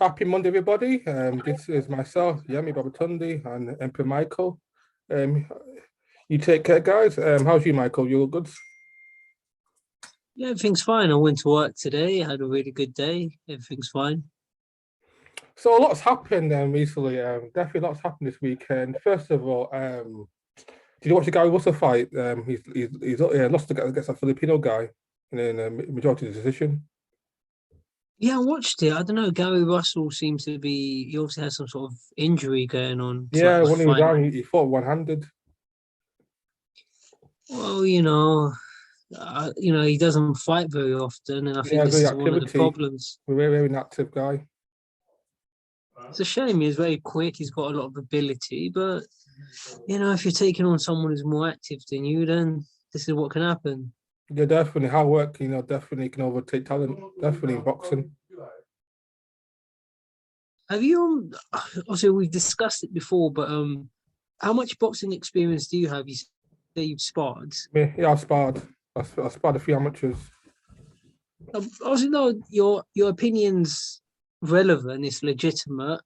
Happy Monday, everybody. This is myself, Yemi Babatundi, and Emperor Michael. Um, you take care, guys. How's you, Michael? You all good? Yeah, everything's fine. I went to work today. I had a really good day. Everything's fine. So a lot's happened recently. Definitely lots happened this weekend. First of all, did you watch the Gary Russell fight? He's lost against a Filipino guy in a majority decision. Yeah, I watched it. I don't know. Gary Russell seems to be, he obviously has some sort of injury going on throughout Yeah, the when he was fight. down, he fought one-handed. Well, he doesn't fight very often, and I think Yeah, this great is one of the activity. problems. A very, very active guy. It's a shame. He's very quick. He's got a lot of ability, but if you're taking on someone who's more active than you, then this is what can happen. Yeah, definitely. Hard work, definitely can overtake talent. Definitely in boxing. Have you, also, we've discussed it before, but how much boxing experience do you have? You say you've sparred. Yeah, I sparred a few amateurs. Obviously, no, your opinion's relevant, it's legitimate,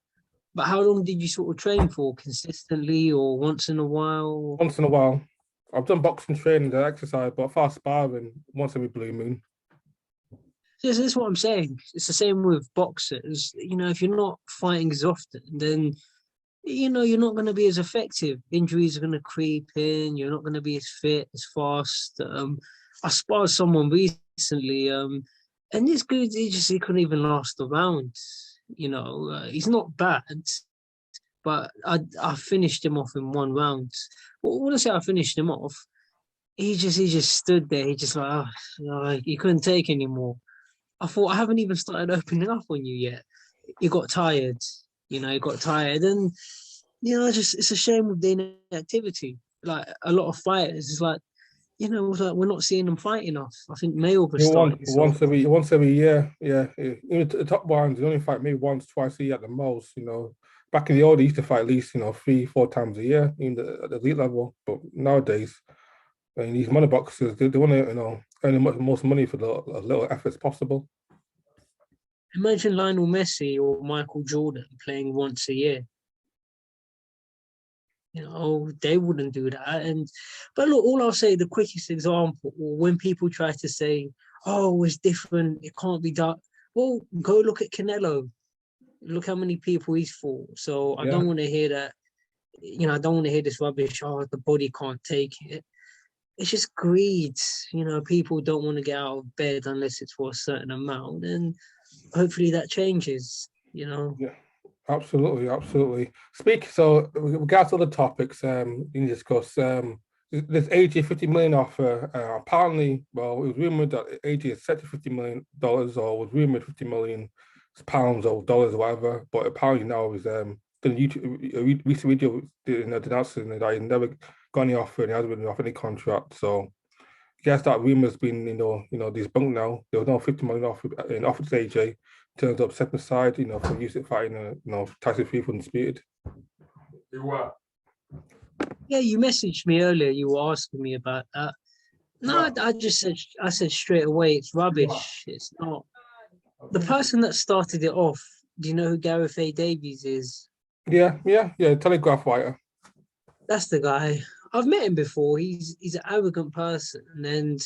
but how long did you sort of train for? Consistently or once in a while? Once in a while. I've done boxing training and exercise, but fast sparring once every blue moon. This is what I'm saying. It's the same with boxers. If you're not fighting as often, then you're not going to be as effective. Injuries are going to creep in. You're not going to be as fit, as fast. I sparred someone recently, and this good, he couldn't even last a round. He's not bad, but I finished him off in one round. Well, when I say I finished him off, he just stood there. He just like, he couldn't take anymore. I thought, I haven't even started opening up on you yet. You got tired. You got tired, and it's a shame with the inactivity. Like a lot of fighters, it's like, it's like we're not seeing them fight enough. I think Mayweather started this off. Once every year, yeah. Even the top ones, they only fight maybe once, twice a year at the most. Back in the old, they used to fight at least 3, 4 times a year, even at the elite level. But nowadays, I mean, these money boxers, they want to earn the most money for the little efforts possible. Imagine Lionel Messi or Michael Jordan playing once a year. They wouldn't do that. But look, all I'll say, the quickest example, when people try to say, "Oh, it's different, it can't be done," well, go look at Canelo. Look how many people he's fought. So I don't want to hear that. I don't want to hear this rubbish. Oh, the body can't take it. It's just greed. People don't want to get out of bed unless it's for a certain amount, and hopefully that changes. Yeah, absolutely, absolutely. So with regards to other topics, you can discuss. There's AJ 50 million offer. Apparently, well, it was rumored that AJ is set to $50 million, or was rumored 50 million pounds or dollars or whatever. But apparently now is done a recent video denouncing that he never got any offer and he hasn't been off any contract. So I guess that rumor's been debunked now. There was no 50 million offer to AJ. Turns up step aside, for use of fighting, Tyson Fury undisputed. Yeah, you messaged me earlier. You were asking me about that. No, I said straight away, it's rubbish. It's not. The person that started it off, do you know who Gareth A. Davies is? Yeah, Telegraph writer. That's the guy. I've met him before. He's an arrogant person, and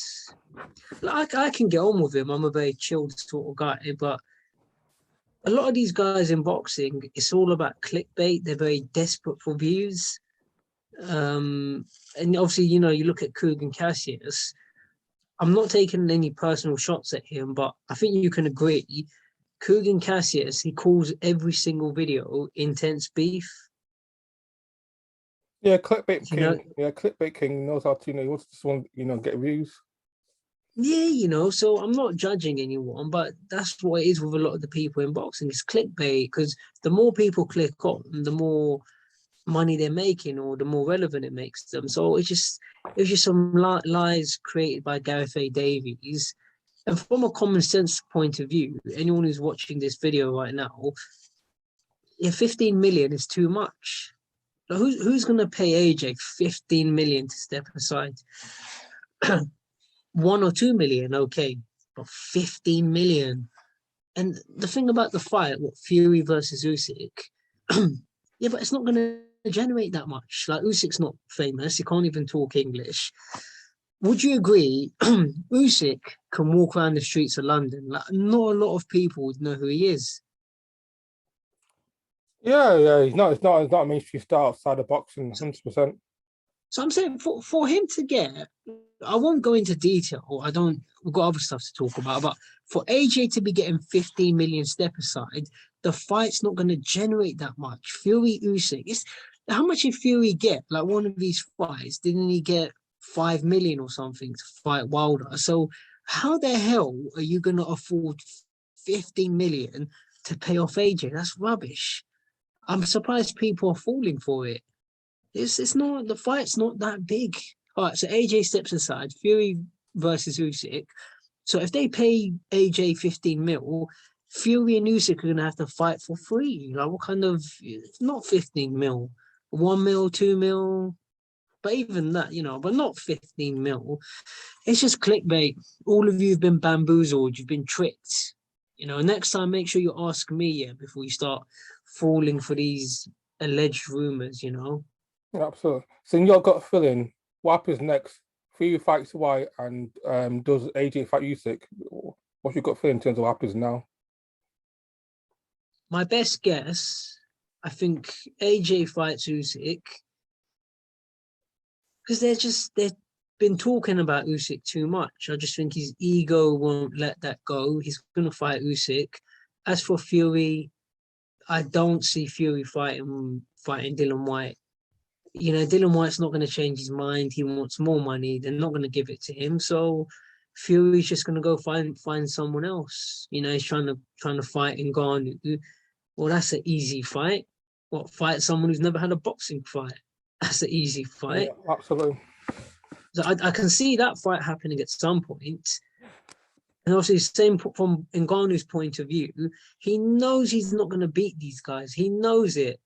I can get on with him. I'm a very chilled sort of guy, but a lot of these guys in boxing, it's all about clickbait. They're very desperate for views. And obviously, you look at Kugan Cassius. I'm not taking any personal shots at him, but I think you can agree. Kugan Cassius, he calls every single video intense beef. Yeah, clickbait king. Yeah, clickbait king knows how to. He wants to just want get views. Yeah, so I'm not judging anyone, but that's what it is with a lot of the people in boxing. It's clickbait, because the more people click on, the more money they're making, or the more relevant it makes them. So it's just some lies created by Gareth A. Davies. And from a common sense point of view, anyone who's watching this video right now, 15 million is too much. Like, who's going to pay AJ 15 million to step aside? 1 or 2 million, okay, but 15 million. And the thing about the fight, what Fury versus Usyk, yeah, but it's not going to generate that much. Like Usyk's not famous; he can't even talk English. Would you agree? Usyk can walk around the streets of London. Like, not a lot of people would know who he is. Yeah, yeah, he's not a mainstream star outside of boxing, So, 100%. so I'm saying for him to get, I won't go into detail. I don't. We've got other stuff to talk about. But for AJ to be getting 15 million step aside, the fight's not going to generate that much. Fury Usyk. It's how much did Fury get? Like one of these fights, didn't he get 5 million or something to fight Wilder? So how the hell are you going to afford 15 million to pay off AJ? That's rubbish. I'm surprised people are falling for it. It's not the fight's not that big. All right, so AJ steps aside, Fury versus Usyk. So if they pay AJ 15 mil, Fury and Usyk are gonna have to fight for free. Like what kind of not 15 mil, 1 mil, 2 mil, but even that, but not 15 mil. It's just clickbait. All of you have been bamboozled, you've been tricked. Next time make sure you ask me, yeah, before you start falling for these alleged rumors. Absolutely. So in your gut feeling, what happens next? Fury fights White and does AJ fight Usyk? What's your gut feeling in terms of what happens now? My best guess, I think AJ fights Usyk because they've been talking about Usyk too much. I just think his ego won't let that go. He's gonna fight Usyk. As for Fury, I don't see Fury fighting Dylan White. Dylan White's not going to change his mind. He wants more money. They're not going to give it to him. So Fury's just going to go find someone else. He's trying to fight Ngannou. Well, that's an easy fight. What, fight someone who's never had a boxing fight? That's an easy Yeah, fight. absolutely. So I can see that fight happening at some point. And obviously, same from Ngannou's point of view, he knows he's not going to beat these guys. He knows it,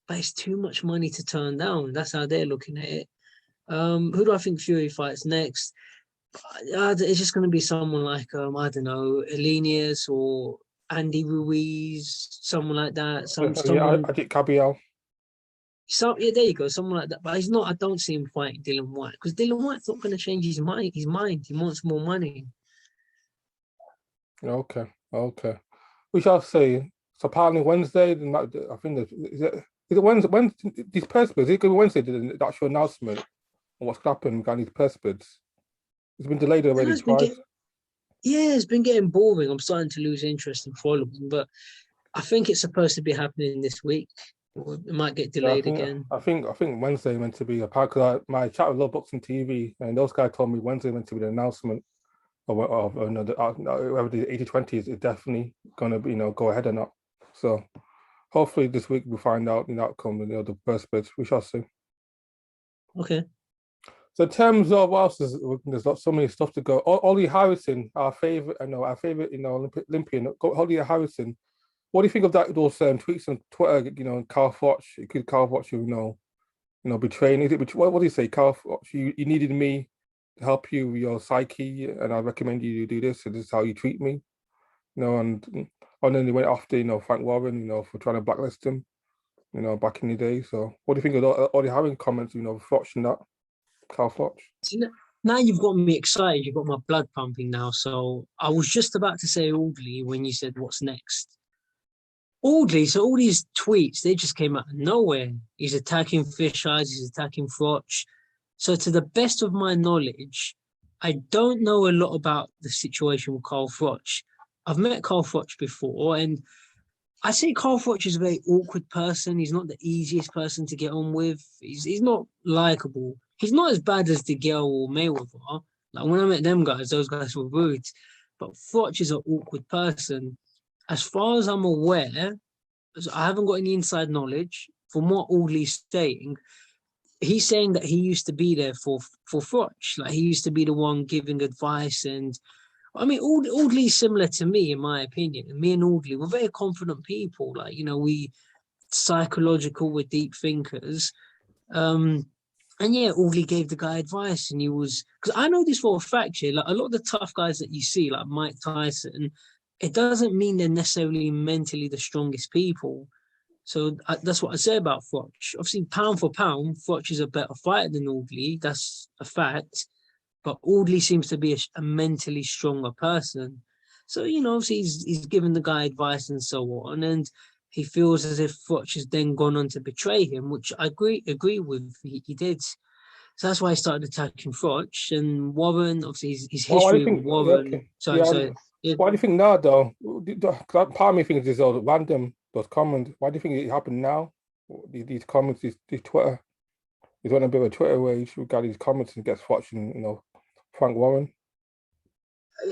but it's too much money to turn down. That's how they're looking at it. Who do I think Fury fights next? It's just going to be someone like I don't know, Elenius or Andy Ruiz, someone like that. Yeah, Someone. I did Cabial. Yeah, there you go, someone like that. But he's not. I don't see him fighting Dylan White because Dylan White's not going to change his mind. He wants more money. Okay, okay. We shall see. So apparently Wednesday, I think is it Wednesday? When these purse bids? Is it going to be Wednesday? The actual announcement on what's happened regarding these purse bids. It's been delayed It already has been twice. getting, yeah, it's been getting boring. I'm starting to lose interest in following, but I think it's supposed to be happening this week. Or it might get Yeah, delayed again. I think Wednesday meant to be a part because my chat with Love Boxing TV and those guys told me Wednesday meant to be the announcement of whether the 80/20 is definitely going to be go ahead or not. So hopefully this week we'll find out the outcome and the first bids. We shall see. Okay. So in terms of what else is there's not so many stuff to go. Ollie Harrison, our favorite, our favorite, Olympian, Ollie Harrison. What do you think of that? Those tweets on Twitter, Carl Froch, could Carl Froch, betraying? Is it? What do you say, Carl Froch? You needed me to help you with your psyche, and I recommend you do this. And this is how you treat me, and then he went after Frank Warren, for trying to blacklist him, back in the day. So what do you think of all the Harrison comments, Froch and that, Carl Froch? Now you've got me excited. You've got my blood pumping now. So I was just about to say Audley when you said what's next. Audley, so all these tweets, they just came out of nowhere. He's attacking Fish Eyes, he's attacking Froch. So to the best of my knowledge, I don't know a lot about the situation with Carl Froch. I've met Carl Froch before, and I say Carl Froch is a very awkward person. He's not the easiest person to get on with. He's not likable. He's not as bad as DeGale or Mayweather. Like when I met them guys, those guys were rude. But Froch is an awkward person. As far as I'm aware, I haven't got any inside knowledge. From what Audley's saying, he's saying that he used to be there for Froch. Like he used to be the one giving advice. And I mean, Audley's similar to me, in my opinion. And me and Audley, we're very confident people. Like, we psychological, we're deep thinkers. And yeah, Audley gave the guy advice, and he was, because I know this for a fact here, like a lot of the tough guys that you see, like Mike Tyson, it doesn't mean they're necessarily mentally the strongest people. So that's what I say about Froch. Obviously, pound for pound, Froch is a better fighter than Audley. That's a fact. But Audley seems to be a mentally stronger person. So, obviously he's given the guy advice and so on. And he feels as if Froch has then gone on to betray him, which I agree with. He did. So that's why I started attacking Froch and Warren. Obviously, his Why do you history with think? Yeah, Warren. okay. Sorry, Yeah. so it, Why do you think now, though? 'Cause part of me thinks this all random, those comments. Why do you think it happened now? These comments, these Twitter. He's on a bit of a Twitter rage regarding these comments and gets watching, Frank Warren.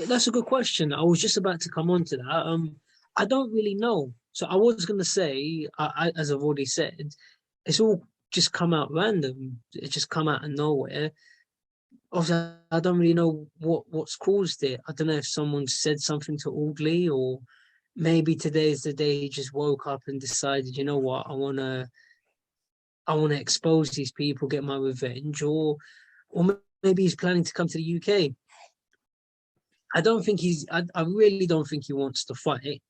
that's a good question. I was just about to come on to that. I don't really know. So I was going to say, as I've already said, it's all just come out random. It just come out of nowhere. Obviously, I don't really know what's caused it. I don't know if someone said something to Audley, or maybe today is the day he just woke up and decided, you know what, I wanna expose these people, get my revenge, or maybe he's planning to come to the UK. I don't think I really don't think he wants to fight.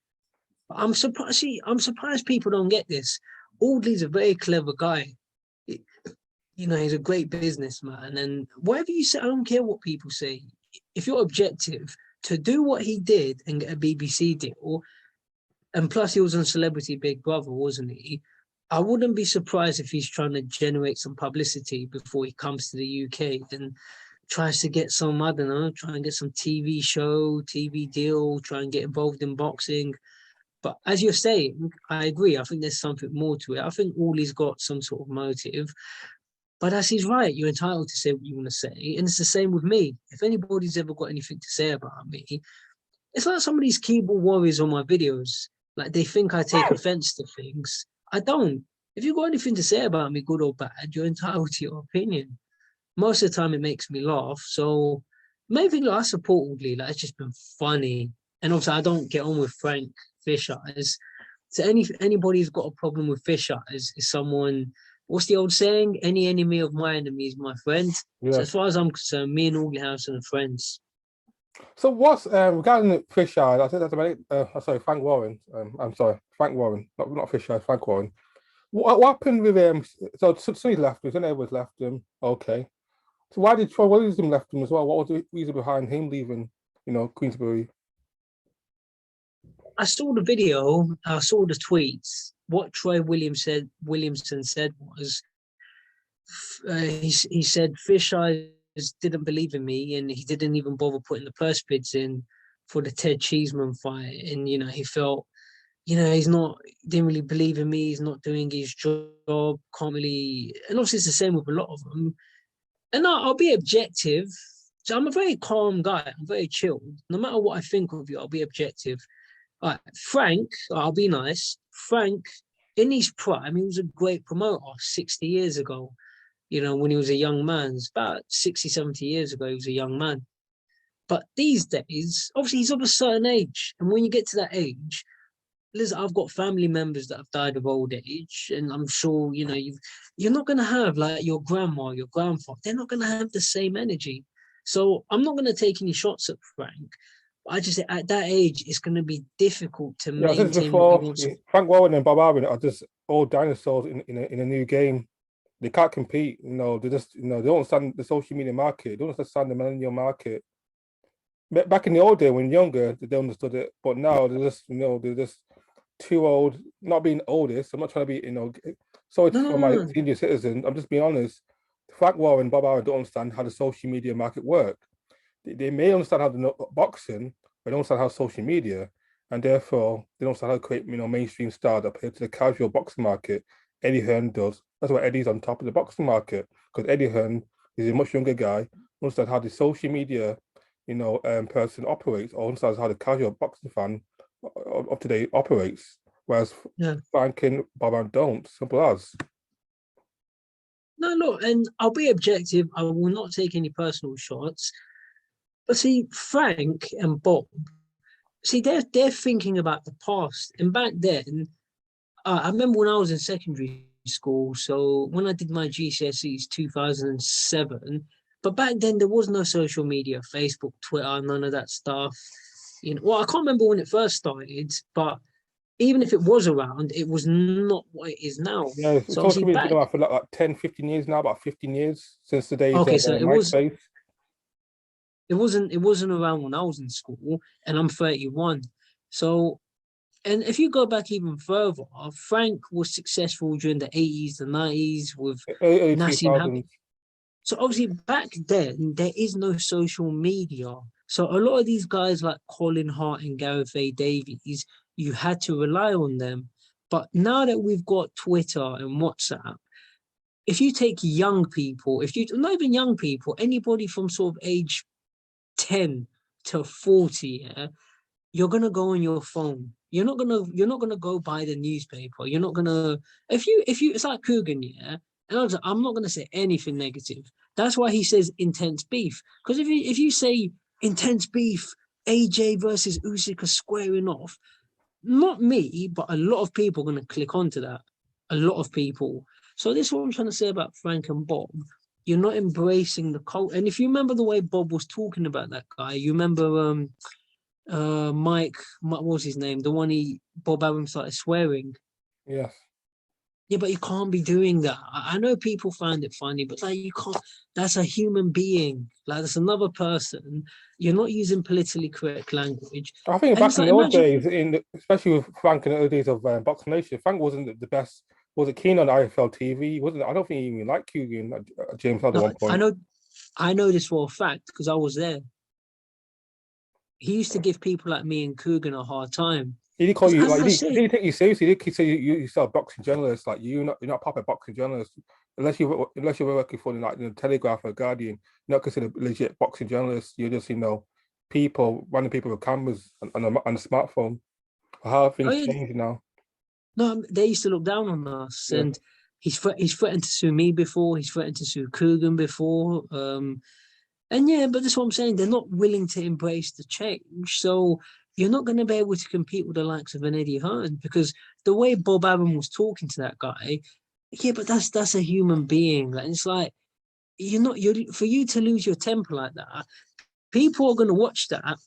I'm surprised. See, I'm surprised people don't get this. Audley's a very clever guy. He's a great businessman, and whatever you say, I don't care what people say. If you're objective, to do what he did and get a BBC deal, and plus he was on Celebrity Big Brother, wasn't he? I wouldn't be surprised if he's trying to generate some publicity before he comes to the UK and tries to get some, I don't know, try and get some TV show, TV deal, try and get involved in boxing. But as you're saying, I agree. I think there's something more to it. I think Audley's got some sort of motive. But as he's right, you're entitled to say what you want to say. And it's the same with me. If anybody's ever got anything to say about me, it's like some of these keyboard warriors on my videos. Like they think I take offense to things. I don't. If you've got anything to say about me, good or bad, you're entitled to your opinion. Most of the time, it makes me laugh. So maybe I support Audley. Like it's just been funny. And also, I don't get on with Frank Fish Eyes. So anybody who's got a problem with Fish Eyes is someone. What's the old saying? Any enemy of my enemy is my friend. So Yeah. as far as I'm concerned, me and Audley House are friends. So what's regarding the Fish Eye? I think that's about it. Sorry, Frank Warren. I'm sorry, Frank Warren, not Fish Eye, Frank Warren. What happened with him? So Sonny left him, Sonny Edwards left him. Okay. So why did Troy Williams left him as well? What was the reason behind him leaving? Queensbury. I saw the video, I saw the tweets. What Troy Williamson said was, he said Fish Eyes didn't believe in me, and he didn't even bother putting the purse bids in for the Ted Cheeseman fight. And he felt, he's not didn't really believe in me. He's not doing his job. Can't really, and obviously it's the same with a lot of them. And I'll be objective. So I'm a very calm guy. I'm very chilled. No matter what I think of you, I'll be objective. All right, Frank, I'll be nice. Frank, in his prime, he was a great promoter 60 years ago. When he was a young man. It's about 60, 70 years ago, he was a young man. But these days, obviously, he's of a certain age. And when you get to that age, listen, I've got family members that have died of old age. And I'm sure, you're not going to have like your grandma, your grandfather. They're not going to have the same energy. So I'm not going to take any shots at Frank. I just at that age, it's going to be difficult to Yeah, I said this maintain what he before. wants. Frank Warren and Bob Arum are just old dinosaurs in a new game. They can't compete. They just they don't understand the social media market. They don't understand the millennial market. Back in the old day when younger, they understood it, but now they're just too old. Not being oldest. I'm not trying to be sorry No, no, for my no, no. senior citizen. I'm just being honest. Frank Warren and Bob Arum don't understand how the social media market work. They may understand how the boxing, but they don't understand how social media, and therefore they don't understand how to create mainstream stars that appeal to the casual boxing market. Eddie Hearn does. That's why Eddie's on top of the boxing market, because Eddie Hearn is a much younger guy, understands how the social media, person operates, or understands how the casual boxing fan of today operates. Whereas Yeah. Frank and Bob Arum don't. Simple as. No, look, and I'll be objective. I will not take any personal shots. But see, Frank and Bob, they're thinking about the past. And back then, I remember when I was in secondary school. So when I did my GCSEs 2007, but back then there was no social media, Facebook, Twitter, none of that stuff. You know, well, I can't remember when it first started, but even if it was around, it was not what it is now. Yeah, So social obviously media's been back, around for like 10, 15 years now, about 15 years since the days okay, of so MySpace. it wasn't around when I was in school, and I'm 31. So, and if you go back even further, Frank was successful during the 80s, the 90s with Early Nassim Happy. 2000s. So obviously back then there is no social media. So a lot of these guys like Colin Hart and Gareth A. Davies, you had to rely on them. But now that we've got Twitter and WhatsApp, if you take young people, if you not even young people, anybody from sort of age 10 to 40, yeah, you're gonna go on your phone. You're not gonna go buy the newspaper. You're not gonna if you it's like Coogan, yeah. And I'm not gonna say anything negative. That's why he says intense beef. Because if you say intense beef, AJ versus Usyk are squaring off, not me, but a lot of people are gonna click onto that. A lot of people. So this is what I'm trying to say about Frank and Bob. You're not embracing the cult. And if you remember the way Bob was talking about that guy, you remember Mike, what was his name? The one Bob Arum started swearing. Yes. Yeah, but you can't be doing that. I know people find it funny, but like you can't. That's a human being. Like that's another person. You're not using politically correct language, I think and back it's in like the old imagine. days, especially with Frank in the early days of Boxing Nation, Frank wasn't the best. Was it keen on IFL TV? He wasn't. I don't think he even liked Kugan, James Todd at No, one point. I know this for a fact because I was there. He used to give people like me and Coogan a hard time He did call because, you as like I he say, didn't take you seriously. He did say you still a boxing journalist. Like you're not a proper boxing journalist unless you're working for like the Telegraph or Guardian. You're not considered a legit boxing journalist. You're just people running people with cameras on a smartphone. How have oh things yeah, changed now? no, they used to look down on us, Yeah. and he's threatened to sue me before. He's threatened to sue Coogan before. And yeah, but that's what I'm saying. They're not willing to embrace the change. So you're not going to be able to compete with the likes of an Eddie Hearn because the way Bob Arum was talking to that guy, yeah, but that's a human being. Like, it's like you're for you to lose your temper like that. People are going to watch that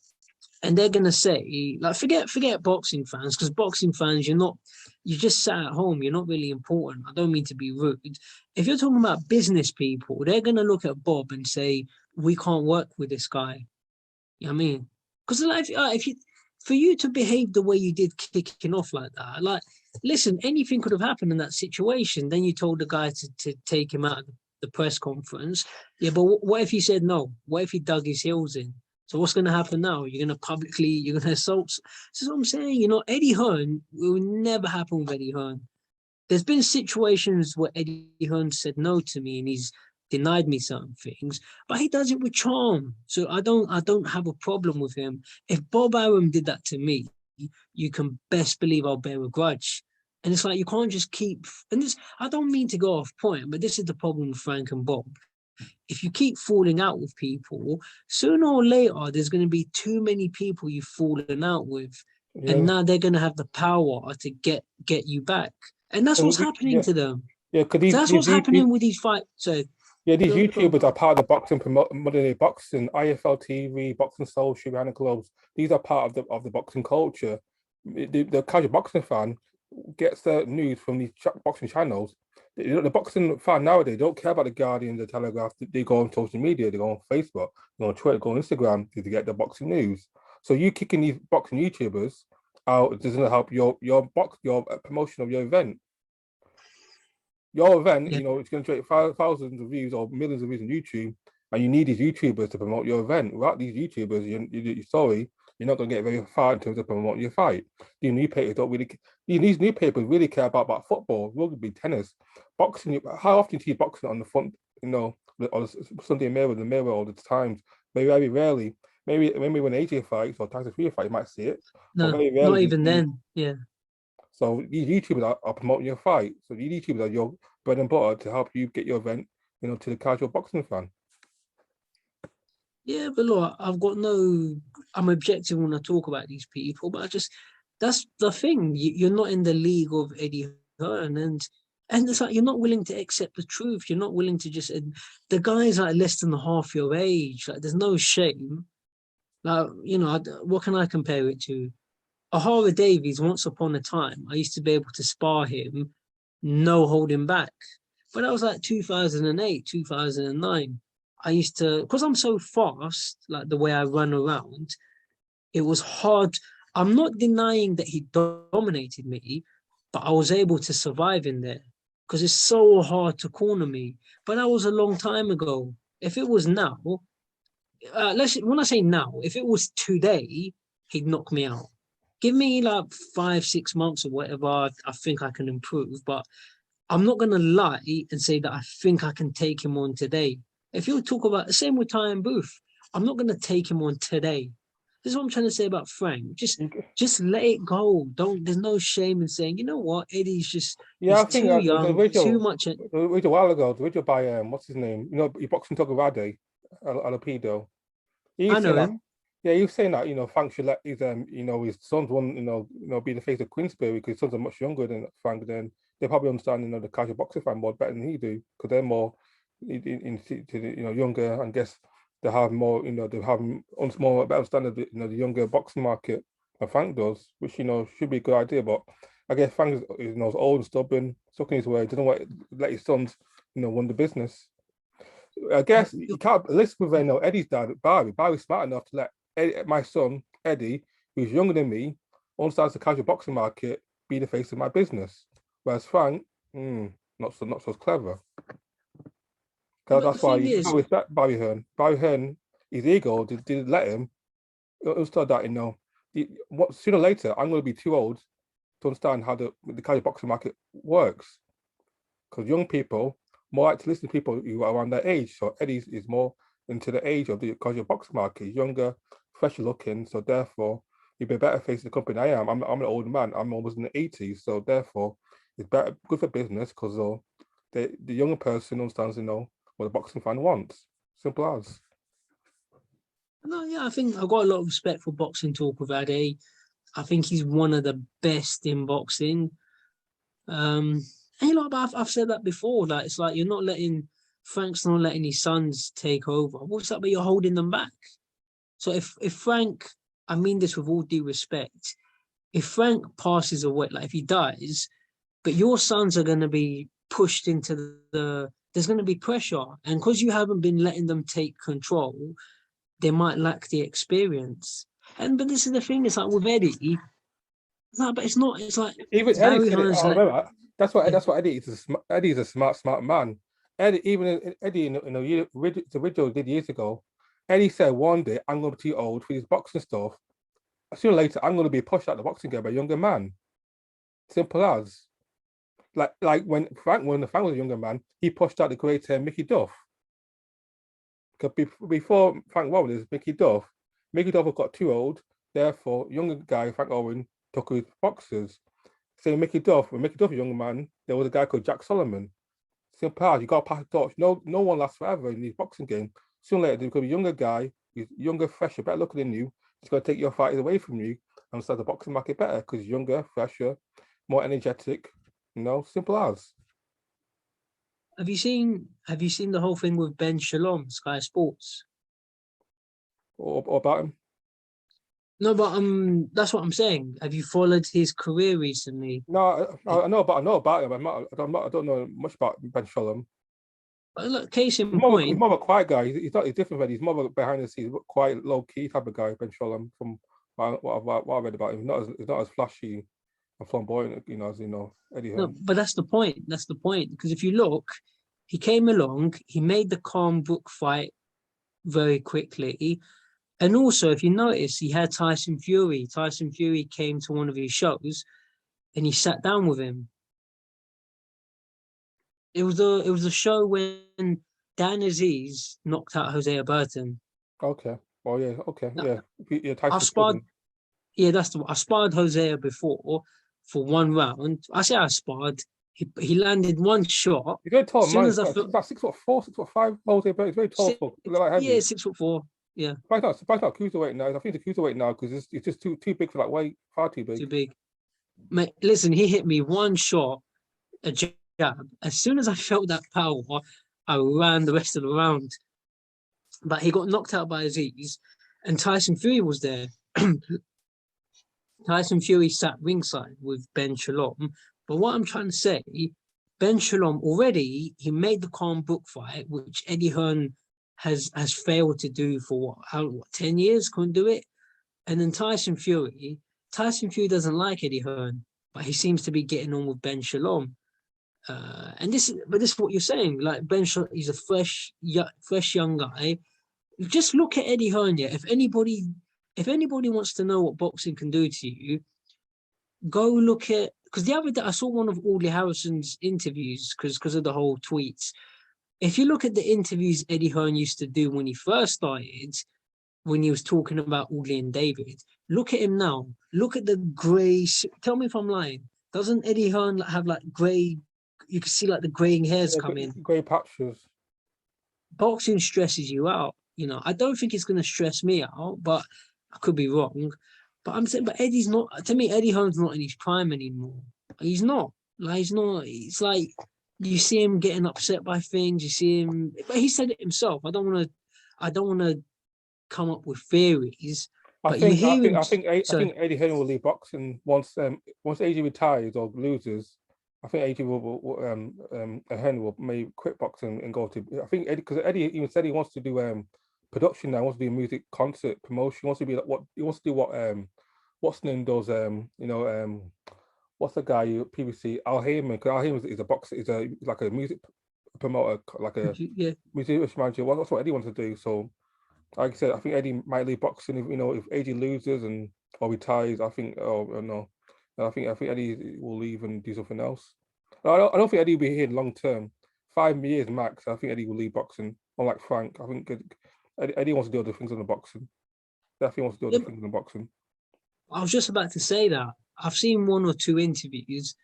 and they're going to say, like, forget boxing fans because boxing fans, you just sat at home. You're not really important. I don't mean to be rude. If you're talking about business people, they're going to look at Bob and say, we can't work with this guy. You know what I mean? Because like, if you, for you to behave the way you did kicking off like that, like, listen, anything could have happened in that situation. Then you told the guy to take him out of the press conference. Yeah, but what if he said no? What if he dug his heels in? So what's going to happen now? You're going to assault. This is what I'm saying. Eddie Hearn will never happen with Eddie Hearn. There's been situations where Eddie Hearn said no to me and he's denied me certain things, but he does it with charm. So I don't have a problem with him. If Bob Arum did that to me, you can best believe I'll bear a grudge. And it's like you can't just keep and this I don't mean to go off point, but this is the problem with Frank and Bob. If you keep falling out with people, sooner or later there's going to be too many people you've fallen out with, and Yeah. now they're going to have the power to get you back, and that's what's happening Yeah. to them. Yeah. Because So that's what's happening with these fights. So these go, go. YouTubers are part of the boxing modern day boxing, IFL TV, Boxing Soul, Shavana Clubs. These are part of the boxing culture. The casual boxing fan gets their news from these boxing channels. The boxing fan nowadays don't care about the Guardian, the Telegraph. They go on social media, they go on Facebook, they go on Twitter, go on Instagram to get the boxing news. So you kicking these boxing YouTubers out doesn't help your promotion of your event. Your event, Yeah, it's going to generate thousands of views or millions of views on YouTube, and you need these YouTubers to promote your event. Without these YouTubers, you're not going to get very far in terms of promoting your fight. These newspapers don't really. These newspapers really care about football, rugby, tennis, boxing. How often do you see boxing on the front? On Sunday Mirror, the Mirror, all the times. Very rarely. Maybe when AJ fights or Tyson Fury fight, you might see it, but no, very not rarely do you even see. then. Yeah, So these YouTubers are promoting your fight. So these YouTubers are your bread and butter to help you get your event, to the casual boxing fan. yeah, but look, I've got no. I'm objective when I talk about these people, but that's the thing. You're not in the league of Eddie Hearn, and it's like you're not willing to accept the truth. You're not willing to just. And the guy's like less than half your age. Like there's no shame. Like, what can I compare it to? Ahara Davies, once upon a time, I used to be able to spar him, no holding back. But that was like 2008, 2009. I used to, because I'm so fast, like the way I run around, it was hard. I'm not denying that he dominated me, but I was able to survive in there because it's so hard to corner me. But that was a long time ago. If it was now, when I say now, if it was today, he'd knock me out. Give me like 5, 6 months or whatever. I think I can improve, but I'm not gonna lie and say that I think I can take him on today. If you talk about the same with Ty and Booth, I'm not gonna take him on today. This is what I'm trying to say about Frank. Just let it go. Don't. There's no shame in saying, you know what, Eddie's just Yeah, he's I think too the young, too video, much. the video a while ago, the video by what's his name? You know, he boxing Togorade, Alapido. He I was saying know that, him. yeah, he was saying that, Frank should let his sons one, be the face of Queensberry because his sons are much younger than Frank. Then they probably understand, the casual boxing fan more better than he do because they're more to the, younger. And guess they have more, they have more better understanding of the younger boxing market than Frank does, which should be a good idea. But I guess Frank is old and stubborn, stuck in his way, doesn't want to let his sons, run the business. I guess you can't listen with Eddie's dad, Barry. Barry's smart enough to let my son, Eddie, who's younger than me, understands the casual boxing market, be the face of my business. Whereas Frank, not so clever. Because But the that's why thing you is, can't respect Barry Hearn. Barry Hearn, his ego didn't let him. It was told that, sooner or later, I'm going to be too old to understand how the casual boxing market works. Because young people more like to listen to people who are around their age. So Eddie is more into the age of the casual box market. He's younger, fresher looking. So therefore, he'd be better face the company I am. I'm an old man. I'm almost in the 80s. So therefore, it's better good for business because the younger person understands, what the boxing fan wants. Simple as. no, yeah, I think I've got a lot of respect for boxing talk with Ade. I think he's one of the best in boxing. And but I've said that before. Like it's like you're not letting Frank's not letting his sons take over. What's that? But you're holding them back. So if Frank, I mean this with all due respect, if Frank passes away, like if he dies, but your sons are going to be pushed into there's going to be pressure, and because you haven't been letting them take control, they might lack the experience. But this is the thing. It's like with Eddie. It's like, but it's not. It's like Even Eddie Barry said it. Hearn's I like, remember. That's what yeah, Eddie is. Eddie's a smart man. Eddie the video did years ago. Eddie said one day I'm going to be too old for this boxing stuff. Sooner or later I'm going to be pushed out the boxing game by a younger man. Simple as. Like when Frank was a younger man, he pushed out the great Mickey Duff. Because before Frank Warren is Mickey Duff. Mickey Duff got too old. Therefore, younger guy Frank Owen took his boxers. Say Mickey Duff, when Mickey Duff was a young man, there was a guy called Jack Solomon. Simple as you got to pass the torch. No one lasts forever in these boxing game. Sooner or later, there could be a younger guy, who's younger, fresher, better looking than you. He's going to take your fighters away from you and start the boxing market better because he's younger, fresher, more energetic. Simple as. have you seen the whole thing with Ben Shalom, Sky Sports? Or about him. No, but that's what I'm saying. Have you followed his career recently? No, It, I know about him. I don't know much about Ben Shalom. look, case He's in he's point. more of a quiet guy. He's different. He's more of a behind the scenes, quiet, low key type of guy. Ben Shalom, from what I read about him, he's not as flashy and flamboyant, as Eddie No, Hearn. but that's the point. That's the point. Because if you look, he came along, he made the Khan Brook fight very quickly. And also, if you notice, he had Tyson Fury. Tyson Fury came to one of his shows and he sat down with him. It was a show when Dan Aziz knocked out Hosea Burton. Okay. Oh yeah. Okay. Now, Yeah. Yeah. I've Tyson's sparred, cousin. yeah, I sparred Hosea before for one round. I say I sparred. He landed one shot. He's very tall As soon man. as He's I about, felt he's about 6'4", 6'5". Jose, but he's very tall six, for like yeah, heavy. 6'4". Yeah, Surprised not cruiserweight now. I think it's cruiserweight now because it's just too big for that weight. Far too too big. big. Mate, listen, he hit me one shot, a jab. As soon as I felt that power, I ran the rest of the round. But he got knocked out by Aziz. and Tyson Fury was there. Tyson Fury sat ringside with Ben Shalom. But what I'm trying to say, Ben Shalom already, he made the Khan book fight, which Eddie Hearn has failed to do for what 10 years, couldn't do it. And then Tyson Fury doesn't like Eddie Hearn, but he seems to be getting on with Ben Shalom. And this is what you're saying. Like Ben Shalom, he's a fresh young guy. Just look at Eddie Hearn. Yeah, if anybody wants to know what boxing can do to you, go look at, because the other day I saw one of Audley Harrison's interviews because of the whole tweets. If you look at the interviews Eddie Hearn used to do when he first started, when he was talking about Audley and David, look at him now. Look at the grey. Tell me if I'm lying. Doesn't Eddie Hearn have like grey? You can see like the greying hairs come in. Grey patches. Boxing stresses you out. You know, I don't think it's going to stress me out, but I could be wrong. But I'm saying, but Eddie's not. To me, Eddie Hearn's not in his prime anymore. He's not. Like he's not. It's like you see him getting upset by things. You see him, but he said it himself. I don't want to come up with theories. I think Eddie Hearn will leave boxing once AJ retires or loses. I think AJ Hearn will maybe quit boxing and go to. I think Eddie, because Eddie even said he wants to do production now. He wants to do music concert promotion. He wants to be like what's the name does what's the guy you previously Al Heyman, because Al Heyman is a boxer, is like a music promoter, like a music manager. Well, that's what Eddie wants to do. So like I said, I think Eddie might leave boxing if AJ loses or retires. I think I think Eddie will leave and do something else. I don't think Eddie will be here long term. 5 years max. I think Eddie will leave boxing. Unlike Frank, I think Eddie wants to do other things in the boxing. Definitely wants to do other things in the boxing. I was just about to say that. I've seen 1 or 2 interviews.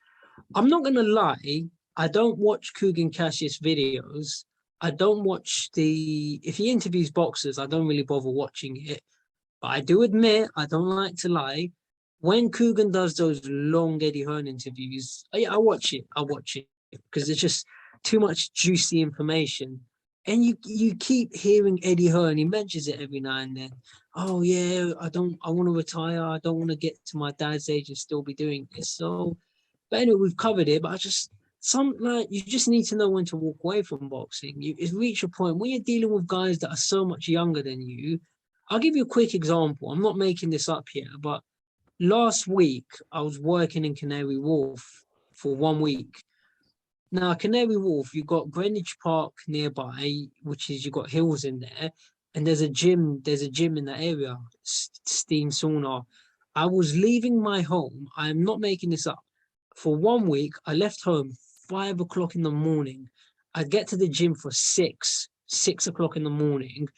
I'm not gonna lie. I don't watch Kugan Cassius videos. I don't watch if he interviews boxers, I don't really bother watching it. But I do admit, I don't like to lie. When Kugan does those long Eddie Hearn interviews, I watch it. Because there's just too much juicy information. And you keep hearing Eddie Hearn, he mentions it every now and then. Oh yeah, I want to retire. I don't want to get to my dad's age and still be doing this. So, but anyway, we've covered it. But you just need to know when to walk away from boxing. It's reached a point when you're dealing with guys that are so much younger than you. I'll give you a quick example. I'm not making this up here, but last week I was working in Canary Wharf for 1 week. Now, Canary Wharf, you've got Greenwich Park nearby, which is, you've got hills in there, and there's a gym in that area, steam sauna. I was leaving my home. I'm not making this up. For 1 week, I left home 5 o'clock in the morning. I'd get to the gym for 6 o'clock in the morning.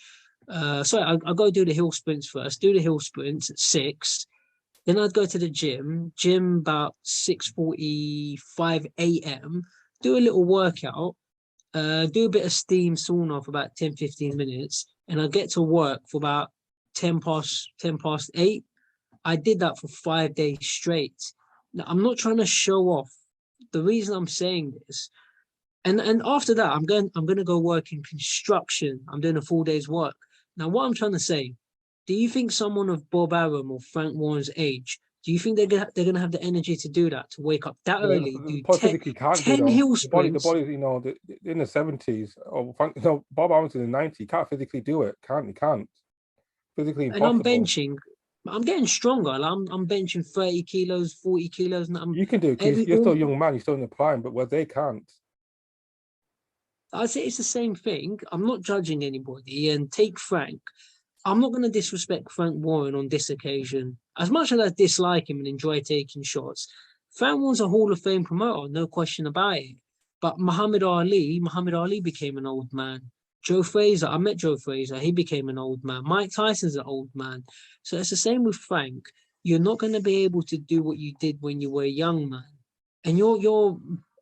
I'll go do the hill sprints first, do the hill sprints at 6. Then I'd go to the gym about 6:45 a.m., do a little workout, do a bit of steam sauna for about 10, 15 minutes, and I'd get to work for about 10 past 8. I did that for 5 days straight. Now, I'm not trying to show off. The reason I'm saying this, and after that, I'm going to go work in construction. I'm doing a 4 days work. Now, what I'm trying to say, do you think someone of Bob Arum or Frank Warren's age, do you think they're gonna have the energy to do that, to wake up that early, do 10 hill sprints? The body's, in the 70s, or Bob Aron's in the 90s, he can't physically do it. He can't. Physically impossible. And I'm benching. I'm getting stronger. I'm benching 30 kilos, 40 kilos. And you can do it because you're still a young man, you're still in the prime, but where they can't. I'd say it's the same thing. I'm not judging anybody. And take Frank. I'm not going to disrespect Frank Warren on this occasion. As much as I dislike him and enjoy taking shots, Frank Warren's a Hall of Fame promoter, no question about it. But Muhammad Ali became an old man. Joe Frazier, I met Joe Frazier, he became an old man. Mike Tyson's an old man. So it's the same with Frank. You're not going to be able to do what you did when you were a young man. And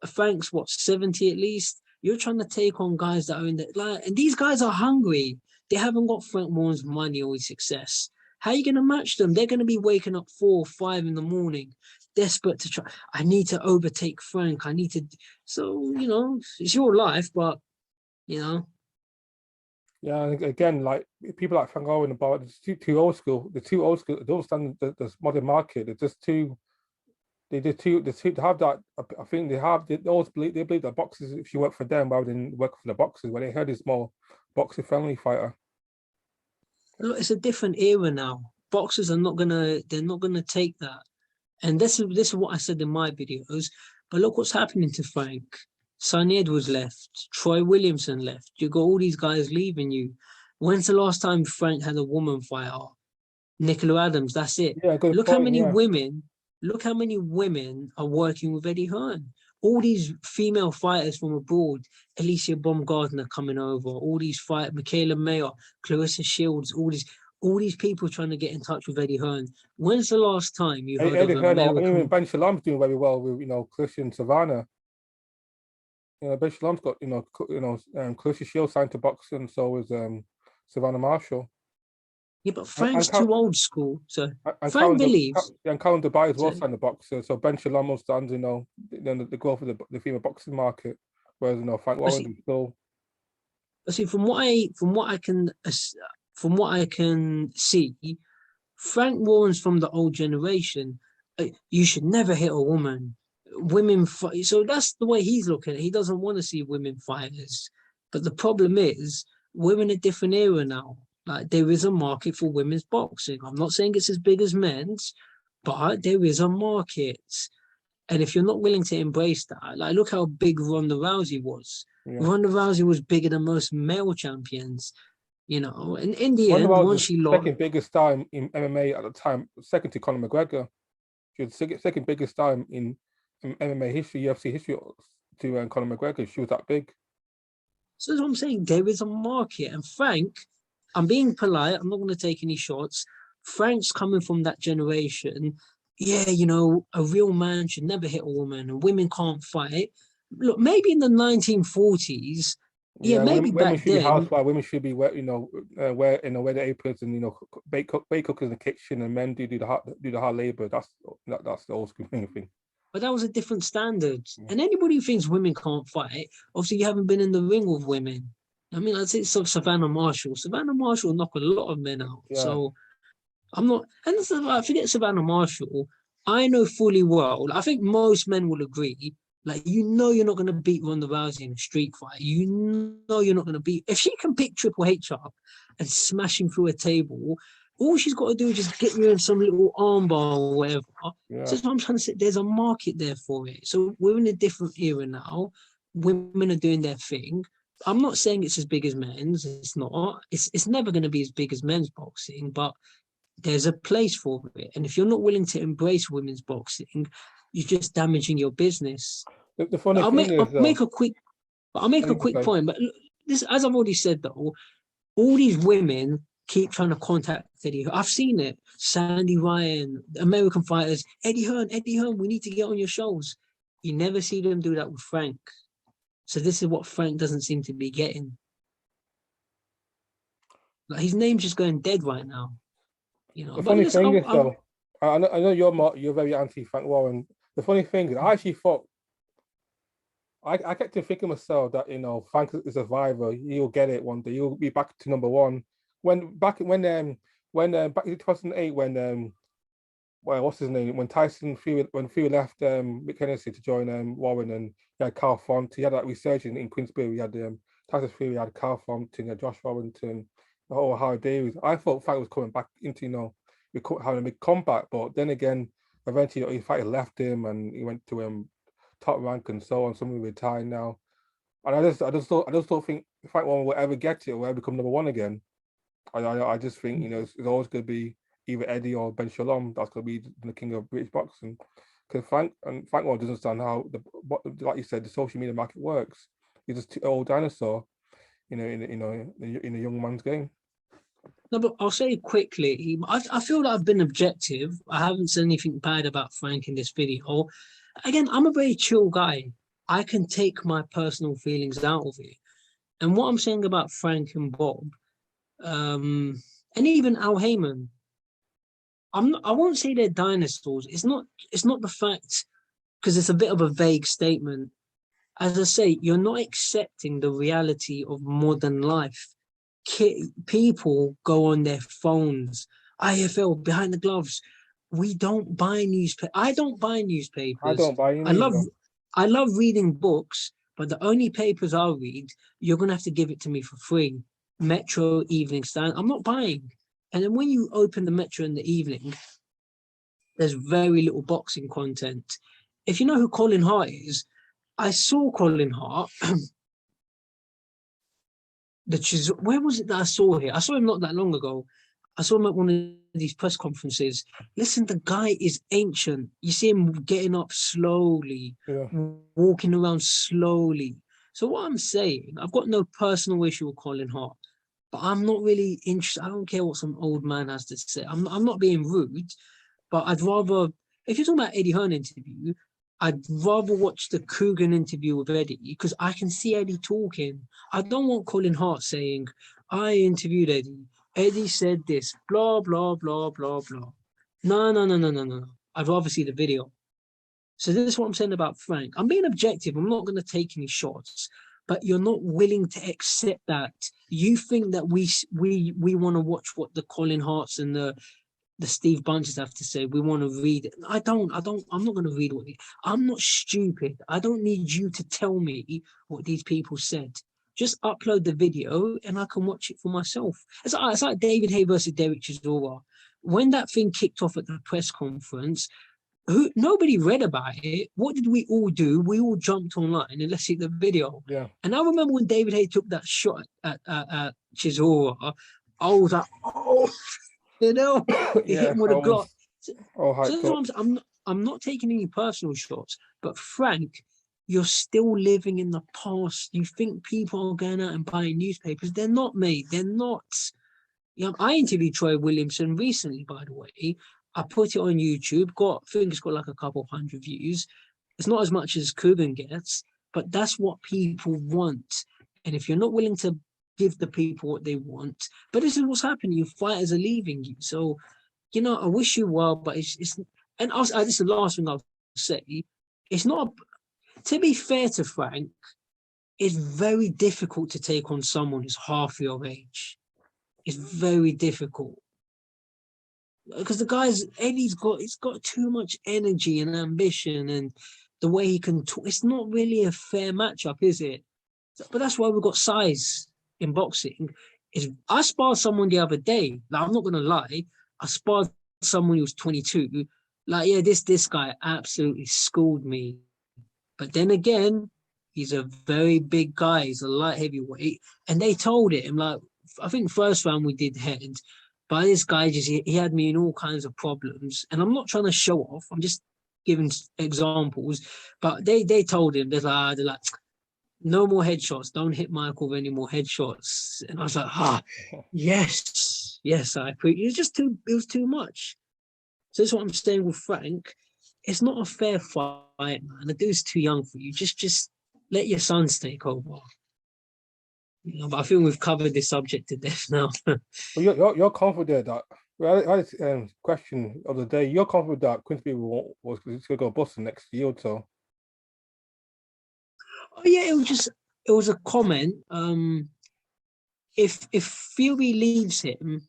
Frank's 70 at least? You're trying to take on guys that are in the and these guys are hungry. They haven't got Frank Warren's money or his success. How are you going to match them? They're going to be waking up 4 or 5 in the morning, desperate to try. I need to overtake Frank. So, it's your life, but, Yeah, and again, like people like Frank Owen about it's too old school. They're too old school. They don't stand the modern market. They're just too. They too to have that. I think they always believe that boxers if you work for them rather than work for the boxers. When they heard it's more boxer friendly fighter. Look, it's a different era now. Boxers are not gonna, they're not gonna take that. And this is what I said in my videos. But look what's happening to Frank. Sonny Edwards left. Troy Williamson left. You got all these guys leaving you. When's the last time Frank had a woman fighter? Nicola Adams, that's it. Yeah, good Look how point. many Yeah, women, look how many women are working with Eddie Hearn. All these female fighters from abroad, Alicia Baumgardner coming over, all these fight, Michaela Mayer, Clarissa Shields, all these people trying to get in touch with Eddie Hearn. When's the last time you heard of Eddie Hearn, or even American? Ben Shalom's doing very well with Christian Savannah. Ben Shalom's got Clarissa Shields signed to box, and so is Savannah Marshall. Yeah, but And, Frank's too old school. So and Frank believes. Karen Dubai as well So, signed the boxer. So Ben Shalom understands, the growth of the female boxing market, whereas Frank but Warren is still. see, from what I can see, Frank Warren's from the old generation. You should never hit a woman. Women fight. So that's the way he's looking at it. He doesn't want to see women fighters. But the problem is, we're in a different era now. Like there is a market for women's boxing. I'm not saying it's as big as men's, but there is a market. And if you're not willing to embrace that, like look how big Ronda Rousey was. Yeah. Ronda Rousey was bigger than most male champions, And in the Ronda end, Rousey once was she the lost, second biggest star in MMA at the time, second to Conor McGregor. She was the second biggest star in MMA history, UFC history to Conor McGregor. She was that big. so that's what I'm saying. There is a market. And Frank, I'm being polite. I'm not going to take any shots. Frank's coming from that generation. Yeah, a real man should never hit a woman and women can't fight. Look, maybe in the 1940s, yeah, Yeah, maybe women back should be then, housewives. Women should be wear the aprons and bake cookers in the kitchen, and men do the hard labor. That's the old school thing. but that was a different standard. Yeah. And anybody who thinks women can't fight, obviously you haven't been in the ring with women. I mean, I'd say so Savannah Marshall. Savannah Marshall knocked a lot of men out. Yeah. So I'm not, and I forget Savannah Marshall. I know fully well. I think most men will agree. Like you're not going to beat Ronda Rousey in a street fight. You're not going to beat. If she can pick Triple H up and smash him through a table, all she's got to do is just get you in some little armbar or whatever. Yeah. So that's what I'm trying to say. There's a market there for it. So we're in a different era now. Women are doing their thing. I'm not saying it's as big as men's. It's not. It's never going to be as big as men's boxing, but there's a place for it. And if you're not willing to embrace women's boxing, you're just damaging your business. The funny thing is, I'll make a quick point. But this, as I've already said, though, all these women keep trying to contact Eddie Hearn. I've seen it. Sandy Ryan, American fighters, Eddie Hearn, we need to get on your shows. You never see them do that with Frank. So this is what Frank doesn't seem to be getting. Like his name's just going dead right now. The funny thing is, though, I know you're very anti Frank Warren. The funny thing is, I actually thought I kept thinking myself that Frank is a survivor. He'll get it one day. He'll be back to number one. Back in 2008 when what's his name, when Fury left Mick Hennessy to join Warren, and he had Carl Font. He had that resurgence in Queensbury. We had Tyson Fury, had Carl Font, Josh Warrington, the whole Howard Davies. I thought Frank was coming back into having a big comeback, but then again, eventually his fighter left him and he went to top rank and so on. Somebody retired now, and I just don't think Frank Warren will ever get it or ever become number one again. I just think it's always going to be either Eddie or Ben Shalom. That's going to be the king of British boxing, because Frank Warren doesn't understand how like you said, the social media market works. He's just an old dinosaur, in a young man's game. No, but I'll say quickly, I feel that I've been objective. I haven't said anything bad about Frank in this video. Again, I'm a very chill guy. I can take my personal feelings out of it. And what I'm saying about Frank and Bob, and even Al Heyman, I won't say they're dinosaurs. It's not the fact, because it's a bit of a vague statement. As I say, you're not accepting the reality of modern life. people go on their phones. IFL behind the gloves. We don't buy newspaper. I don't buy I newspapers. don't buy I any love either. I love reading books, but the only papers I'll read, you're gonna have to give it to me for free. Metro, Evening Stand. I'm not buying. And then when you open the Metro in the evening, there's very little boxing content. If you know who Colin Hart is, I saw Colin Hart. Where was it that I saw here? I saw him not that long ago. I saw him at one of these press conferences. Listen, the guy is ancient. You see him getting up slowly, Yeah, walking around slowly. So what I'm saying, I've got no personal issue with Colin Hart, but I'm not really interested. I don't care what some old man has to say. I'm not being rude, but I'd rather, if you're talking about Eddie Hearn interview, I'd rather watch the Coogan interview with Eddie because I can see Eddie talking. I don't want Colin Hart saying, I interviewed Eddie. Eddie said this, blah, blah, blah, blah, blah. No, no, no, no, no, no. I'd rather see the video. So this is what I'm saying about Frank. I'm being objective. I'm not going to take any shots, but you're not willing to accept that. You think that we want to watch what the Colin Harts and the Steve Bunches have to say. We want to read it. I'm not going to read I'm not stupid. I don't need you to tell me what these people said. Just upload the video and I can watch it for myself. It's like David Hay versus Derek Chisora. When that thing kicked off at the press conference, nobody read about it. What did we all do? We all jumped online and let's see the video. yeah. And I remember when David Hay took that shot at Chisora, I was like, oh, you know, it hit Yeah, him with I a Glock. was all So hyped that's what up. I'm not taking any personal shots, but Frank, you're still living in the past. You think people are going out and buying newspapers. They're not, mate. They're not. You know, I interviewed Troy Williamson recently, by the way. I put it on YouTube. I think it's got like a couple hundred views. It's not as much as Cuban gets, but that's what people want. And if you're not willing to give the people what they want, but this is what's happening. Your fighters are leaving you. So, you know, I wish you well, but it's and also, this is the last thing I'll say. It's not, to be fair to Frank, it's very difficult to take on someone who's half your age. It's very difficult because he's got too much energy and ambition, and the way he can talk, it's not really a fair matchup, is it? But that's why we've got size in boxing. I sparred someone the other day. Like, I'm not gonna lie, I sparred someone who was 22. Like, yeah, this guy absolutely schooled me. But then again, he's a very big guy. He's a light heavyweight, and they told him, like, I think first round we did head, but this guy he had me in all kinds of problems. And I'm not trying to show off. I'm just giving examples. But they told him, they're like, no more headshots. Don't hit Michael with any more headshots. And I was like, yes, I agree. It was too much. So that's what I'm saying with Frank. It's not a fair fight, man. The dude's too young for you. Just let your sons take over. You know, but I think we've covered this subject to death now. But you're confident that, well, I had this question of the day. You're confident that Quincy was going to go bust the next year or so. Oh yeah, it was a comment. If Fury leaves him,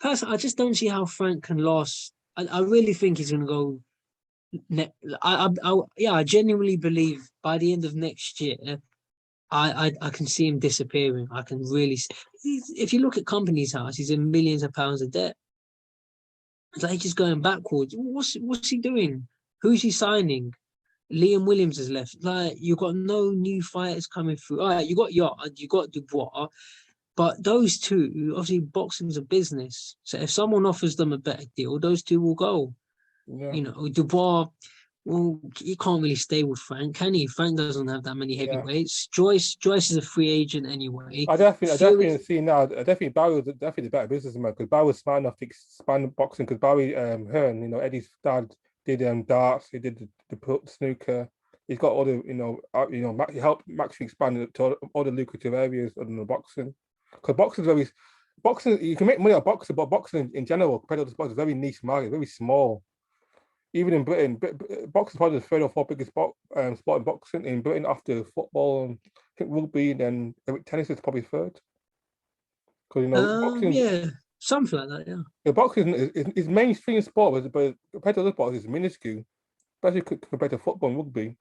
personally, I just don't see how Frank can last. I really think he's going to go. I genuinely believe by the end of next year, I can see him disappearing. I can really. If you look at Company's House, he's in millions of pounds of debt. It's like he's just going backwards. What's he doing? Who's he signing? Liam Williams has left. Like, you got no new fighters coming through. All right, you got Yard, you got Dubois, but those two, obviously, boxing's a business. So if someone offers them a better deal, those two will go. Yeah, You know, Dubois, well, he can't really stay with Frank, can he? Frank doesn't have that many yeah. heavyweights. Joyce is a free agent anyway. I definitely Fury, see now. I definitely Barry was definitely the better businessman because Barry was smart enough to expand boxing. Because Barry Hearn, Eddie's dad did darts. He did the snooker. He's got all the he helped Max expand it to all the lucrative areas other than boxing. Because boxing you can make money on boxing, but boxing in general compared to other sports is very niche market, very small. Even in Britain, boxing is probably the third or fourth biggest sport in boxing in Britain after football and I think rugby, and then tennis is probably third. Because boxing, Yeah, something like that. Yeah. boxing is mainstream sport, but compared to other sports, it's minuscule, especially compared to football and rugby.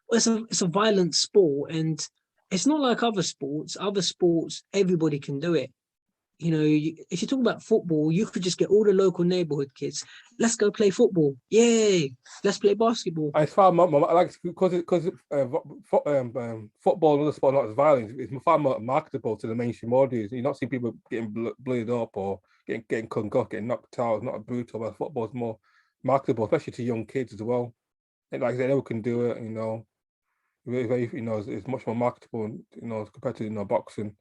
Well, it's a violent sport, and it's not like other sports. Other sports, everybody can do it. If you talk about football, you could just get all the local neighborhood kids. Let's go play football. Yay! Let's play basketball. I far more, I like because football and other sport not as violent. It's far more marketable to the mainstream audience. You not see people getting blooded up or getting concussed, getting knocked out. It's not brutal, but football is more marketable, especially to young kids as well. And like I said, anyone can do it. Very, it's much more marketable. Compared to boxing.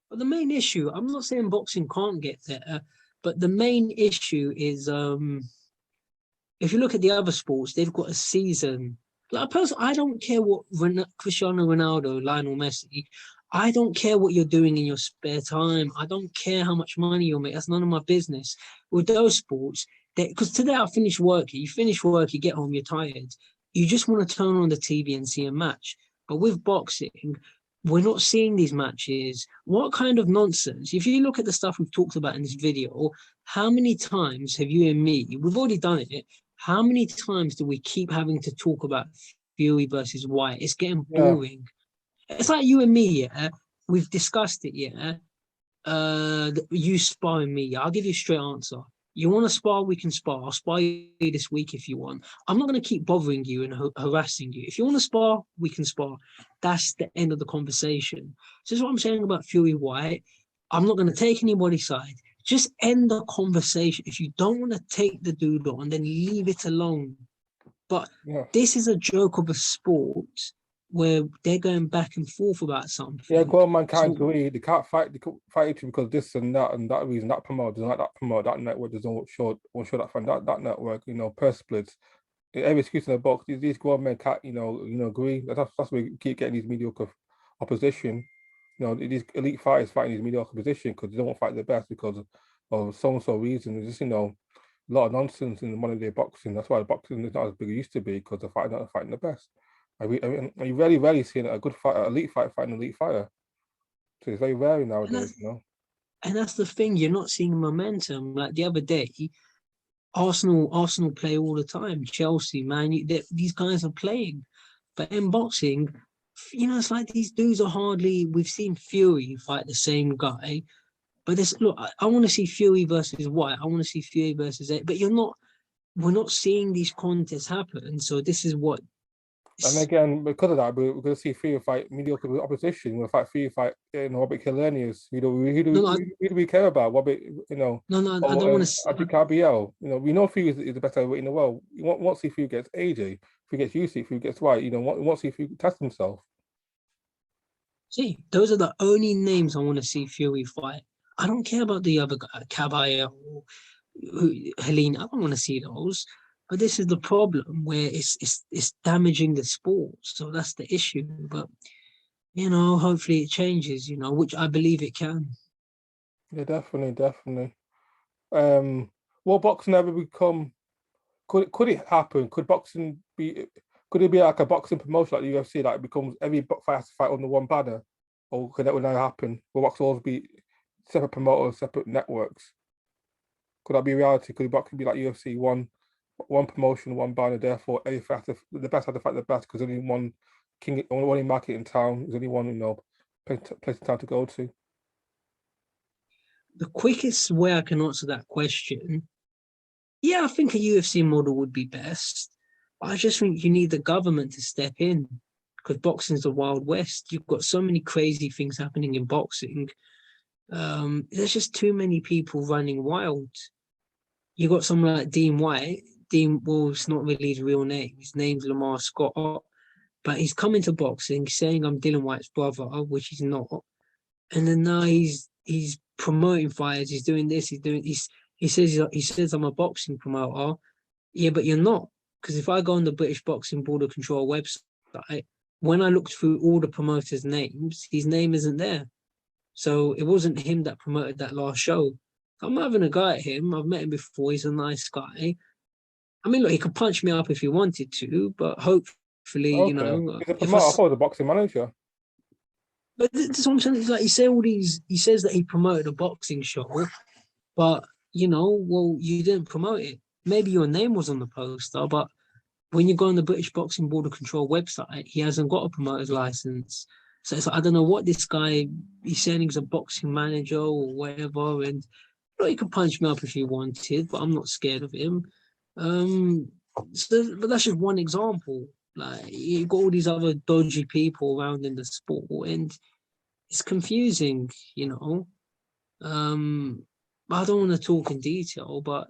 But the main issue, I'm not saying boxing can't get there, but the main issue is if you look at the other sports, they've got a season. Like personally, I don't care what Cristiano Ronaldo, Lionel Messi. I don't care what you're doing in your spare time. I don't care how much money you make. That's none of my business. With those sports, because today I finish work. You finish work, you get home, you're tired. You just want to turn on the TV and see a match. But with boxing, we're not seeing these matches. What kind of nonsense? If you look at the stuff we've talked about in this video, how many times have you and me, we've already done it, how many times do we keep having to talk about Fury versus White? It's getting boring. Yeah. It's like you and me, yeah? We've discussed it, yeah? You sparring me, yeah? I'll give you a straight answer. You want to spar, we can spar. I'll spar you this week if you want. I'm not going to keep bothering you and harassing you. If you want to spar, we can spar. That's the end of the conversation. So this is what I'm saying about Fury White. I'm not going to take anybody's side. Just end the conversation. If you don't want to take the dude on, then leave it alone. But this is a joke of a sport where they're going back and forth about something. Yeah, grown man can't agree. They can't fight. They can't fight each other because this and that reason. That promoter doesn't like that promoter. That network doesn't show that fan. That network, purse splits. Every excuse in the box. These grown men can't, agree. That's why we keep getting these mediocre opposition. These elite fighters fighting these mediocre opposition because they don't fight the best because of so and so reason. There's just a lot of nonsense in the modern day boxing. That's why boxing is not as big as it used to be because they're not fighting the best. You very rarely see a good fighter, elite fighter fighting an elite fighter. So it's very rare nowadays, And that's the thing, you're not seeing momentum. Like the other day, Arsenal play all the time. Chelsea, man, these guys are playing. But in boxing, it's like these dudes are hardly. We've seen Fury fight the same guy, but I want to see Fury versus White. I want to see Fury versus it. But we're not seeing these contests happen. So this is what. And again, because of that, we're going to see Fury fight mediocre opposition. We'll fight Fury fight Robert Killernius. Who do we care about? Robert, No, I don't want to. Adrian Carbiel. We know Fury is the best heavyweight in the world. We want to see Fury gets AJ. If he gets Usyk, if he gets White, we want to see Fury test himself. See, those are the only names I want to see Fury fight. I don't care about the other guy, Caballero, Helene. I don't want to see those. But this is the problem where it's damaging the sport. So that's the issue. But hopefully it changes. Which I believe it can. Yeah, definitely. Will boxing ever become? Could it happen? Could boxing be? Could it be like a boxing promotion like the UFC, like it becomes every fight has to fight under one banner, or could that never happen? Will boxing always be separate promoters, separate networks? Could that be reality? Could boxing be like UFC, one promotion, one banner? Therefore, the best have to fight the best because only one only market in town. There's only one place in town to go to. The quickest way I can answer that question, I think a UFC model would be best. I just think you need the government to step in because boxing's the Wild West. You've got so many crazy things happening in boxing. There's just too many people running wild. You got someone like Dean White. It's not really his real name. His name's Lamar Scott, but he's come into boxing saying I'm Dylan White's brother, which he's not. And then now he's promoting fighters. He's doing this. He says I'm a boxing promoter. Yeah, but you're not. Because if I go on the British Boxing Board of Control website, when I looked through all the promoters' names, his name isn't there. So it wasn't him that promoted that last show. I'm having a guy at him. I've met him before. He's a nice guy. I mean, look, he could punch me up if he wanted to, but hopefully, He's a promoter. I thought he was a boxing manager. But this is what I'm saying. It's like he said all these. He says that he promoted a boxing show, but well, you didn't promote it. Maybe your name was on the poster, but when you go on the British Boxing Board of Control website, he hasn't got a promoter's license. So it's like, I don't know what this guy. He's saying he's a boxing manager or whatever, and he could punch me up if he wanted, but I'm not scared of him. But that's just one example. Like you've got all these other dodgy people around in the sport, and it's confusing, I don't want to talk in detail, but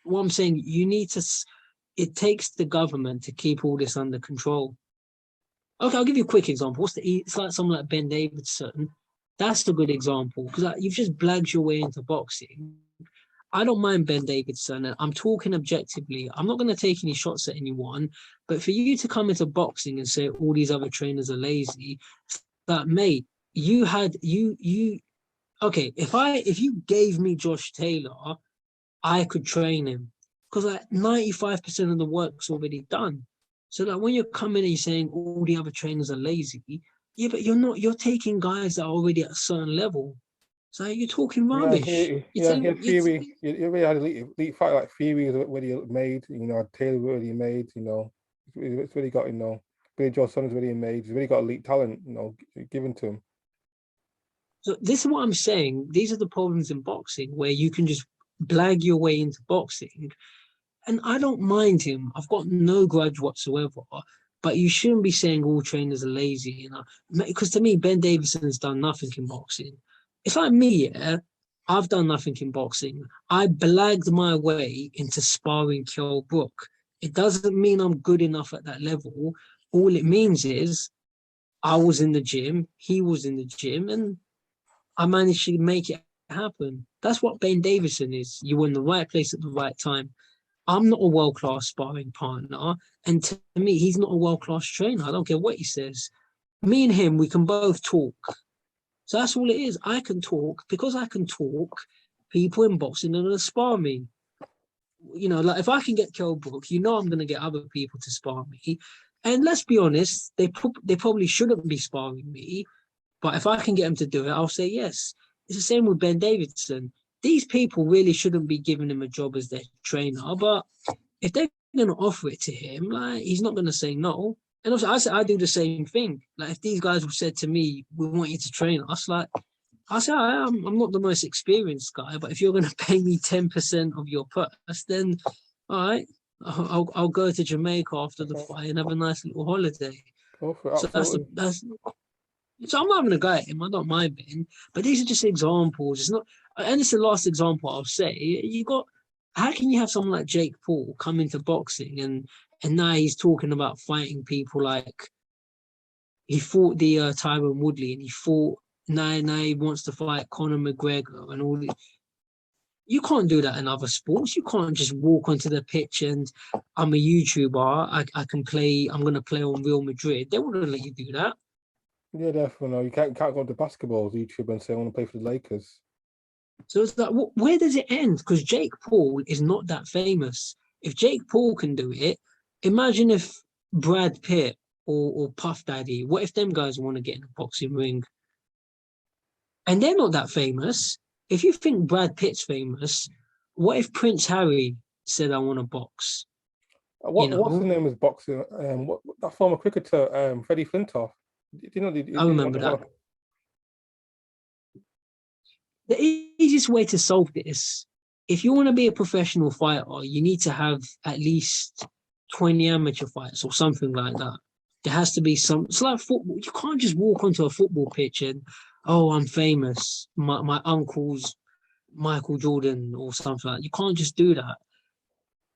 what I'm saying, you need to. It takes the government to keep all this under control. Okay, I'll give you a quick example. It's like someone like Ben Davidson. That's a good example because you've just blagged your way into boxing. I don't mind Ben Davidson. I'm talking objectively. I'm not going to take any shots at anyone, but for you to come into boxing and say all these other trainers are lazy, that mate, okay. If you gave me Josh Taylor, I could train him because like 95% of the work's already done. So that when you're coming and you're saying all the other trainers are lazy, yeah, but you're not. You're taking guys that are already at a certain level. So you're talking rubbish. He had Fury. He already had elite fight like Fury is already made. Taylor already made. It's really got Billy Joe Sonnen's already made. He's really got elite talent. Given to him. So this is what I'm saying. These are the problems in boxing where you can just blag your way into boxing. And I don't mind him. I've got no grudge whatsoever. But you shouldn't be saying all trainers are lazy, because to me, Ben Davidson's done nothing in boxing. It's like me, yeah. I've done nothing in boxing. I blagged my way into sparring Kell Brook. It doesn't mean I'm good enough at that level. All it means is I was in the gym, he was in the gym, and I managed to make it happen. That's what Ben Davison is. You were in the right place at the right time. I'm not a world-class sparring partner, and to me, he's not a world-class trainer. I don't care what he says. Me and him, we can both talk. So that's all it is. I can talk. Because I can talk, people in boxing are going to spar me. Like if I can get Kell Brook, I'm going to get other people to spar me. And let's be honest, they probably shouldn't be sparring me. But if I can get them to do it, I'll say yes. It's the same with Ben Davidson. These people really shouldn't be giving him a job as their trainer. But if they're going to offer it to him, like he's not going to say no. And also, I do the same thing. Like if these guys have said to me, "We want you to train us," like I say, I'm not the most experienced guy, but if you're going to pay me 10% of your purse, then all right, I'll go to Jamaica after the fight and have a nice little holiday. So so I'm not having a go at him. I don't mind Ben, but these are just examples. It's not, and it's the last example I'll say. How can you have someone like Jake Paul come into boxing and now he's talking about fighting people like he fought the Tyron Woodley and now he wants to fight Conor McGregor and all. You can't do that in other sports. You can't just walk onto the pitch and I'm a YouTuber. I can play. I'm going to play on Real Madrid. They wouldn't let you do that. Yeah, definitely. You can't go to basketball YouTube and say I want to play for the Lakers. So it's like, where does it end? Because Jake Paul is not that famous. If Jake Paul can do it, imagine if Brad Pitt or Puff Daddy, what if them guys want to get in a boxing ring? And they're not that famous. If you think Brad Pitt's famous, what if Prince Harry said, I want to box? What's his name is boxing? That former cricketer, Freddie Flintoff. I remember that. The easiest way to solve this, if you want to be a professional fighter, you need to have at least 20 amateur fights or something like that. There has to be it's like football. You can't just walk onto a football pitch and, oh, I'm famous. My uncle's Michael Jordan or something like that. You can't just do that.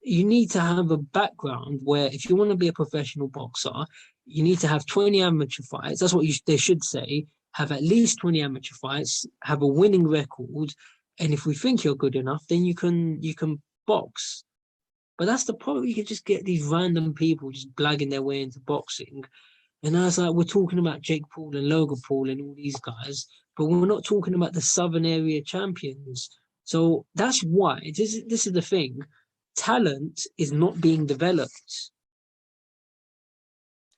You need to have a background where if you want to be a professional boxer, you need to have 20 amateur fights. That's what they should say. Have at least 20 amateur fights, have a winning record, and if we think you're good enough, then you can box. But that's the problem. You can just get these random people just blagging their way into boxing. And I was like, we're talking about Jake Paul and Logan Paul and all these guys, but we're not talking about the Southern area champions. So that's why this is the thing. Talent is not being developed.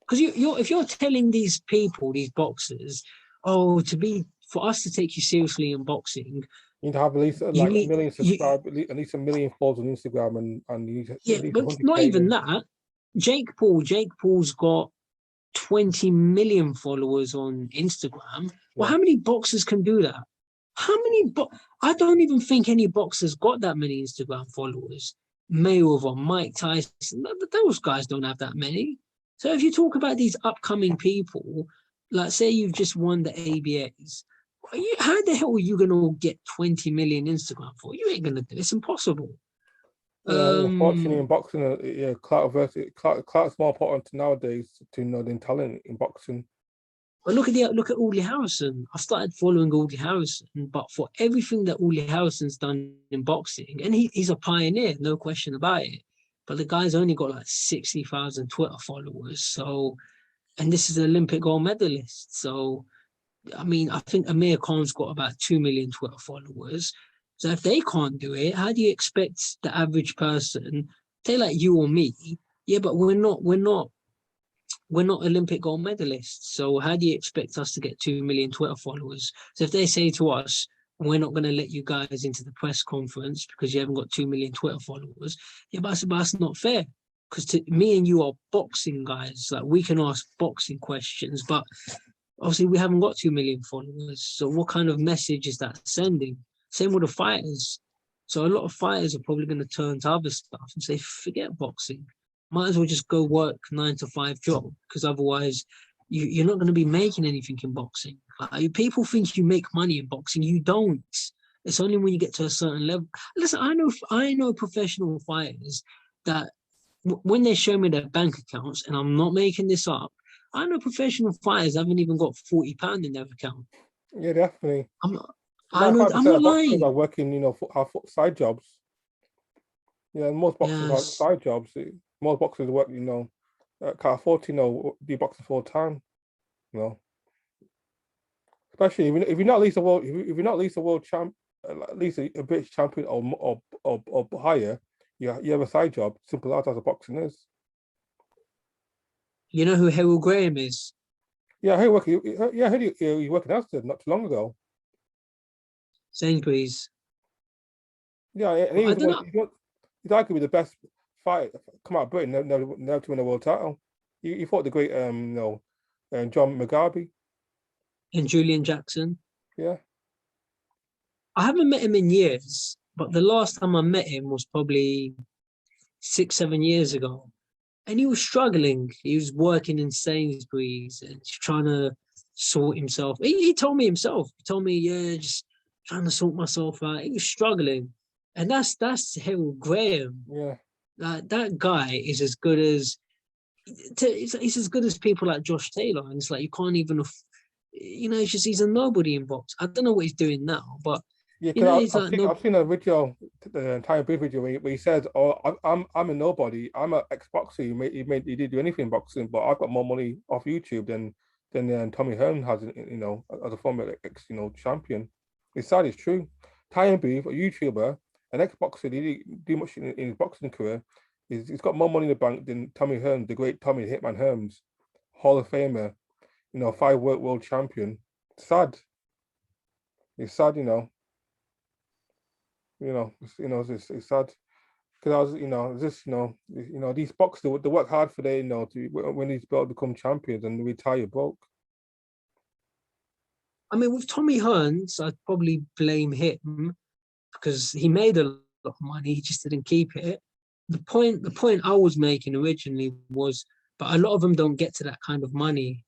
Because if you're telling these people, these boxers, oh, for us to take you seriously in boxing, You need to have at least you like a need million you subscribers, at least a million followers on Instagram, and you need yeah, at least but not 100K. even that. Jake Paul's got 20 million followers on Instagram. Well, Yeah. how many boxers can do that? How many? I don't even think any boxers got that many Instagram followers. Mayweather, Mike Tyson, those guys don't have that many. So if you talk about these upcoming people, like say you've just won the ABAs, how the hell are you gonna get 20 million Instagram for? You ain't gonna do it. It's impossible. Yeah, unfortunately, in Um, boxing, yeah, clout is more important nowadays to than talent in boxing. But look at Uli Harrison. I started following Uli Harrison, but for everything that Uli Harrison's done in boxing, and he's a pioneer, no question about it. But the guy's only got like 60,000 Twitter followers. So, and this is an Olympic gold medalist. So, I mean, I think Amir Khan's got about 2 million Twitter followers. So if they can't do it, how do you expect the average person, say like you or me? Yeah, but we're not Olympic gold medalists. So how do you expect us to get 2 million Twitter followers? So if they say to us, we're not going to let you guys into the press conference because you haven't got 2 million Twitter followers, yeah, but that's not fair. Because me and you are boxing guys. Like we can ask boxing questions, but obviously we haven't got 2 million followers. So what kind of message is that sending? Same with the fighters. So a lot of fighters are probably going to turn to other stuff and say, forget boxing. Might as well just go work 9 to 5 job because otherwise you're not going to be making anything in boxing. Like, people think you make money in boxing. You don't. It's only when you get to a certain level. Listen, I know professional fighters that when they show me their bank accounts, and I'm not making this up, I know professional fighters haven't even got £40 in their account. Yeah, definitely. I'm not, I know, I'm 95% not of boxers lying. are working, have side jobs. Yeah, most boxers have Yes. side jobs. Most boxers work, can't afford to, be boxing full time. You know, especially if you're not at least a world, if you're not at least a world champ, at least a British champion or higher, you have a side job. Simple as boxing is. You know who Harold Graham is? Yeah, hey, yeah, he worked in Aston not too long ago. Sainsbury's. Yeah, and But I don't know. he's arguably the best fighter come out of Britain, never to win a world title. He fought the great, John Mugabe. And Julian Jackson. Yeah, I haven't met him in years, but the last time I met him was probably 6, 7 years ago. And he was struggling. He was working in Sainsbury's and trying to sort himself. He told me himself. He told me, yeah, just trying to sort myself out. He was struggling. And that's Harold Graham. yeah. Like that guy is as good as he's as good as people like Josh Taylor. And it's like you can't even it's just he's a nobody in box. I don't know what he's doing now, but Yeah, he's because like no. I've seen a video, the entire brief video where he says, "Oh, I'm a nobody. I'm an ex-boxer. He did do anything in boxing, but I've got more money off YouTube than Tommy Hearn has, as a former champion." It's sad, it's true. Ty Booth, a YouTuber, an ex-boxer, he didn't do much in his boxing career. He's got more money in the bank than Tommy Hearn, the great Tommy Hitman Hearns, Hall of Famer, 5 world champion. It's sad. It's sad, it's sad because I was, just, these boxers they work hard for their, to when these belts become champions and retire broke. I mean, with Tommy Hearns, I'd probably blame him because he made a lot of money. He just didn't keep it. The point I was making originally was, but a lot of them don't get to that kind of money.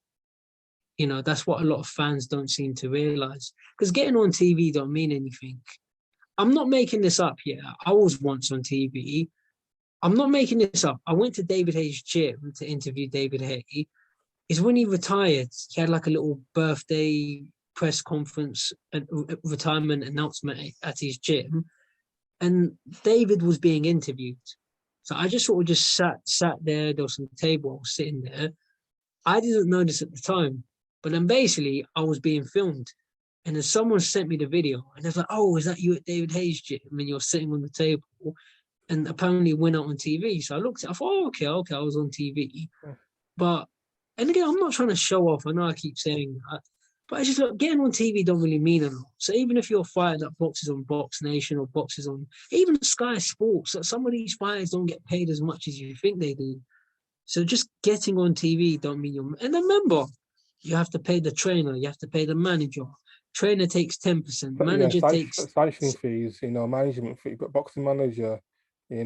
That's what a lot of fans don't seem to realize. Because getting on TV don't mean anything. I'm not making this up here. I was once on TV. I'm not making this up. I went to David Hayes' gym to interview David Hay. Is when he retired, he had like a little birthday press conference and retirement announcement at his gym, and David was being interviewed. So I just sort of just sat there. There was some table. I was sitting there. I didn't know this at the time, but then basically I was being filmed. And then someone sent me the video, and they're like, "Oh, is that you at David Hayes' gym?" And you're sitting on the table, and apparently it went out on TV. So I looked, I thought, oh, okay, I was on TV. But, and again, I'm not trying to show off. I know I keep saying that, But I just look, getting on TV don't really mean a lot. So even if you're fighting up boxes on Box Nation or boxes on even Sky Sports, some of these fighters don't get paid as much as you think they do. So just getting on TV don't mean you're. And remember, you have to pay the trainer, you have to pay the manager. Trainer takes 10%, But yeah, manager takes. sanctioning fees, management fee, but boxing manager, the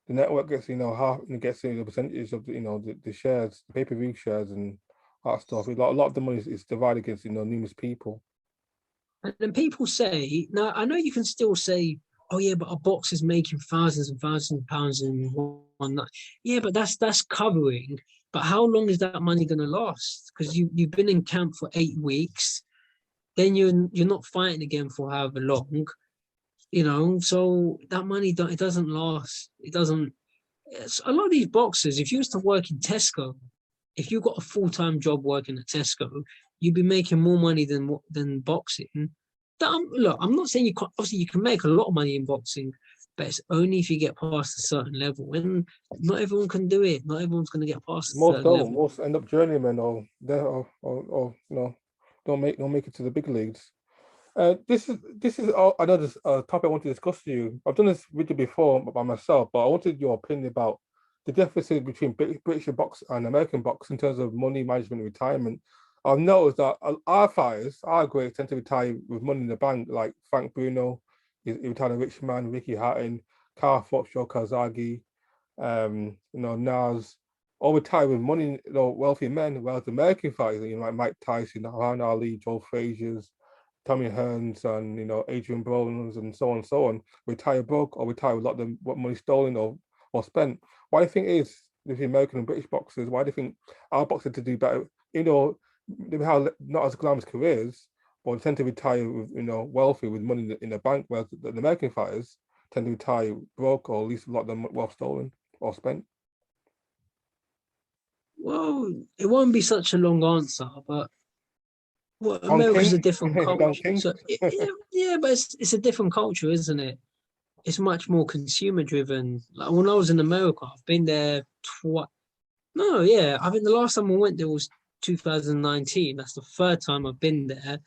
network gets, half gets the percentage of the shares, the pay-per-view shares and that stuff. A lot of the money is divided against numerous people. And then people say, now I know you can still say, oh yeah, but a box is making thousands and thousands of pounds in one night. Yeah, but that's covering. But how long is that money going to last? Because you've been in camp for 8 weeks, then you're not fighting again for however long, So that money it doesn't last. It doesn't. A lot of these boxers, if you used to work in Tesco, if you got a full-time job working at Tesco, you'd be making more money than boxing. Look, I'm not saying you can't. Obviously, you can make a lot of money in boxing, but it's only if you get past a certain level. And not everyone can do it. Not everyone's going to get past a certain level. Most end up journeymen or don't make it to the big leagues. This is another topic I want to discuss with you. I've done this video before by myself, but I wanted your opinion about the differences between British box and American box in terms of money management and retirement. I've noticed that our fighters, our greats, tend to retire with money in the bank, like Frank Bruno, he retired a rich man, Ricky Hatton, Carl Froch, Joe Calzaghe, Nas, all retire with money, wealthy men, whereas the American fighters, like Mike Tyson, Muhammad Ali, Joe Frazier's, Tommy Hearns, and Adrian Broner and so on, retire broke or retire with a lot of what money stolen or spent. Why do you think it is with the American and British boxers? Why do you think our boxers to do better? They have not as glamorous careers, but they tend to retire with wealthy with money in the bank, whereas the American fighters tend to retire broke or at least a lot of them wealth stolen or spent. Well, it won't be such a long answer, but America's a different culture. So yeah, but it's a different culture, isn't it? It's much more consumer driven. Like when I was in America, I've been there twice. No, yeah, I think the last time I went there was 2019. That's the third time I've been there.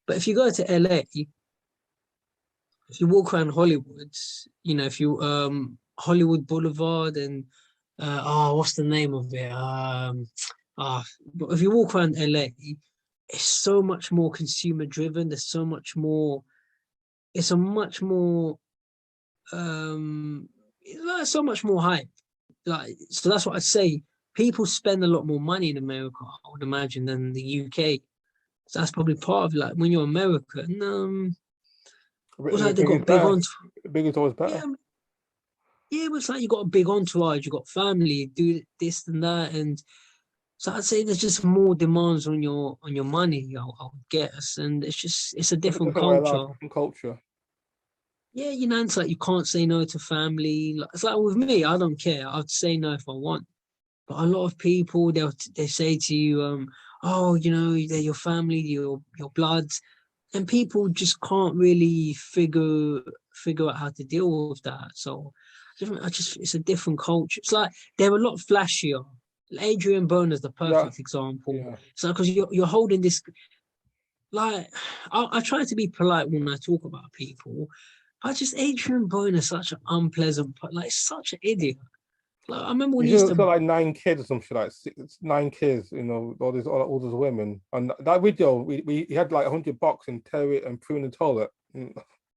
But if you go to LA, if you walk around Hollywood, if you Hollywood Boulevard and what's the name of it? But if you walk around LA, it's so much more consumer driven. There's so much more. It's a much more. It's so much more hype. So that's what I'd say. People spend a lot more money in America, I would imagine, than the UK. So that's probably part of it. Like when you're American, they got big entourage. Big is always better. Yeah, but it's like you got a big entourage, you got family, do this and that, and so I'd say there's just more demands on your money. I'll guess, and it's a different culture. Different culture. Yeah, it's like you can't say no to family. It's like with me, I don't care. I'd say no if I want. But a lot of people, they say to you, they're your family, your blood, and people just can't really figure out how to deal with that. So it's a different culture. It's like they're a lot flashier. Adrian Broner is the perfect example. Yeah. So because you're holding this, like I try to be polite when I talk about people. Adrian Broner is such an unpleasant, such an idiot. Like, I remember when he used to got like 9 kids or something, like 9 kids, all those women. And that video, we had like 100 bucks and Terry and Prune the toilet.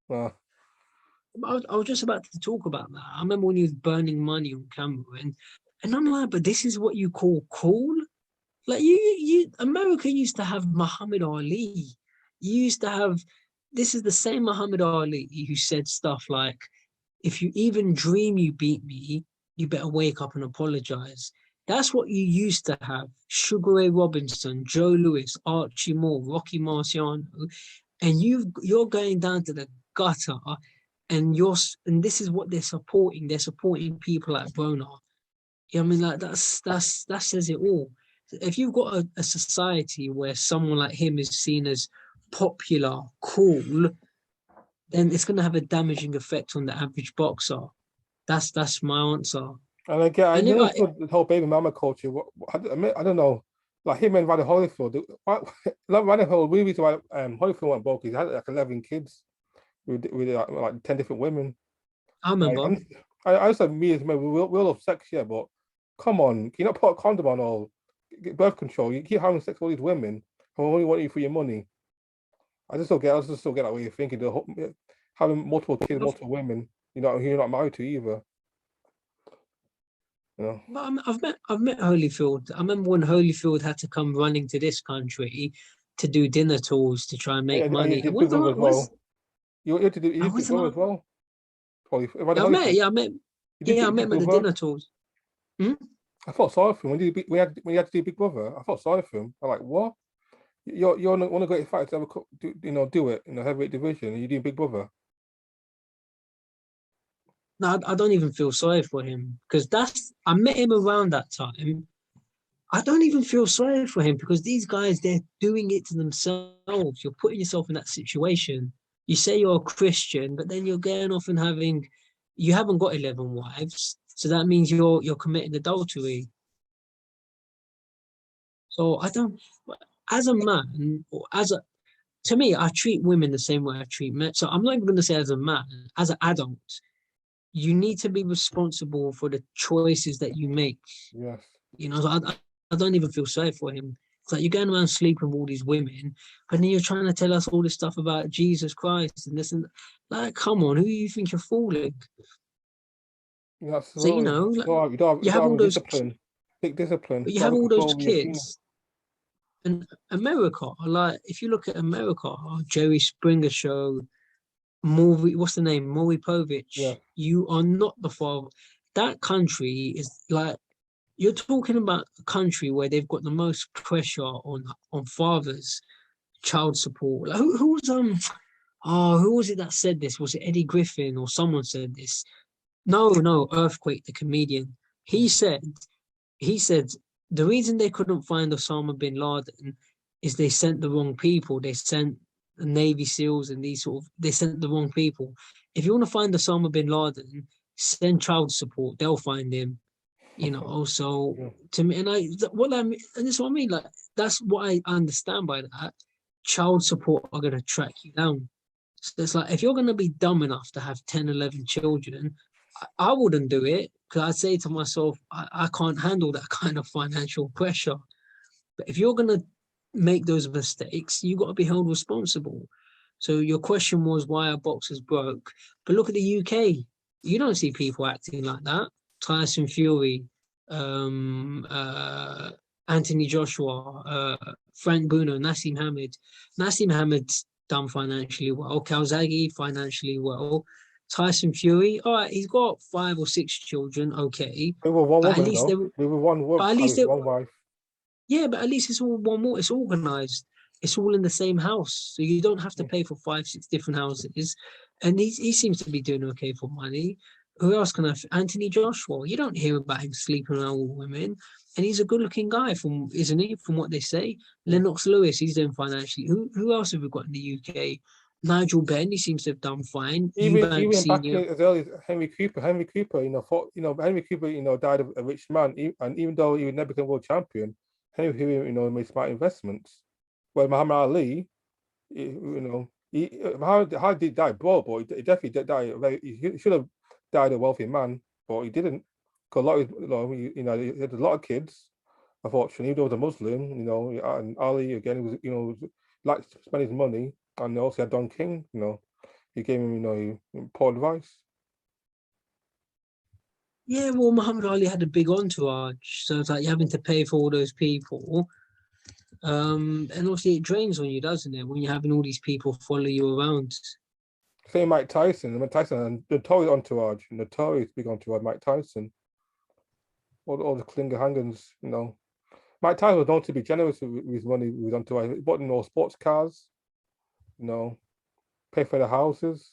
I was just about to talk about that. I remember when he was burning money on camera, and I'm like, but this is what you call cool? Like America used to have Muhammad Ali. You used to have. This is the same Muhammad Ali who said stuff like, if you even dream you beat me, you better wake up and apologize. That's what you used to have. Sugar Ray Robinson, Joe Louis, Archie Moore, Rocky Marciano, and you're going down to the gutter, and this is what they're supporting. They're supporting people like Broner. I mean, like that says it all. If you've got a society where someone like him is seen as popular, cool, then it's going to have a damaging effect on the average boxer. That's my answer. And again, I know the whole baby mama culture. I don't know. like him and Ryan Holyfield. Ryan Holyfield, we reason why Holyfield went broke. He had like 11 kids with like 10 different women. I Like, remember. I understand me as men, we all love sex, yeah, but come on, can you not put a condom on or get birth control? You keep having sex with all these women who only want you for your money. I just don't get that way of thinking. Having multiple kids, multiple women, who you're not married to either. You know. But I've met Holyfield. I remember when Holyfield had to come running to this country to do dinner tours to try and make And you money. did Big Brother as well. You had to do you I did Big was Brother not. as well. Ryan Yeah, I met. Holyfield. Yeah, I met. You did Yeah, I met Big him at the Brother. dinner tours. Hmm? I felt sorry for him when he had to do Big Brother. I felt sorry for him. I'm like, what? You're one of the greatest fighters to ever do it in the heavyweight division, and you do Big Brother. No, I don't even feel sorry for him because I met him around that time. I don't even feel sorry for him because these guys, they're doing it to themselves. You're putting yourself in that situation. You say you're a Christian, but then you're going off and you haven't got 11 wives. So that means you're committing adultery. So I don't, as a man, or to me, I treat women the same way I treat men. So I'm not even going to say as a man, as an adult, you need to be responsible for the choices that you make. Yes. So I don't even feel sorry for him. It's like you're going around sleeping with all these women, and then you're trying to tell us all this stuff about Jesus Christ and this and like, come on, who do you think you're fooling? Yeah, So absolutely. like You you have don't all have a those, discipline. Big discipline. but You you don't have have all those control over your feelings. kids. And America, like if you look at America, Jerry Springer show, Maury, what's the name? Maury Yeah. Povich. You are not the father. That country is like you're talking about a country where they've got the most pressure on fathers, child support. Like, who was it that said this? Was it Eddie Griffin or someone said this? No, Earthquake, the comedian. He Mm. said he said the reason they couldn't find Osama bin Laden is they sent the wrong people. They sent the Navy SEALs and they sent the wrong people. If you want to find Osama bin Laden, send child support. They'll find him. So Yeah. to me, and that's what I mean. Like that's what I understand by that. Child support are going to track you down. So it's like if you're going to be dumb enough to have 10, 11 children, I wouldn't do it because I'd say to myself, I can't handle that kind of financial pressure. But if you're going to make those mistakes, you got to be held responsible. So your question was why are boxers broke? But look at the UK. You don't see people acting like that. Tyson Fury, um, uh, Anthony Joshua, Frank Bruno, Nassim Hamid. Nassim Hamid's done financially well. Calzaghe financially well. Tyson Fury, all right, he's got 5 or 6 children, okay, We were one but at woman least though. they, We were one woman, but at least they, one wife. yeah, but at least it's all one more. It's organized. It's all in the same house, so you don't have to Yeah. pay for 5, 6 different houses. And he seems to be doing okay for money. Who else can I? Anthony Joshua. You don't hear about him sleeping around with women, and he's a good-looking guy, isn't he? From what they say. Yeah. Lennox Lewis, he's doing financially. Who else have we got in the UK? Nigel Benn, he seems to have done fine. Eubank Even back Senior. as early as Henry Cooper, Henry Cooper, died of a rich man, and even though he would never become world champion, Henry Cooper, made smart investments. Where Muhammad Ali, Muhammad Ali did die broke, but he definitely did die. He should have died a wealthy man, but he didn't. Because a lot of, he had a lot of kids. Unfortunately, even though he was a Muslim, and Ali again, he was, liked to spend his money, and they also had Don King, he gave him, poor advice. Yeah, well, Muhammad Ali had a big entourage, so it's like you're having to pay for all those people. And obviously it drains on you, doesn't it, when you're having all these people follow you around. Same Mike Tyson. Mike Tyson and notorious entourage, notorious big entourage. Mike Tyson, all the Klinger Hangans, Mike Tyson was known to be generous with his money with his entourage. He bought sports cars, pay for the houses.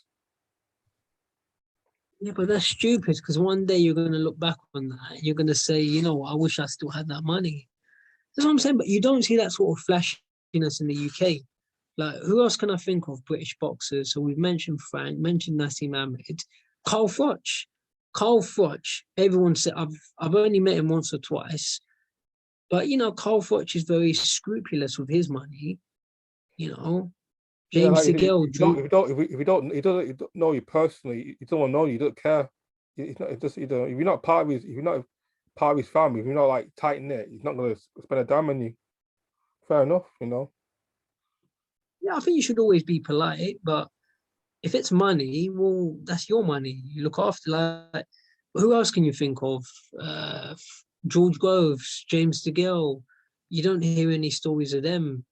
Yeah, but that's stupid because one day you're going to look back on that and you're going to say, you know what, I wish I still had that money. That's what I'm saying. But you don't see that sort of flashiness in the UK. Like, who else can I think of? British boxers. So we've mentioned Frank, mentioned Nassim Ahmed, Carl Froch. Carl Froch. Everyone said I've only met him once or twice, But Carl Froch is very scrupulous with his money. You know, Yeah, James like if DeGale, you don't, if you don't, if you don't, he don't know you personally, you don't want to know you, don't care. It's not, it just, if you're not part of his, if you're not part of his family, if you're not like tight knit, he's not gonna spend a dime on you. Fair enough, you know. yeah, I think you should always be polite, but if it's money, well, that's your money. You look after like who else can you think of? George Groves, James DeGill. You don't hear any stories of them,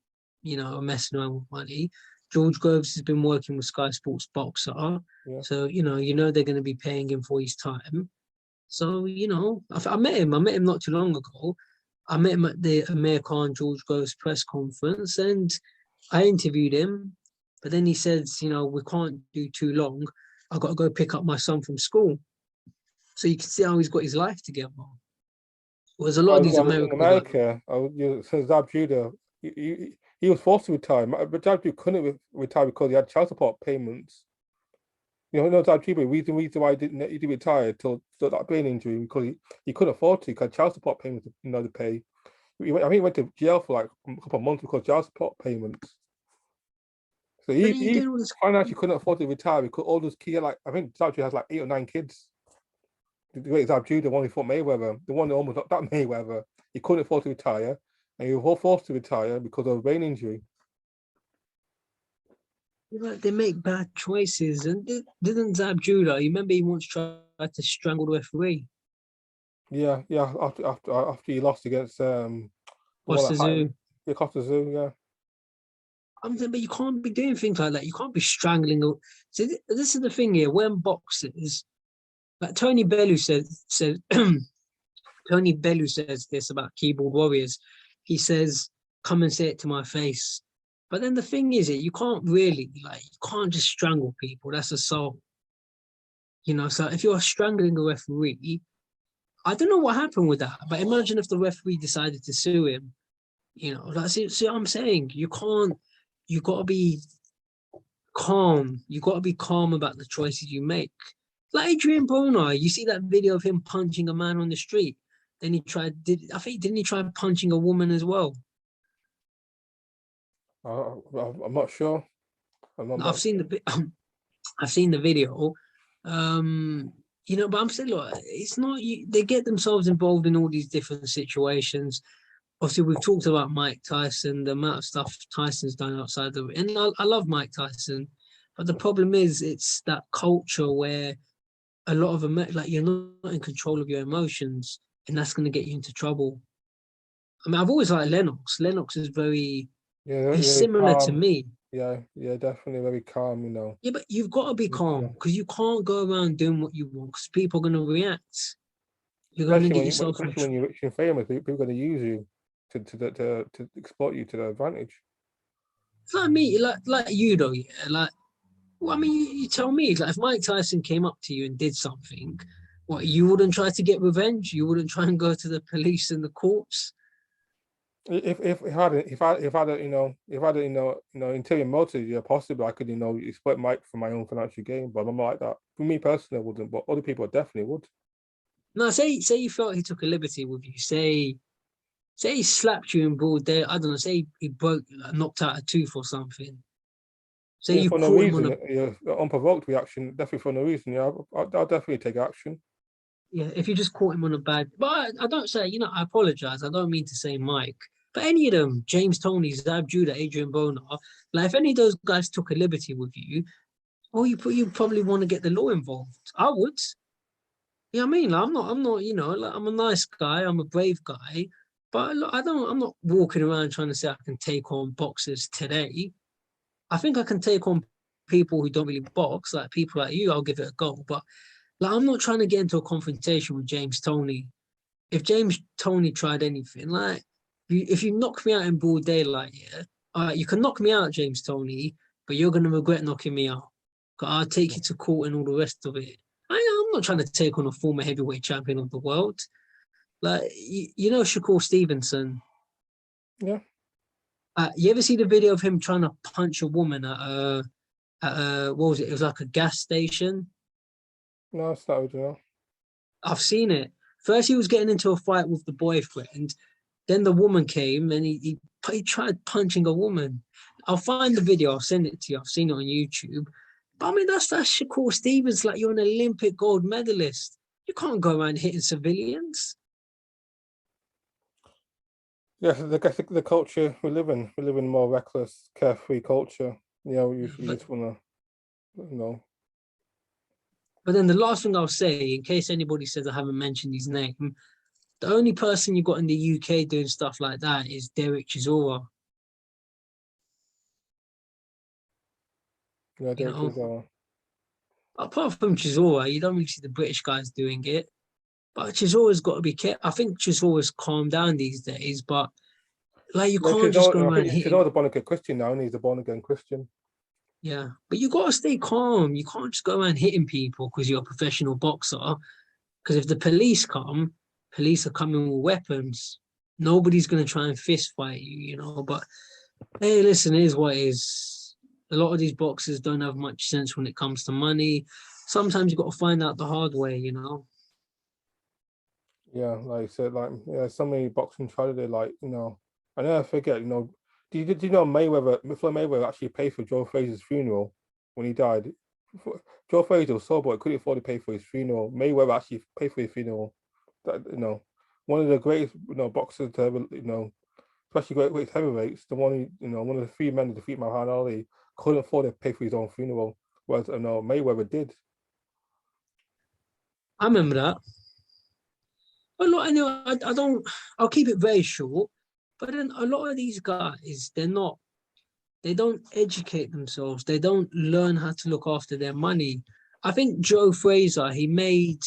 messing around with money. George Groves has been working with Sky Sports Boxer, Yeah. so they're going to be paying him for his time. So I met him. I met him not too long ago. I met him at the Amir Khan George Groves press conference, and I interviewed him. But then he says, we can't do too long. I got to go pick up my son from school. So you can see how he's got his life together. Whereas a lot of these In American guys, America, so Zab Judah, he was forced to retire, but Zab Judah couldn't retire because he had child support payments. No, Zab Judah, reason why he didn't retire till that brain injury because he couldn't afford to because child support payments, to pay. I think he went to jail for like a couple of months because of child support payments. So but then you're he doing all this. financially couldn't afford to retire because all those kids, like I think Zab Judah has like 8 or 9 kids. The great Zab Judah, the one who fought Mayweather, the one that almost knocked out Mayweather, he couldn't afford to retire, and he was forced to retire because of a brain injury. They make bad choices. And didn't Zab Judah, you remember he once tried to strangle the referee? Yeah, after he lost against the one Costa that had Zoo. yeah, Costa Zoo, yeah. I'm saying, but you can't be doing things like that. You can't be strangling. So this is the thing here. When boxers, like Tony Bellew said Tony Bellew says this about keyboard warriors. He says, "Come and say it to my face." But then the thing is, you can't really you can't just strangle people. That's assault. So if you're strangling a referee, I don't know what happened with that. But imagine if the referee decided to sue him. See what I'm saying? You can't. You got to be calm. You got to be calm about the choices you make. Like Adrian Broner, you see that video of him punching a man on the street. Then didn't he try punching a woman as well? I'm not sure. I've seen the I've seen the video. Um, but I'm saying, look, it's not they get themselves involved in all these different situations. Obviously, we've talked about Mike Tyson, the amount of stuff Tyson's done outside the ring. And I love Mike Tyson, but the problem is it's that culture where a lot of them, like you're not in control of your emotions, and that's going to get you into trouble. I mean, I've always liked Lennox. Lennox is he's very similar to calm. me. Yeah, definitely very calm. Yeah, but you've got to be calm because you can't go around doing what you want because people are going to react. You're going to get yourself in Especially when you're rich and famous, people are going to use you to exploit you to their advantage. It's like me, like you though, yeah. Well, I mean, you tell me, like if Mike Tyson came up to you and did something, what you wouldn't try to get revenge? You wouldn't try and go to the police and the courts? If I had interior motives, yeah, possibly I could exploit Mike for my own financial gain, but I'm not like that. For me personally, I wouldn't, but other people definitely would. No, say you felt he took a liberty with you. Say he slapped you in broad day. I don't know. Say he knocked out a tooth or something. Say Yeah, you for no caught him on reason, a unprovoked reaction, definitely for no reason. Yeah, I'll definitely take action. yeah. If you just caught him on a bad, but I don't say I apologize. I don't mean to say Mike, but any of them, James Tony, Zab Judah, Adrian Bonar, like if any of those guys took a liberty with you, well, you probably want to get the law involved. I would. Yeah, I mean, like, I'm not, like, I'm a nice guy, I'm a brave guy, but look, I'm not walking around trying to say I can take on boxers today. I think I can take on people who don't really box, like people like you. I'll give it a go, but like, I'm not trying to get into a confrontation with James Tony. If James Tony tried anything, like, if you knock me out in broad daylight, yeah, all right, you can knock me out, James Tony, but you're gonna regret knocking me out. 'Cause I'll take you to court and all the rest of it. I'm not trying to take on a former heavyweight champion of the world. Like, Shakur Stevenson. Yeah, You ever see the video of him trying to punch a woman what was it? It was like a gas station. no, it's not original. I've seen it. First, he was getting into a fight with the boyfriend. Then the woman came and he tried punching a woman. I'll find the video. I'll send it to you. I've seen it on YouTube. But I mean, that's Shakur Stevens. Like, you're an Olympic gold medalist. You can't go around hitting civilians. Yes, the culture we live in. We live in a more reckless, carefree culture. You just want to, But then the last thing I'll say, in case anybody says I haven't mentioned his name, the only person you've got in the UK doing stuff like that is Derek Chisora. Yeah, You Derek know, Chisora. apart from Chisora, you don't really see the British guys doing it. But Chisora's got to be careful. I think Chisora's calmed down these days, but like, you Yeah, can't just go I around think hitting. Chisora's a born again Christian now, and he's a born again Christian. Yeah, but you got to stay calm. You can't just go around hitting people because you're a professional boxer. Because if the police are coming with weapons. Nobody's going to try and fist fight you. But hey, listen, it is what it is. A lot of these boxers don't have much sense when it comes to money. Sometimes you got to find out the hard way. Yeah, like I said, so many boxing tragedy, I never forget, did you know Floyd Mayweather actually paid for Joe Frazier's funeral when he died? Joe Frazier was so broke, couldn't afford to pay for his funeral. Mayweather actually paid for his funeral. One of the greatest, boxers to ever, especially great heavyweights, one of the three men to defeat Muhammad Ali, couldn't afford to pay for his own funeral, whereas Mayweather did. I remember that. But look, I know I don't. I'll keep it very short. But then a lot of these guys, they're not. They don't educate themselves. They don't learn how to look after their money. I think Joe Frazier, he made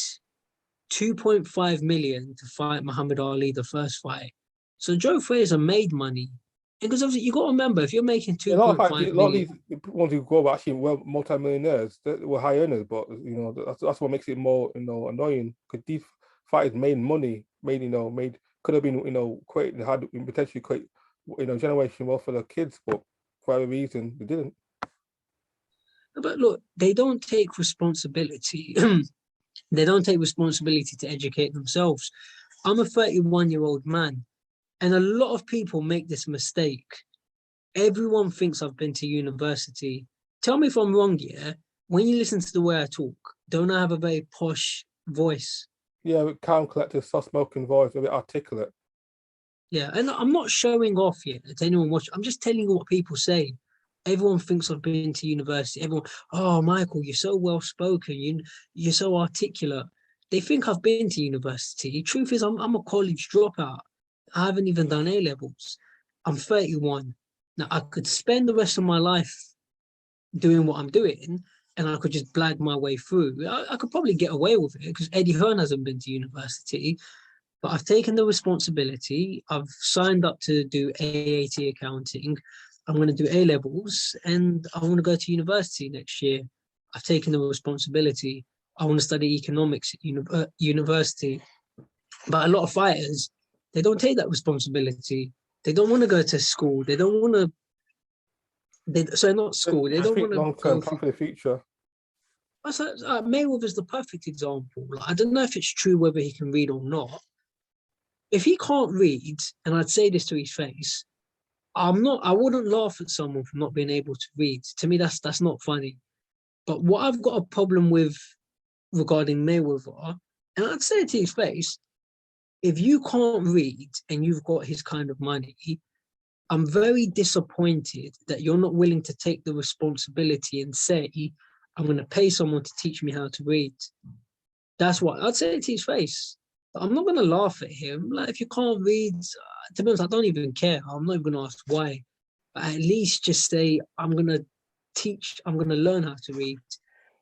2.5 million to fight Muhammad Ali the first fight. So Joe Frazier made money. Because obviously you got to remember, if you're making A lot of 2.5 million, these ones who grow up actually were multi-millionaires, they were high earners, but that's what makes it more annoying, because these fighters made money, could have been created, had potentially create generation wealth for their kids, but for whatever reason they didn't. but look, they don't take responsibility. They don't take responsibility to educate themselves. I'm a 31-year-old man, and a lot of people make this mistake. Everyone thinks I've been to university. Tell me if I'm wrong, yeah? When you listen to the way I talk, don't I have a very posh voice? Yeah, with calm, collected, soft smoking voice, a bit articulate. Yeah, and I'm not showing off yet to anyone watching. I'm just telling you what people say. Everyone thinks I've been to university. Everyone, oh, Michael, you're so well spoken. You're so articulate. They think I've been to university. Truth is, I'm a college dropout. I haven't even done A levels. I'm 31. Now, I could spend the rest of my life doing what I'm doing, and I could just blag my way through. I could probably get away with it because Eddie Hearn hasn't been to university, but I've taken the responsibility. I've signed up to do AAT accounting. I'm going to do A levels, and I want to go to university next year. I've taken the responsibility. I want to study economics at university. But a lot of fighters, they don't take that responsibility. They don't want to go to school. They don't want to. So not school. They I don't think want to long go term, through. for the future. Mayweather's the perfect example. Like, I don't know if it's true whether he can read or not. If he can't read, and I'd say this to his face, I wouldn't laugh at someone for not being able to read. To me, that's not funny. But what I've got a problem with regarding Mayweather, and I'd say it to his face, if you can't read and you've got his kind of money, I'm very disappointed that you're not willing to take the responsibility and say, I'm going to pay someone to teach me how to read. That's what I'd say to his face. I'm not going to laugh at him. Like, if you can't read, to be honest, I don't even care. I'm not even going to ask why. But at least just say, I'm going to learn how to read.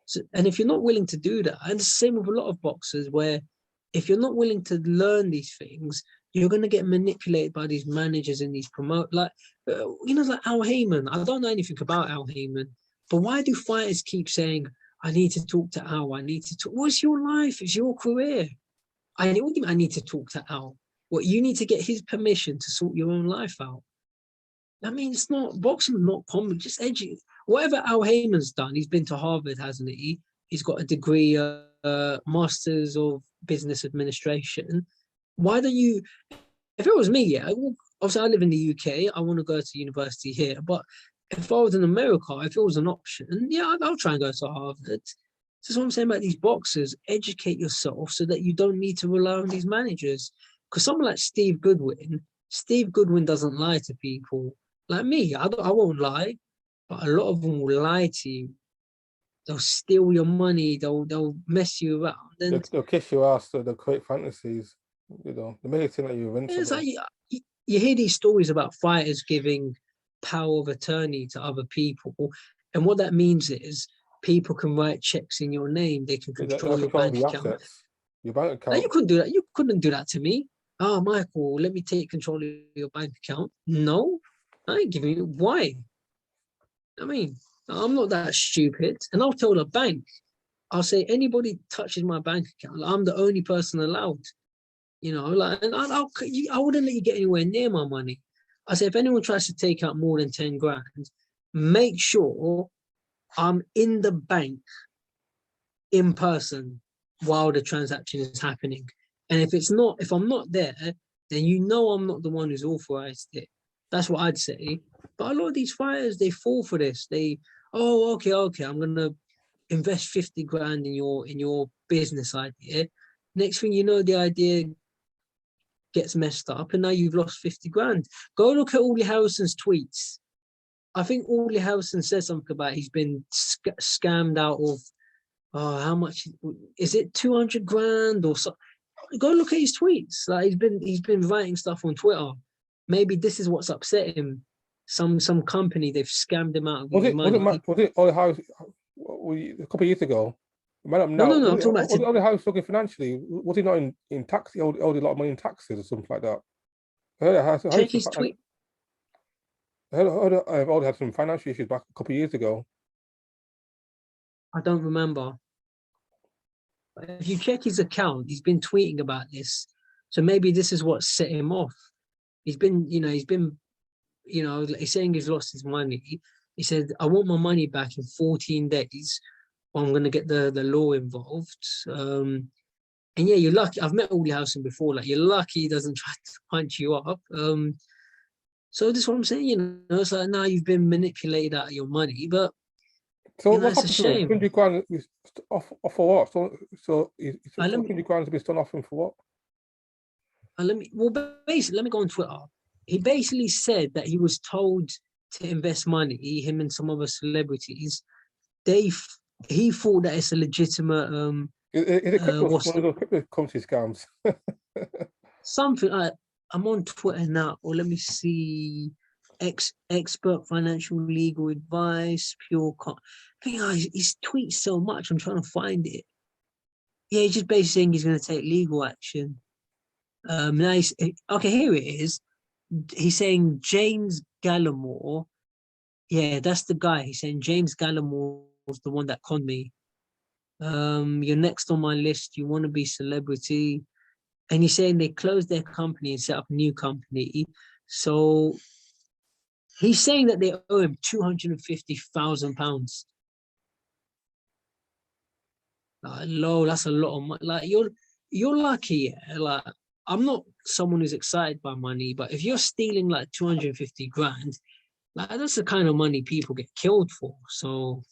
So, and if you're not willing to do that, and it's the same with a lot of boxers, where if you're not willing to learn these things, you're going to get manipulated by these managers and these like Al Heyman. I don't know anything about Al Heyman, but why do fighters keep saying, I need to talk to Al, I need to talk? What's your life? It's your career. What do you mean I need to talk to Al? What, you need to get his permission to sort your own life out? I mean, it's not, boxing's not common, just educate. Whatever Al Heyman's done, he's been to Harvard, hasn't he? He's got a degree, Masters of Business Administration. Why don't you if it was me, yeah, obviously I live in the UK. I want to go to university here, but if I was in America, if it was an option, yeah, I'll try and go to Harvard. This is what I'm saying about these boxers. Educate yourself so that you don't need to rely on these managers. Because someone like Steve Goodwin doesn't lie to people. Like me, I won't lie, but a lot of them will lie to you. They'll steal your money. They'll mess you around. And They'll kiss your ass, so they'll create fantasies. You know, they make it seem like you're it's invincible. like you hear these stories about fighters giving power of attorney to other people, and what that means is people can write checks in your name. They can They'll control your control bank the account. assets, your bank Now you account. couldn't do that. You couldn't do that to me. Oh, Michael, let me take control of your bank account. No, I ain't giving you. Why? I mean, I'm not that stupid. And I'll tell the bank. I'll say anybody touches my bank account, I'm the only person allowed. You know, like, and I wouldn't let you get anywhere near my money. I say if anyone tries to take out more than 10 grand, make sure I'm in the bank in person while the transaction is happening. And if I'm not there, then you know I'm not the one who's authorized it. That's what I'd say. But a lot of these fighters, they fall for this. Oh, okay, I'm gonna invest 50 grand in your business idea. Next thing you know, the idea gets messed up, and now you've lost 50 grand. Go look at Audley Harrison's tweets. I think Audley Harrison said something about he's been scammed out of how much is it, 200 grand or so. Go look at his tweets. Like he's been writing stuff on Twitter. Maybe this is what's upset him. Some company, they've scammed him out of his money. Was it Ollie House a couple of years ago? It might not No, now. no, no. I'm talking about Was it Ollie House looking financially? Was he not in tax? He owed a lot of money in taxes or something like that. I check his tweet. Ollie had some financial issues back a couple of years ago. I don't remember. But if you check his account, he's been tweeting about this. So maybe this is what set him off. He's been, he's saying he's lost his money. He said, I want my money back in 14 days, or I'm going to get the law involved. And yeah, you're lucky. I've met Audley Howson before. Like, you're lucky he doesn't try to punch you up. So this is what I'm saying. It's like now you've been manipulated out of your money, but So what it's a happened to him? shame. 100 grand is off for what? So he's Let me 100 grand to be done off him for what? basically let me go on Twitter. He basically said that he was told to invest money. Him and some other celebrities. He thought that it's a legitimate Is it crypto, one of those cryptocurrency scams? something like, I'm on Twitter now, or let me see, expert financial legal advice, he's tweets so much, I'm trying to find it. Yeah, he's just basically saying he's going to take legal action. Now okay, here it is. He's saying James Gallimore. Yeah, that's the guy. He's saying James Gallimore was the one that conned me. You're next on my list. You want to be celebrity. And he's saying they closed their company and set up a new company. So he's saying that they owe him £250,000. That's a lot of money. Like you're lucky. Yeah? Like I'm not someone who's excited by money, but if you're stealing like 250 grand, like that's the kind of money people get killed for. So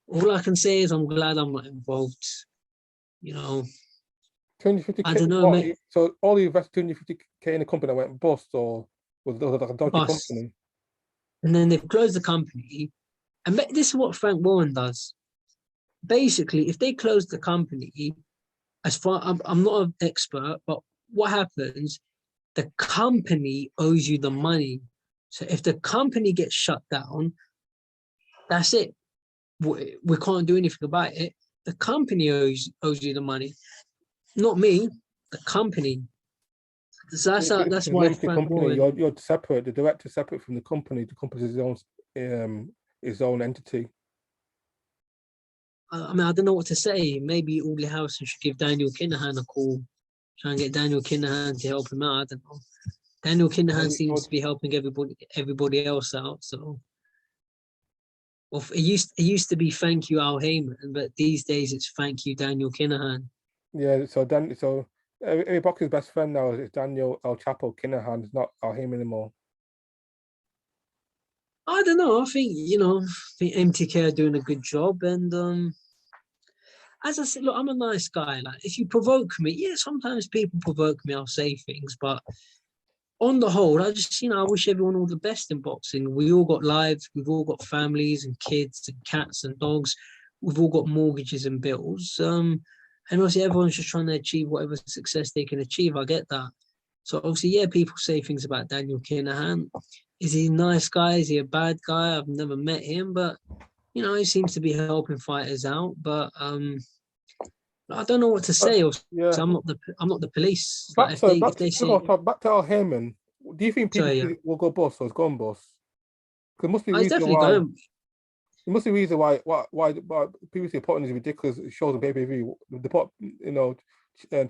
all I can say is I'm glad I'm not involved. 250k. I don't know, mate. So all the invested 250k in the company that went bust, or was it like a dodgy Bust. company? And then they've closed the company. And this is what Frank Warren does. Basically, if they close the company, I'm not an expert, but what happens? The company owes you the money. So if the company gets shut down, that's it. We can't do anything about it. The company owes you the money, not me. The company. So that's why Frank company. Warren. You're separate. The director's separate from the company. The company's his own entity. I mean, I don't know what to say. Maybe Audley Harrison should give Daniel Kinahan a call. Try and get Daniel Kinahan to help him out. I don't know. Daniel Kinahan seems to be helping everybody else out. So, well, it used to be thank you Al Heyman, but these days it's thank you Daniel Kinahan. Yeah. So every boxer's best friend now is Daniel El Chapo Kinahan. It's not Al Haym anymore. I don't know. I think I think MTK are doing a good job, and as I said, look, I'm a nice guy. Like, if you provoke me, yeah, sometimes people provoke me. I'll say things, but on the whole, I just, I wish everyone all the best in boxing. We all got lives, we've all got families and kids and cats and dogs. We've all got mortgages and bills. And obviously everyone's just trying to achieve whatever success they can achieve. I get that. So obviously, yeah, people say things about Daniel Kinahan. Is he a nice guy? Is he a bad guy? I've never met him, but he seems to be helping fighters out. But I don't know what to say. Yeah. I'm not the police. Back, Like, so if they say, back to Al Heyman. Do you think people sorry, yeah. will go bust or it's gone bust? Because must be It's reason definitely why. going. There must be a reason why previously putting these ridiculous shows on pay-per-view. They put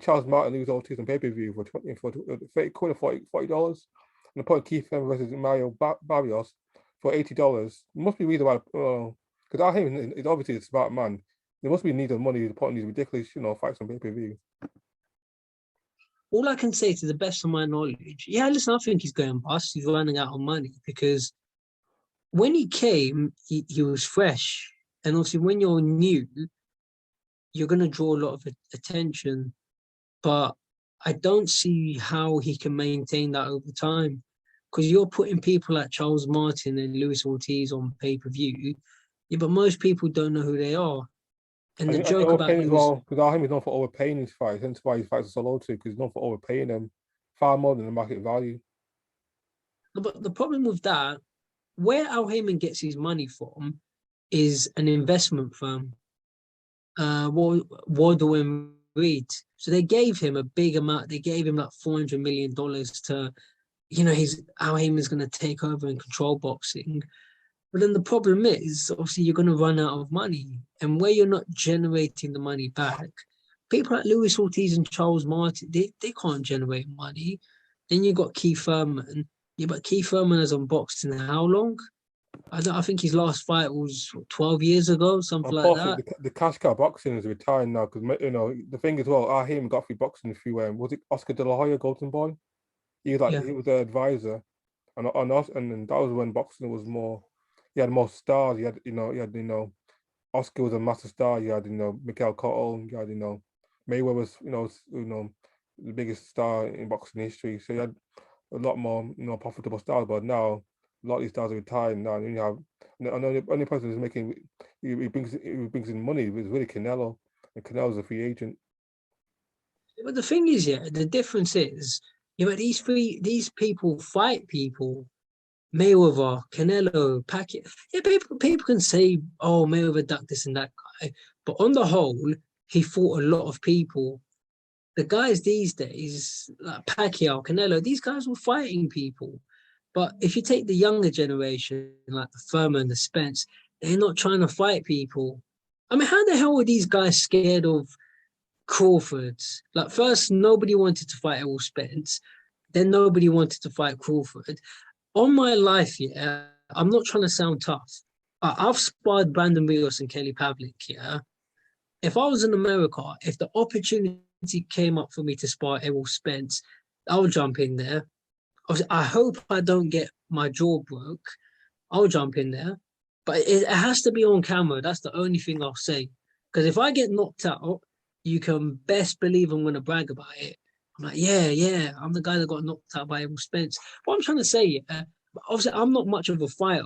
Charles Martin lose all two on pay-per-view for 30 quid or $40. And they put Keith Lee versus Mario Barrios for $80. There must be a reason why, because Al Heyman is obviously a smart man. There must be a need of money to put on these ridiculous fights on pay-per-view. All I can say, to the best of my knowledge, yeah, listen, I think he's going bust. He's running out of money, because when he came, he was fresh. And obviously, when you're new, you're going to draw a lot of attention. But I don't see how he can maintain that over time, because you're putting people like Charles Martin and Luis Ortiz on pay-per-view. Yeah, but most people don't know who they are. And the joke about overpaying as well, because Al Heyman is known for overpaying his fights. Hence why his fights are so low too, because he's known for overpaying them far more than the market value. But the problem with that, where Al Heyman gets his money from, is an investment firm, Wardle and Reed. So they gave him a big amount. They gave him like $400 million to, Al Heyman's going to take over and control boxing. But then the problem is, obviously, you're going to run out of money. And where you're not generating the money back, people like Luis Ortiz and Charles Martin, they can't generate money. Then you've got Keith Thurman. Yeah, but Keith Thurman has unboxed in how long? I think his last fight was 12 years ago, something like that. The cash cow boxing is retiring now, because the thing as well, Al Heyman got free boxing through was it Oscar De La Hoya, Golden Boy? He was the advisor, and that was when boxing was more. He had more stars. He had Oscar was a massive star. You had Miguel Cotto. You had Mayweather was the biggest star in boxing history. So you had a lot more profitable stars. But now a lot of these stars are retired now. And you have the only person who's making he brings in money is really Canelo, and Canelo's a free agent. But the thing is, yeah, the difference is, these people fight people. Mayweather, Canelo, Pacquiao. Yeah, people can say, oh, Mayweather ducked this and that guy. But on the whole, he fought a lot of people. The guys these days, like Pacquiao, Canelo, these guys were fighting people. But if you take the younger generation, like the Thurman, the Spence, they're not trying to fight people. I mean, how the hell were these guys scared of Crawford? Like, first, nobody wanted to fight Errol Spence. Then nobody wanted to fight Crawford. On my life, yeah, I'm not trying to sound tough. I've sparred Brandon Rios and Kelly Pavlik, yeah. If I was in America, if the opportunity came up for me to spar Errol Spence, I'll jump in there. Obviously, I hope I don't get my jaw broke. I'll jump in there. But it has to be on camera. That's the only thing I'll say. Because if I get knocked out, you can best believe I'm going to brag about it. I'm like, yeah, I'm the guy that got knocked out by Errol Spence. What I'm trying to say, obviously, I'm not much of a fighter,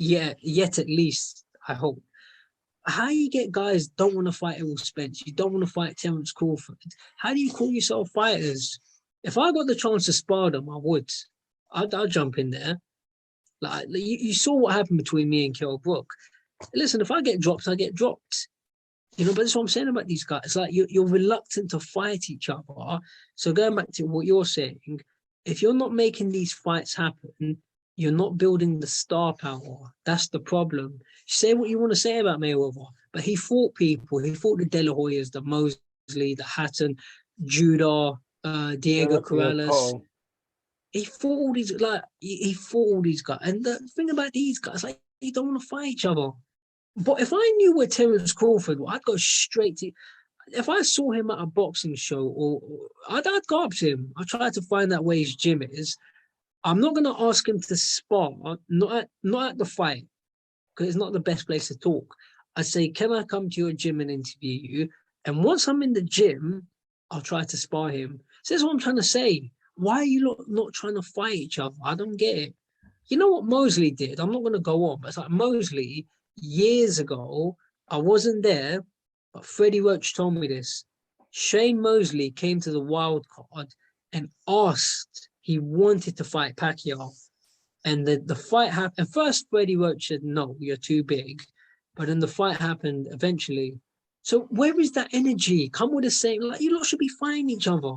yet at least, I hope. How you get guys don't want to fight Errol Spence, you don't want to fight Terence Crawford? How do you call yourself fighters? If I got the chance to spar them, I would. I'll jump in there. Like, you saw what happened between me and Kell Brook. Listen, if I get dropped, I get dropped. But that's what I'm saying about these guys. It's like you're reluctant to fight each other. So going back to what you're saying, if you're not making these fights happen, you're not building the star power. That's the problem. Say what you want to say about Mayweather, but he fought people. He fought the De La Hoyas, the Mosley, the Hatton, Judah, Diego Corrales. He fought all these he fought all these guys. And the thing about these guys, like, they don't want to fight each other. But if I knew where Terence Crawford was, I'd go straight to. if I saw him at a boxing show, or I'd go up to him. I try to find out where his gym is. I'm not gonna ask him to spar, not at the fight, because it's not the best place to talk. I say, can I come to your gym and interview you? And once I'm in the gym, I'll try to spar him. So that's what I'm trying to say. Why are you not trying to fight each other? I don't get it. You know what Mosley did? I'm not going to go on, but it's like Mosley, years ago, I wasn't there, but Freddie Roach told me this. Shane Mosley came to the wild card and asked, he wanted to fight Pacquiao. And the fight happened. First, Freddie Roach said, no, you're too big. But then the fight happened eventually. So where is that energy? Come with the same, like, you lot should be fighting each other.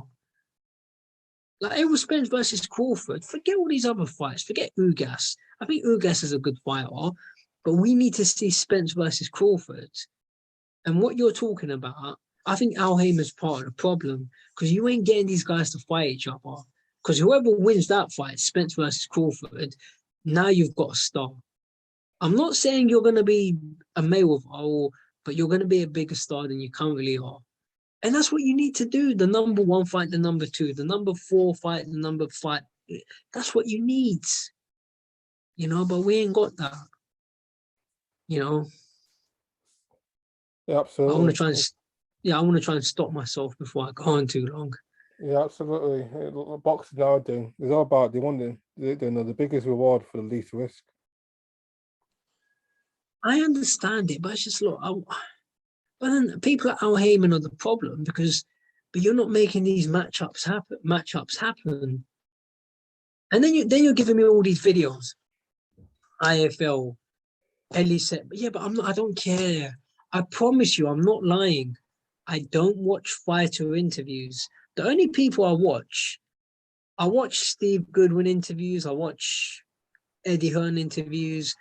Like Errol Spence versus Crawford, forget all these other fights. Forget Ugas. I think Ugas is a good fighter, but we need to see Spence versus Crawford. And what you're talking about, I think Al Heyman's part of the problem, because you ain't getting these guys to fight each other. Because whoever wins that fight, Spence versus Crawford, now you've got a star. I'm not saying you're going to be a Mayweather, but you're going to be a bigger star than you currently are. And that's what you need to do. The number one fight the number two, the number four fight the number five. That's what you need. You know, but we ain't got that. You know. Yeah, I absolutely. want to try and I want to try and stop myself before I go on too long. Yeah, absolutely. Boxing nowadays is all about they want the biggest reward for the least risk. I understand it, but it's just look. But then people at Al Heyman are the problem but you're not making these matchups happen. And then you're giving me all these videos. IFL, Ellie said, yeah, but I don't care. I promise you, I'm not lying. I don't watch fighter interviews. The only people I watch Steve Goodwin interviews, I watch Eddie Hearn interviews.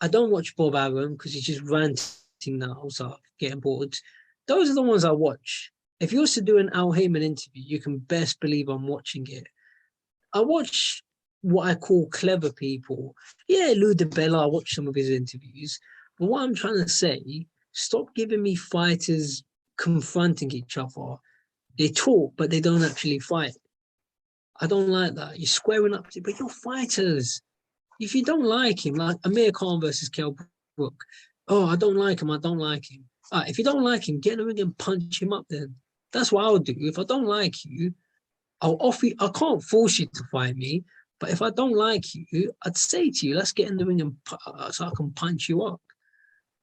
I don't watch Bob Arum because he's just ranting now, so I'm getting bored. Those are the ones I watch. If you was to do an Al Heyman interview, you can best believe I'm watching it. I watch what I call clever people. Yeah, Lou DiBella, I watch some of his interviews. But what I'm trying to say, stop giving me fighters confronting each other. They talk, but they don't actually fight. I don't like that. You're squaring up, but you're fighters. If you don't like him, like Amir Khan versus Kell Brook, oh, I don't like him. If you don't like him, get in the ring and punch him up then. That's what I'll do. If I don't like you, I'll offer you, I can't force you to fight me, but if I don't like you, I'd say to you, let's get in the ring and so I can punch you up.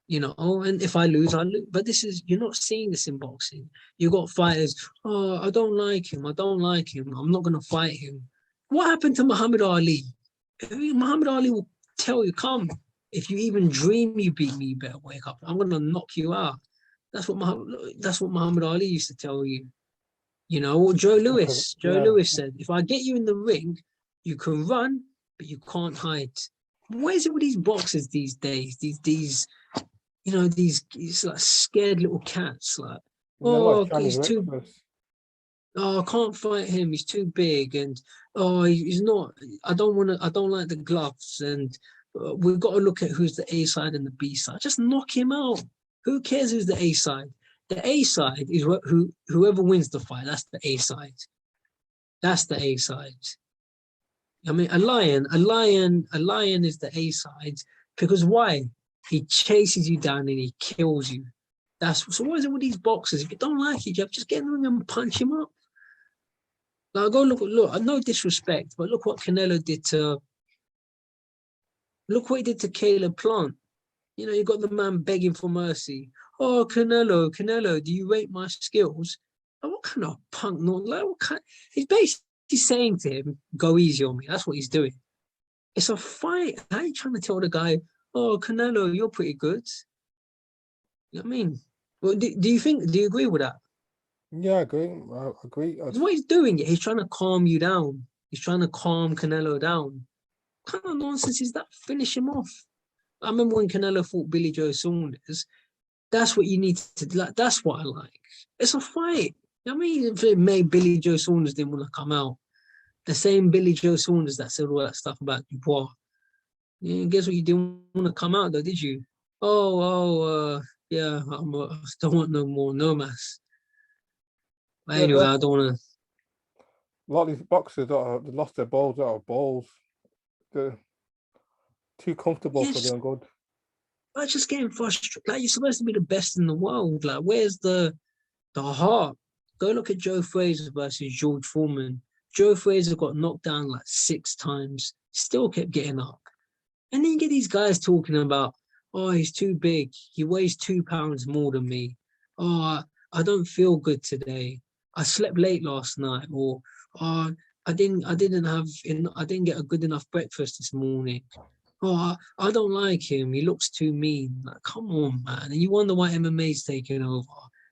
You know, and if I lose, I lose. But you're not seeing this in boxing. You got fighters, oh, I don't like him. I'm not going to fight him. What happened to Muhammad Ali? Muhammad Ali will tell you, come, if you even dream you beat me, you better wake up. I'm going to knock you out. That's what Muhammad Ali used to tell you. You know, Joe Louis said, if I get you in the ring, you can run, but you can't hide. Where's it with these boxers these days? These like scared little cats. Like, he's too. Oh, I can't fight him. He's too big, and he's not. I don't like the gloves, and we've got to look at who's the A side and the B side. Just knock him out. Who cares who's the A side? The A side is whoever wins the fight. That's the A side. That's the A side. I mean, a lion is the A side because why? He chases you down and he kills you. So what is it with these boxers? If you don't like it, you have to just get in the ring and punch him up. Like, go look, no disrespect, but look what Canelo did look what he did to Caleb Plant. You know, you got the man begging for mercy. Oh, Canelo, do you rate my skills? Like, what kind of punk? He's basically saying to him, go easy on me. That's what he's doing. It's a fight. How are you trying to tell the guy, oh, Canelo, you're pretty good? You know what I mean? Well, do you agree with that? Yeah, I agree. I agree. What he's doing, he's trying to calm you down. He's trying to calm Canelo down. What kind of nonsense is that? Finish him off. I remember when Canelo fought Billy Joe Saunders. That's what you need to do. Like, that's what I like. It's a fight. I mean, if it made Billy Joe Saunders didn't want to come out, the same Billy Joe Saunders that said all that stuff about Dubois. Yeah, guess what? You didn't want to come out though, did you? Yeah, I don't want no more, no mas. But Yeah, anyway, I don't want to. a lot of these boxers they lost their balls out of balls. They're too comfortable for Yes, their own good. but just getting frustrated. Like, you're supposed to be the best in the world. Like, where's the heart? Go look at Joe Frazier versus George Foreman. Joe Frazier got knocked down like 6 times, still kept getting up. And then you get these guys talking about, oh, he's too big. He weighs 2 pounds more than me. Oh, I don't feel good today. I slept late last night. Or, oh, I didn't get a good enough breakfast this morning. Oh, I don't like him. He looks too mean. Like, come on, man. And you wonder why MMA's taking over.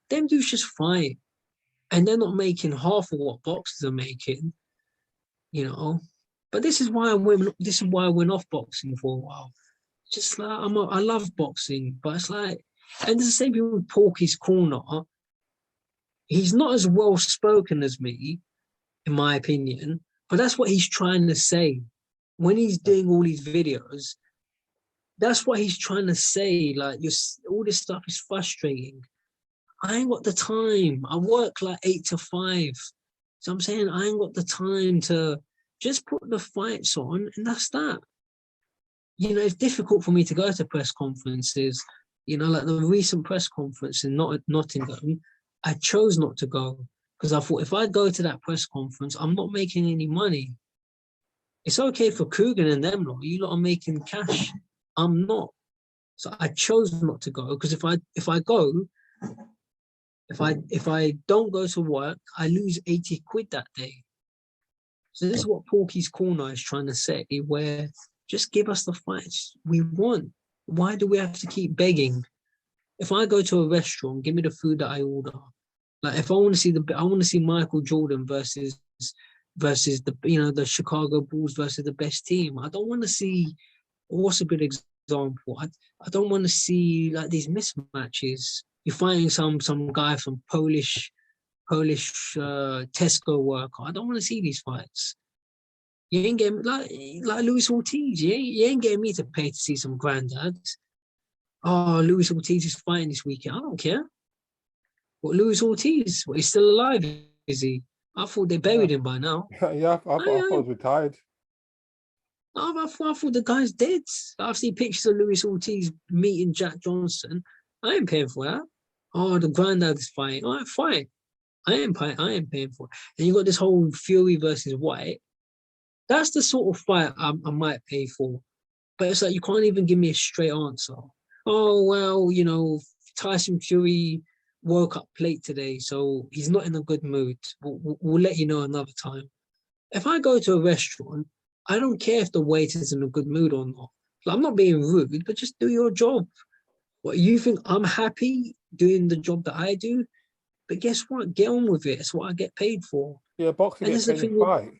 Them dudes just fight. And they're not making half of what boxers are making, you know. But this is why I went off boxing for a while. Just like I love boxing, but it's like, and there's the same thing with Porky's Corner. He's not as well spoken as me, in my opinion, but that's what he's trying to say. When he's doing all these videos, that's what he's trying to say. Like, all this stuff is frustrating. I ain't got the time. I work like 8 to 5. So I'm saying I ain't got the time to just put the fights on, and that's that. You know, it's difficult for me to go to press conferences. You know, like the recent press conference in Nottingham, I chose not to go because I thought if I go to that press conference, I'm not making any money. It's okay for Coogan and them lot. You lot are making cash. I'm not. So I chose not to go because if I go, if I don't go to work, I lose 80 quid that day. So this is what Porky's Corner is trying to say, where just give us the fights we want. Why do we have to keep begging? If I go to a restaurant, give me the food that I order. Like, if I want to see I want to see Michael Jordan versus the Chicago Bulls versus the best team. I don't want to see. What's a good example? I don't want to see like these mismatches. You're fighting some guy from Polish Tesco worker. I don't want to see these fights. You ain't getting like Luis Ortiz. You ain't getting me to pay to see some granddads. Oh, Luis Ortiz is fighting this weekend. I don't care. What, Luis Ortiz? What, he's still alive? Is he? I thought they buried him by now. Yeah, I thought he was retired. I thought the guy's dead. I've seen pictures of Luis Ortiz meeting Jack Johnson. I ain't paying for that. Oh, the granddad is fighting. All right, fine. I ain't paying for it. And you got this whole Fury versus White. That's the sort of fight I might pay for. But it's like, you can't even give me a straight answer. Oh, well, you know, Tyson Fury woke up late today, so he's not in a good mood. We'll let you know another time. If I go to a restaurant, I don't care if the waiter's in a good mood or not. Like, I'm not being rude, but just do your job. What, you think I'm happy doing the job that I do? But guess what? Get on with it. It's what I get paid for. Yeah, boxing gets paid to fight.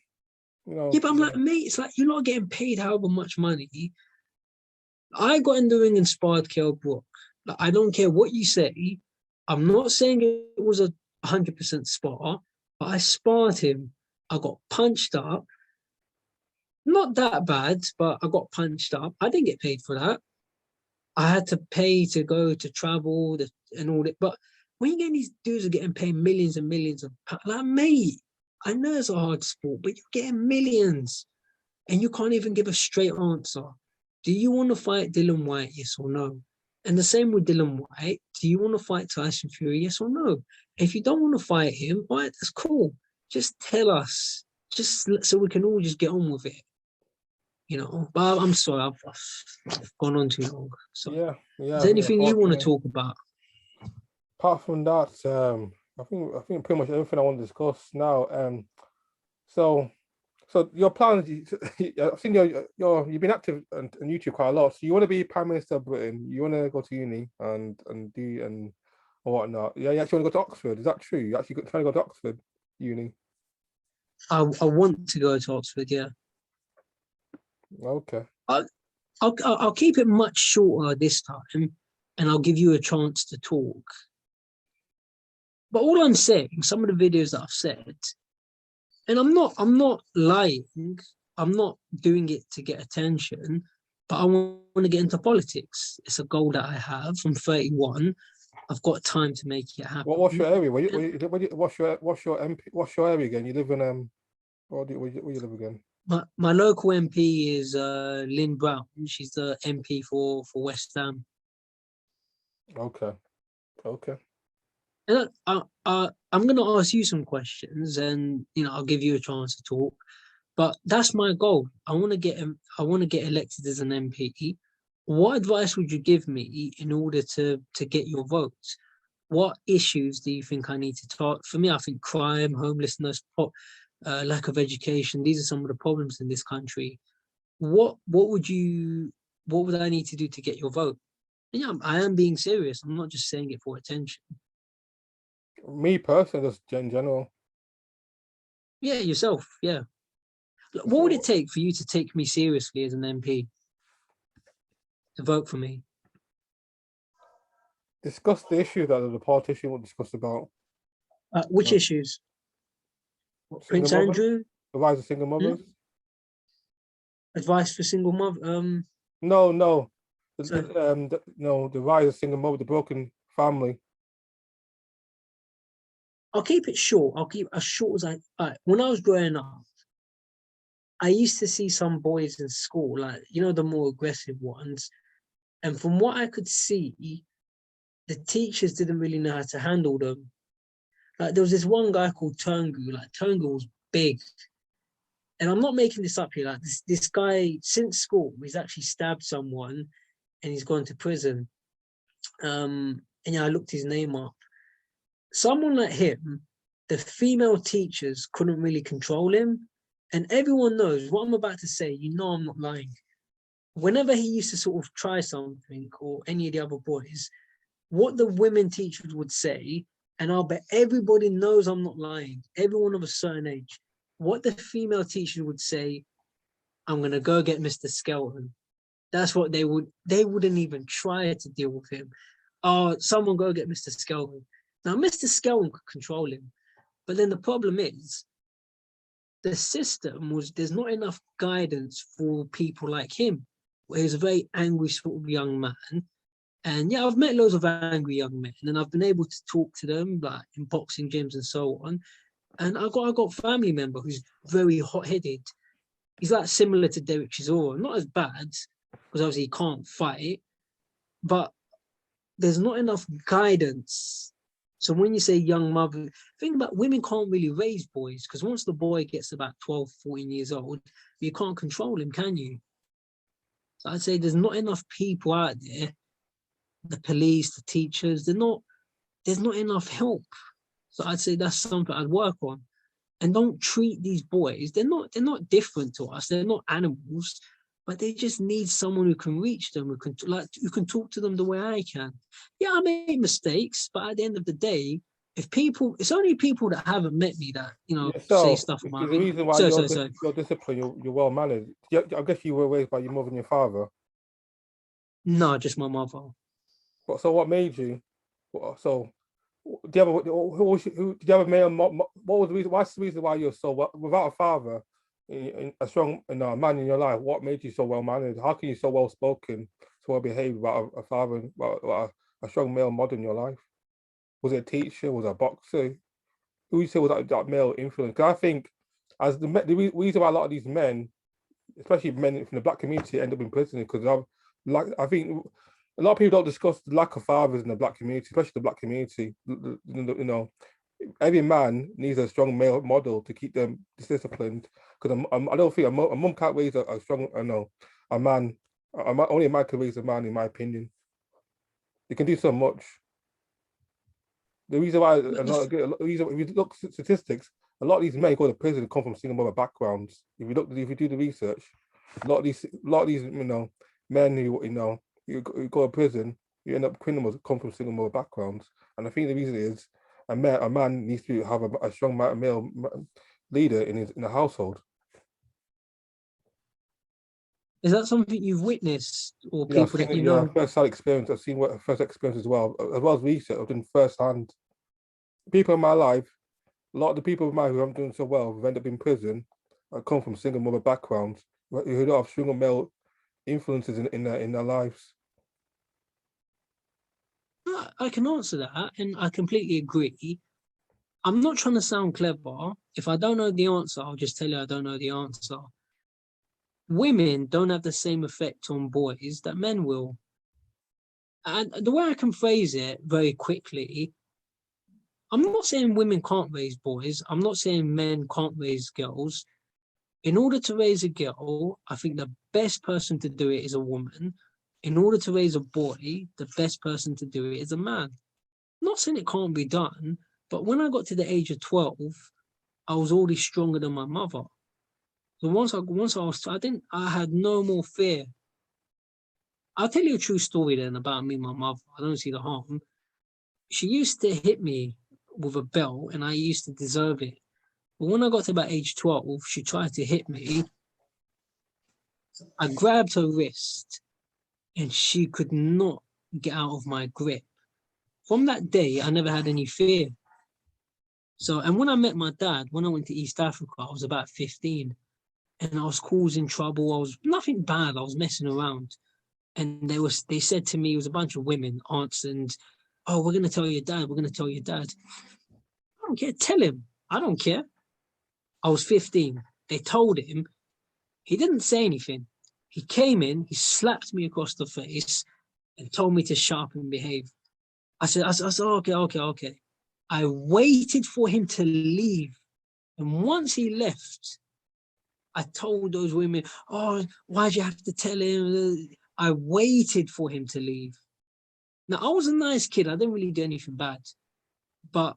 You know, yeah, but I'm like, mate, it's like you're not getting paid however much money. I got in the ring and sparred Kell Brook. Like, I don't care what you say. I'm not saying it was a 100% spar, but I sparred him. I got punched up. Not that bad, but I got punched up. I didn't get paid for that. I had to pay to go to travel and all that. But when you get these dudes are getting paid millions and millions of pounds, like, mate, I know it's a hard sport, but you're getting millions and you can't even give a straight answer. Do you want to fight Dillian Whyte? Yes or no? And the same with Dillian Whyte. Do you want to fight Tyson Fury? Yes or no? If you don't want to fight him, all right, that's cool. Just tell us, just so we can all just get on with it. You know, but I'm sorry, I've gone on too long. So, yeah. is there anything you want to talk about? Apart from that, I think pretty much everything I want to discuss now. So your plans. I've seen you've been active on YouTube quite a lot. So you want to be Prime Minister of Britain. You want to go to uni and or whatnot. Yeah, you actually want to go to Oxford. Is that true? You actually trying to go to Oxford uni? I want to go to Oxford. Yeah. Okay. I'll keep it much shorter this time, and I'll give you a chance to talk. But all I'm saying, some of the videos that I've said, and I'm not lying. I'm not doing it to get attention, but I want to get into politics. It's a goal that I have. I'm 31. I've got time to make it happen. What's your area? What's your area again? You live in where you live again? My local MP is Lynn Brown. She's the MP for West Ham. Okay. And I'm going to ask you some questions, and I'll give you a chance to talk. But that's my goal. I want to get elected as an MP. What advice would you give me in order to get your votes? What issues do you think I need to talk? For me, I think crime, homelessness, lack of education. These are some of the problems in this country. What would I need to do to get your vote? And yeah, I am being serious. I'm not just saying it for attention. Me personally, just in general. Yeah, yourself. Yeah. What would it take for you to take me seriously as an MP? To vote for me? Discuss the issue that the politician will discuss about. Which issues? Prince Andrew? The rise of single mothers? Advice for single mother? No. The rise of single mother, the broken family. I'll keep it short. I'll keep as short as when I was growing up, I used to see some boys in school, like, the more aggressive ones. And from what I could see, the teachers didn't really know how to handle them. Like, there was this one guy called Turngu. Like, Turngu was big. And I'm not making this up here. Like, this guy, since school, he's actually stabbed someone and he's gone to prison. And I looked his name up. Someone like him, the female teachers couldn't really control him. And everyone knows what I'm about to say. I'm not lying. Whenever he used to sort of try something, or any of the other boys, what the women teachers would say, and I'll bet everybody knows I'm not lying, everyone of a certain age, what the female teachers would say, I'm going to go get Mr. Skelton. That's what they wouldn't even try to deal with him. Oh, someone go get Mr. Skelton. Now, Mr. Skelton could control him. But then the problem is, the system there's not enough guidance for people like him. He was a very angry sort of young man. And yeah, I've met loads of angry young men, and I've been able to talk to them, like in boxing gyms and so on. And I got a family member who's very hot-headed. He's like similar to Derek Chisora, not as bad, because obviously he can't fight, but there's not enough guidance. So when you say young mother, think about women can't really raise boys, because once the boy gets about 12, 14 years old, you can't control him, can you? So I'd say there's not enough people out there, the police, the teachers, there's not enough help. So I'd say that's something I'd work on. And don't treat these boys, they're not different to us, they're not animals, but they just need someone who can reach them, who can talk to them the way I can. Yeah, I made mistakes, but at the end of the day, it's only people that haven't met me that, say stuff about me. The reason why you're disciplined, you're well mannered. I guess you were raised by your mother and your father. No, just my mother. So what made you? So do you have a male? What was the reason? What's the reason why you're so without a father, a strong man in your life? What made you so well mannered? How can you so well spoken, so well behaved without a father, without a strong male model in your life? Was it a teacher? Was it a boxer? Who you say was that male influence? Because I think as the reason why a lot of these men, especially men from the black community, end up in prison because I think a lot of people don't discuss the lack of fathers in the black community, especially the black community. Every man needs a strong male model to keep them disciplined. Because I don't think a mum can't raise a strong, a man. Only a man can raise a man, in my opinion. They can do so much. The reason why, if you look at statistics, a lot of these men go to prison come from single mother backgrounds. If you do the research, a lot of these men who you go to prison, you end up criminals come from single mother backgrounds. And I think the reason is a man needs to have a strong male leader in the household. Is that something you've witnessed, or people that you know? First-hand experience. I've seen first experience as well as research. I've done first-hand. People in my life, a lot of the people in my life who haven't done so well, who've ended up in prison, come from single mother backgrounds, who don't have stronger male influences in their lives. I can answer that, and I completely agree. I'm not trying to sound clever. If I don't know the answer, I'll just tell you I don't know the answer. Women don't have the same effect on boys that men will. And the way I can phrase it very quickly, I'm not saying women can't raise boys. I'm not saying men can't raise girls. In order to raise a girl, I think the best person to do it is a woman. In order to raise a boy, the best person to do it is a man. I'm not saying it can't be done, but when I got to the age of 12, I was already stronger than my mother. So once I was, I had no more fear. I'll tell you a true story then about me and my mother. I don't see the harm. She used to hit me with a belt, and I used to deserve it. But when I got to about age 12, she tried to hit me. I grabbed her wrist, and she could not get out of my grip. From that day, I never had any fear. So, and when I met my dad, when I went to East Africa, I was about 15, and I was causing trouble. I was nothing bad. I was messing around. And they said to me, it was a bunch of women, aunts, and, oh, we're going to tell your dad. We're going to tell your dad. I don't care. Tell him. I don't care. I was 15. They told him. He didn't say anything. He came in, he slapped me across the face and told me to shut up and behave. I said, okay. I waited for him to leave. And once he left, I told those women, oh, why'd you have to tell him? I waited for him to leave. Now, I was a nice kid. I didn't really do anything bad. But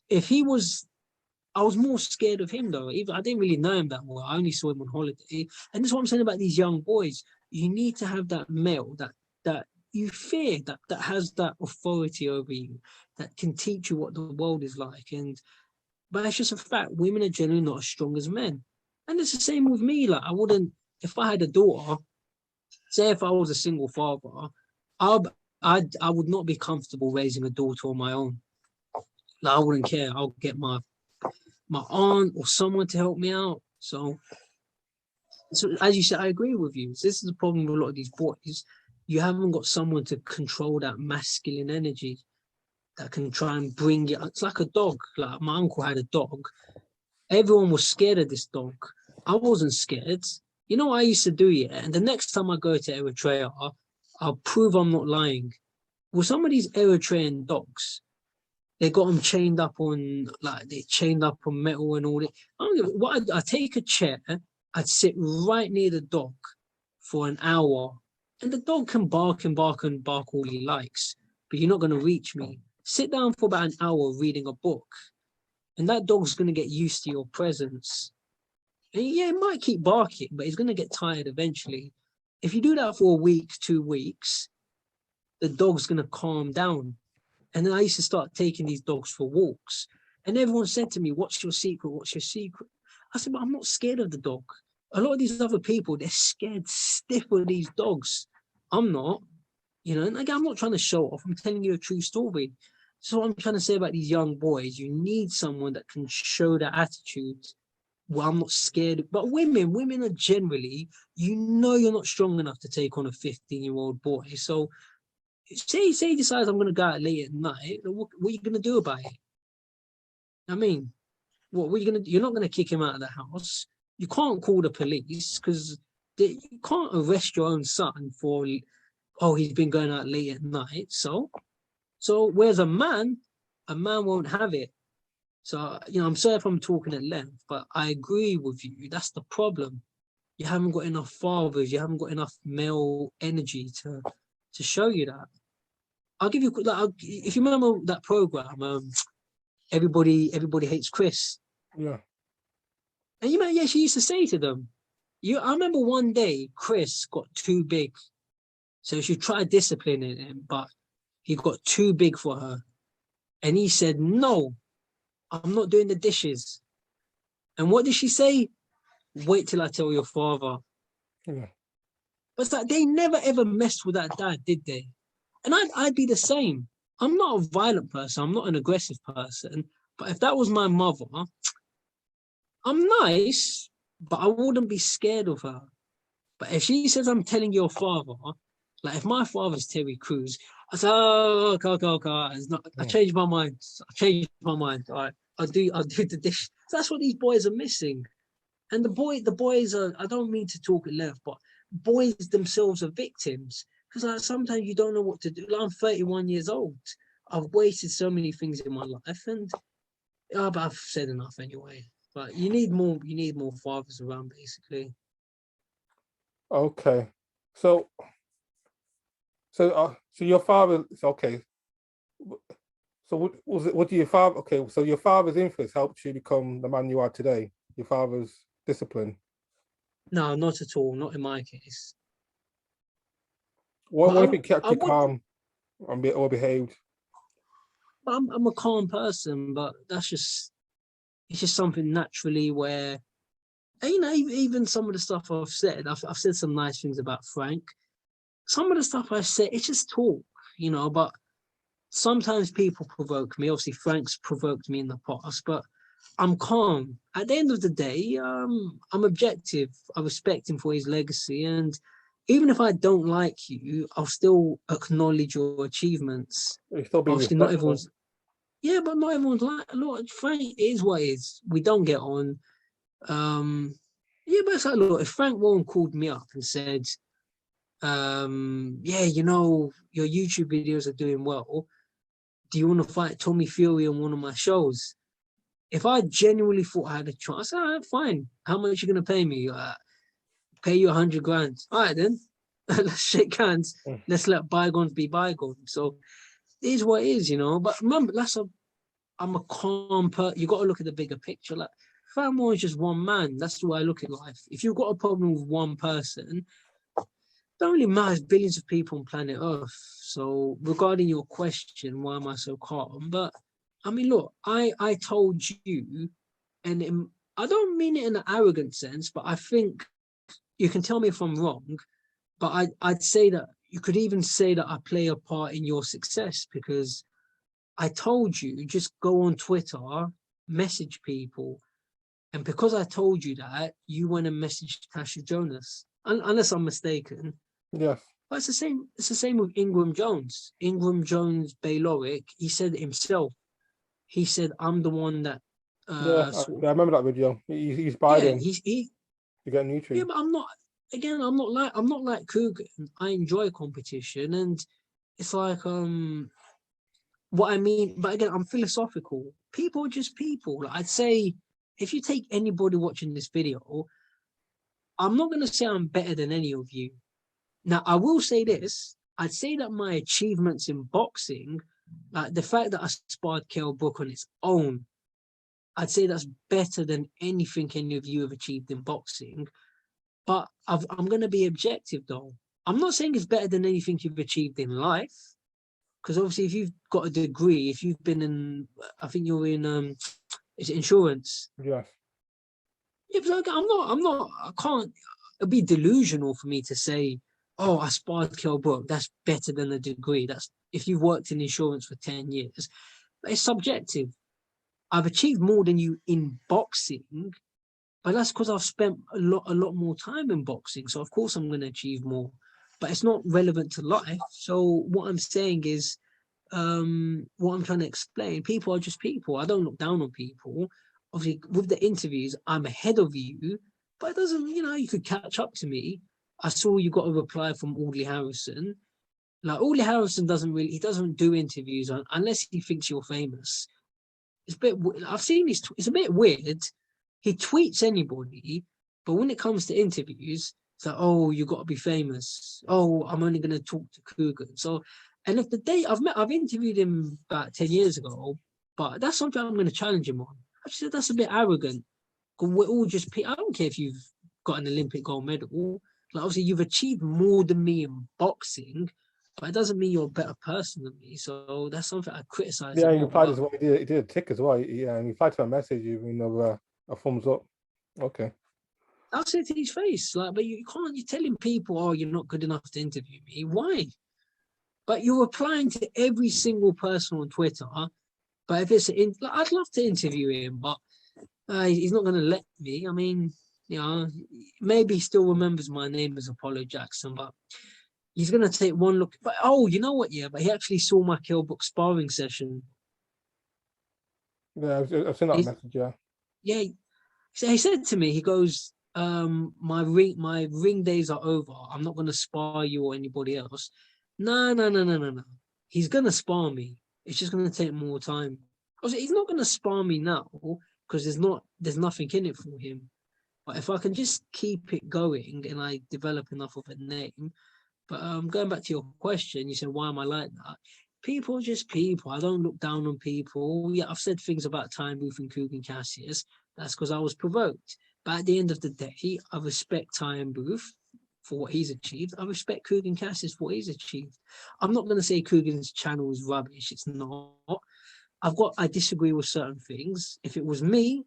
if he was, I was more scared of him, though. Even I didn't really know him that well. I only saw him on holiday. And that's what I'm saying about these young boys. You need to have that male that you fear, that has that authority over you, that can teach you what the world is like. But it's just a fact. Women are generally not as strong as men. And it's the same with me. Like, I wouldn't, if I had a daughter, say if I was a single father, I would not be comfortable raising a daughter on my own. Like, I wouldn't care. I'll get my aunt or someone to help me out. So as you said, I agree with you. This is the problem with a lot of these boys. You haven't got someone to control that masculine energy that can try and bring it. It's like a dog. Like, my uncle had a dog. Everyone was scared of this dog. I wasn't scared. You know what I used to do, yeah? And the next time I go to Eritrea, I'll prove I'm not lying. With some of these Eritrean dogs, they got them chained up on, like, they chained up on metal and all that. I take a chair, I'd sit right near the dog for an hour, and the dog can bark and bark and bark all he likes, but you're not going to reach me. Sit down for about an hour reading a book, and that dog's going to get used to your presence. And yeah, it might keep barking, but it's going to get tired eventually. If you do that for a week, 2 weeks, the dog's going to calm down. And then I used to start taking these dogs for walks. And everyone said to me, what's your secret? What's your secret? I said, but I'm not scared of the dog. A lot of these other people, they're scared stiff of these dogs. I'm not. You know, and again, I'm not trying to show off. I'm telling you a true story. So what I'm trying to say about these young boys, you need someone that can show that attitude. Well, I'm not scared. But women are generally, you know, you're not strong enough to take on a 15-year-old boy. So say he decides I'm going to go out late at night, what are you going to do about it? I mean, what are you going to do? You're not going to kick him out of the house. You can't call the police because you can't arrest your own son for, oh, he's been going out late at night. So whereas a man won't have it. So, you know, I'm sorry if I'm talking at length, but I agree with you. That's the problem. You haven't got enough fathers. You haven't got enough male energy to show you that. I'll give you, like, if you remember that program, Everybody Hates Chris. Yeah. And yeah, she used to say to them, I remember one day Chris got too big. So she tried disciplining him, but he got too big for her. And he said, no, I'm not doing the dishes. And what did she say? Wait till I tell your father. Yeah. But it's like, they never ever messed with that dad, did they? And I'd be the same. I'm not a violent person. I'm not an aggressive person. But if that was my mother, I'm nice, but I wouldn't be scared of her. But if she says, I'm telling your father, Like if my father's Terry Crews, I say, oh, okay. It's not, I changed my mind. All right, I'll do the dish. So that's what these boys are missing. And the boys are, I don't mean to talk it left, but boys themselves are victims. Because like, sometimes you don't know what to do. Like, I'm 31 years old. I've wasted so many things in my life, and but I've said enough anyway. But you need more fathers around, basically. Okay. So so your father, okay. So what do your father, okay, so your father's influence helped you become the man you are today, your father's discipline. No, not at all. Not in my case. What if it kept I you would. calm and or behaved? I'm a calm person, but it's just something naturally where, you know, even some of the stuff I've said some nice things about Frank. Some of the stuff I said, it's just talk, you know, but sometimes people provoke me. Obviously, Frank's provoked me in the past, but I'm calm. At the end of the day, I'm objective. I respect him for his legacy, and even if I don't like you, I'll still acknowledge your achievements. You still be Obviously, not respectful. everyone's. Yeah, but not everyone's like. Look, Frank is what it is. We don't get on. Um, yeah, but it's like, look, if Frank Warren called me up and said, yeah, you know, your YouTube videos are doing well. Do you want to fight Tommy Fury on one of my shows? If I genuinely thought I had a chance, I said, all right, fine. How much are you going to pay me? Pay you 100 grand. All right, then. Let's shake hands. Mm. Let's let bygones be bygones. So it is what it is, you know. But remember, I'm a calm person. You got to look at the bigger picture. Like, Family is just one man. That's the way I look at life. If you've got a problem with one person, don't really matter. There's billions of people on planet Earth. So regarding your question, why am I so calm? But I mean, look, I told you, and I don't mean it in an arrogant sense, but I think you can tell me if I'm wrong. But I'd say that you could even say that I play a part in your success because I told you just go on Twitter, message people, and because I told you that, you went and messaged Tasha Jonas, unless I'm mistaken. Yes. But it's the same. It's the same with Ingram Jones. Ingram Jones Bayloric. He said it himself. He said, "I'm the one that." Yeah, Sort I of, remember that video. He inspired yeah, him he. to get Yeah, Nutri. but I'm not. Again, I'm not like Coogan. I enjoy competition, and it's like what I mean. But again, I'm philosophical. People are just people. Like, I'd say if you take anybody watching this video, I'm not going to say I'm better than any of you. Now, I will say this. I'd say that my achievements in boxing, like the fact that I sparred Kell Brook on its own, I'd say that's better than anything any of you have achieved in boxing. But I'm going to be objective, though. I'm not saying it's better than anything you've achieved in life. Because obviously, if you've got a degree, if you've been in, I think you're in, is it insurance? Yes. Yeah, but I can't, it'd be delusional for me to say, oh, I sparred Kell Brook. That's better than a degree. That's if you've worked in insurance for 10 years. But it's subjective. I've achieved more than you in boxing, but that's because I've spent a lot more time in boxing. So of course I'm going to achieve more, but it's not relevant to life. So what I'm saying is, what I'm trying to explain, people are just people. I don't look down on people. Obviously, with the interviews, I'm ahead of you, but it doesn't, you know, you could catch up to me. I saw you got a reply from Audley Harrison. Like Audley Harrison he doesn't do interviews unless he thinks you're famous. It's a bit, I've seen it's a bit weird. He tweets anybody, but when it comes to interviews, it's like, oh, you got to be famous. Oh, I'm only going to talk to Coogan. So, and if the day I've interviewed him about 10 years ago, but that's something I'm going to challenge him on. I said that's a bit arrogant. We're all just, I don't care if you've got an Olympic gold medal. Like obviously you've achieved more than me in boxing, but it doesn't mean you're a better person than me. So that's something I criticize Yeah, him he on. replied But as well. He did a tick as well. Yeah, and he replied to my message, even though a thumbs up. Okay. I'll say to his face, like, but you can't. You're telling people, oh, you're not good enough to interview me. Why? But you're replying to every single person on Twitter. But if like, I'd love to interview him, but he's not going to let me. I mean, you know, maybe he still remembers my name as Apollo Jackson, but He's gonna take one look. But oh, you know what? Yeah, but he actually saw my Kell Brook sparring session. Yeah, I've seen that He's, message. Yeah, yeah, so he said to me, he goes, my ring days are over. I'm not gonna spar you or anybody else. No, no, no, no, no, no. He's gonna spar me. It's just gonna take more time. I was like, he's not gonna spar me now because there's nothing in it for him. But if I can just keep it going and I develop enough of a name. But going back to your question, you said, why am I like that? People are just people. I don't look down on people. Yeah, I've said things about Time Booth and Kugan Cassius. That's because I was provoked. But at the end of the day, I respect Time Booth for what he's achieved. I respect Kugan Cassius for what he's achieved. I'm not going to say Kugan's channel is rubbish. It's not. I disagree with certain things. If it was me,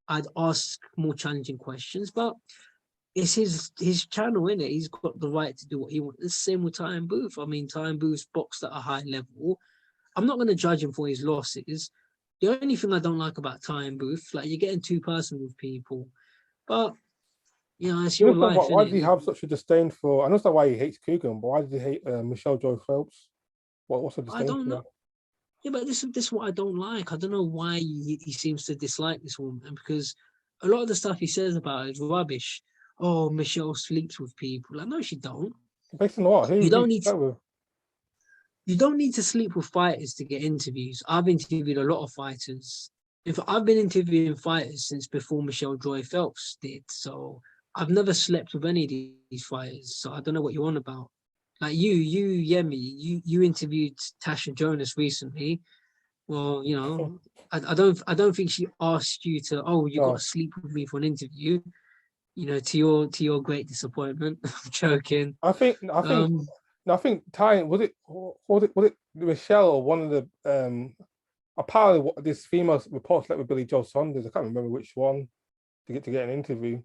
I'd ask more challenging questions. But it's his channel, innit? He's got the right to do what he wants. It's the same with Time Booth. I mean, Time Booth's boxed at a high level. I'm not going to judge him for his losses. The only thing I don't like about Time Booth, like you're getting too personal with people, but you know, it's you your understand life, why did he innit? have such a disdain for? I understand why he hates Coogan, but why did he hate Michelle Joy Phelps? What's the I disdain don't for? know. Yeah, but this is what I don't like. I don't know why he seems to dislike this woman because a lot of the stuff he says about her is rubbish. Oh, Michelle sleeps with people. Like, no, she don't. Based on what? You Who don't she need to, slept with? you don't need to sleep with fighters to get interviews. I've interviewed a lot of fighters. If I've been interviewing fighters since before Michelle Joy Phelps did, so I've never slept with any of these fighters. So I don't know what you're on about. Like Yemi, you interviewed Tasha Jonas recently. Well, you know, I don't think she asked you to. Oh, you got to No, sleep with me for an interview. You know, to your great disappointment. I'm joking. I think I think Um, no, I think Ty was it Michelle or one of the apparently this female report slept with Billy Joe Saunders. I can't remember which one to get an interview.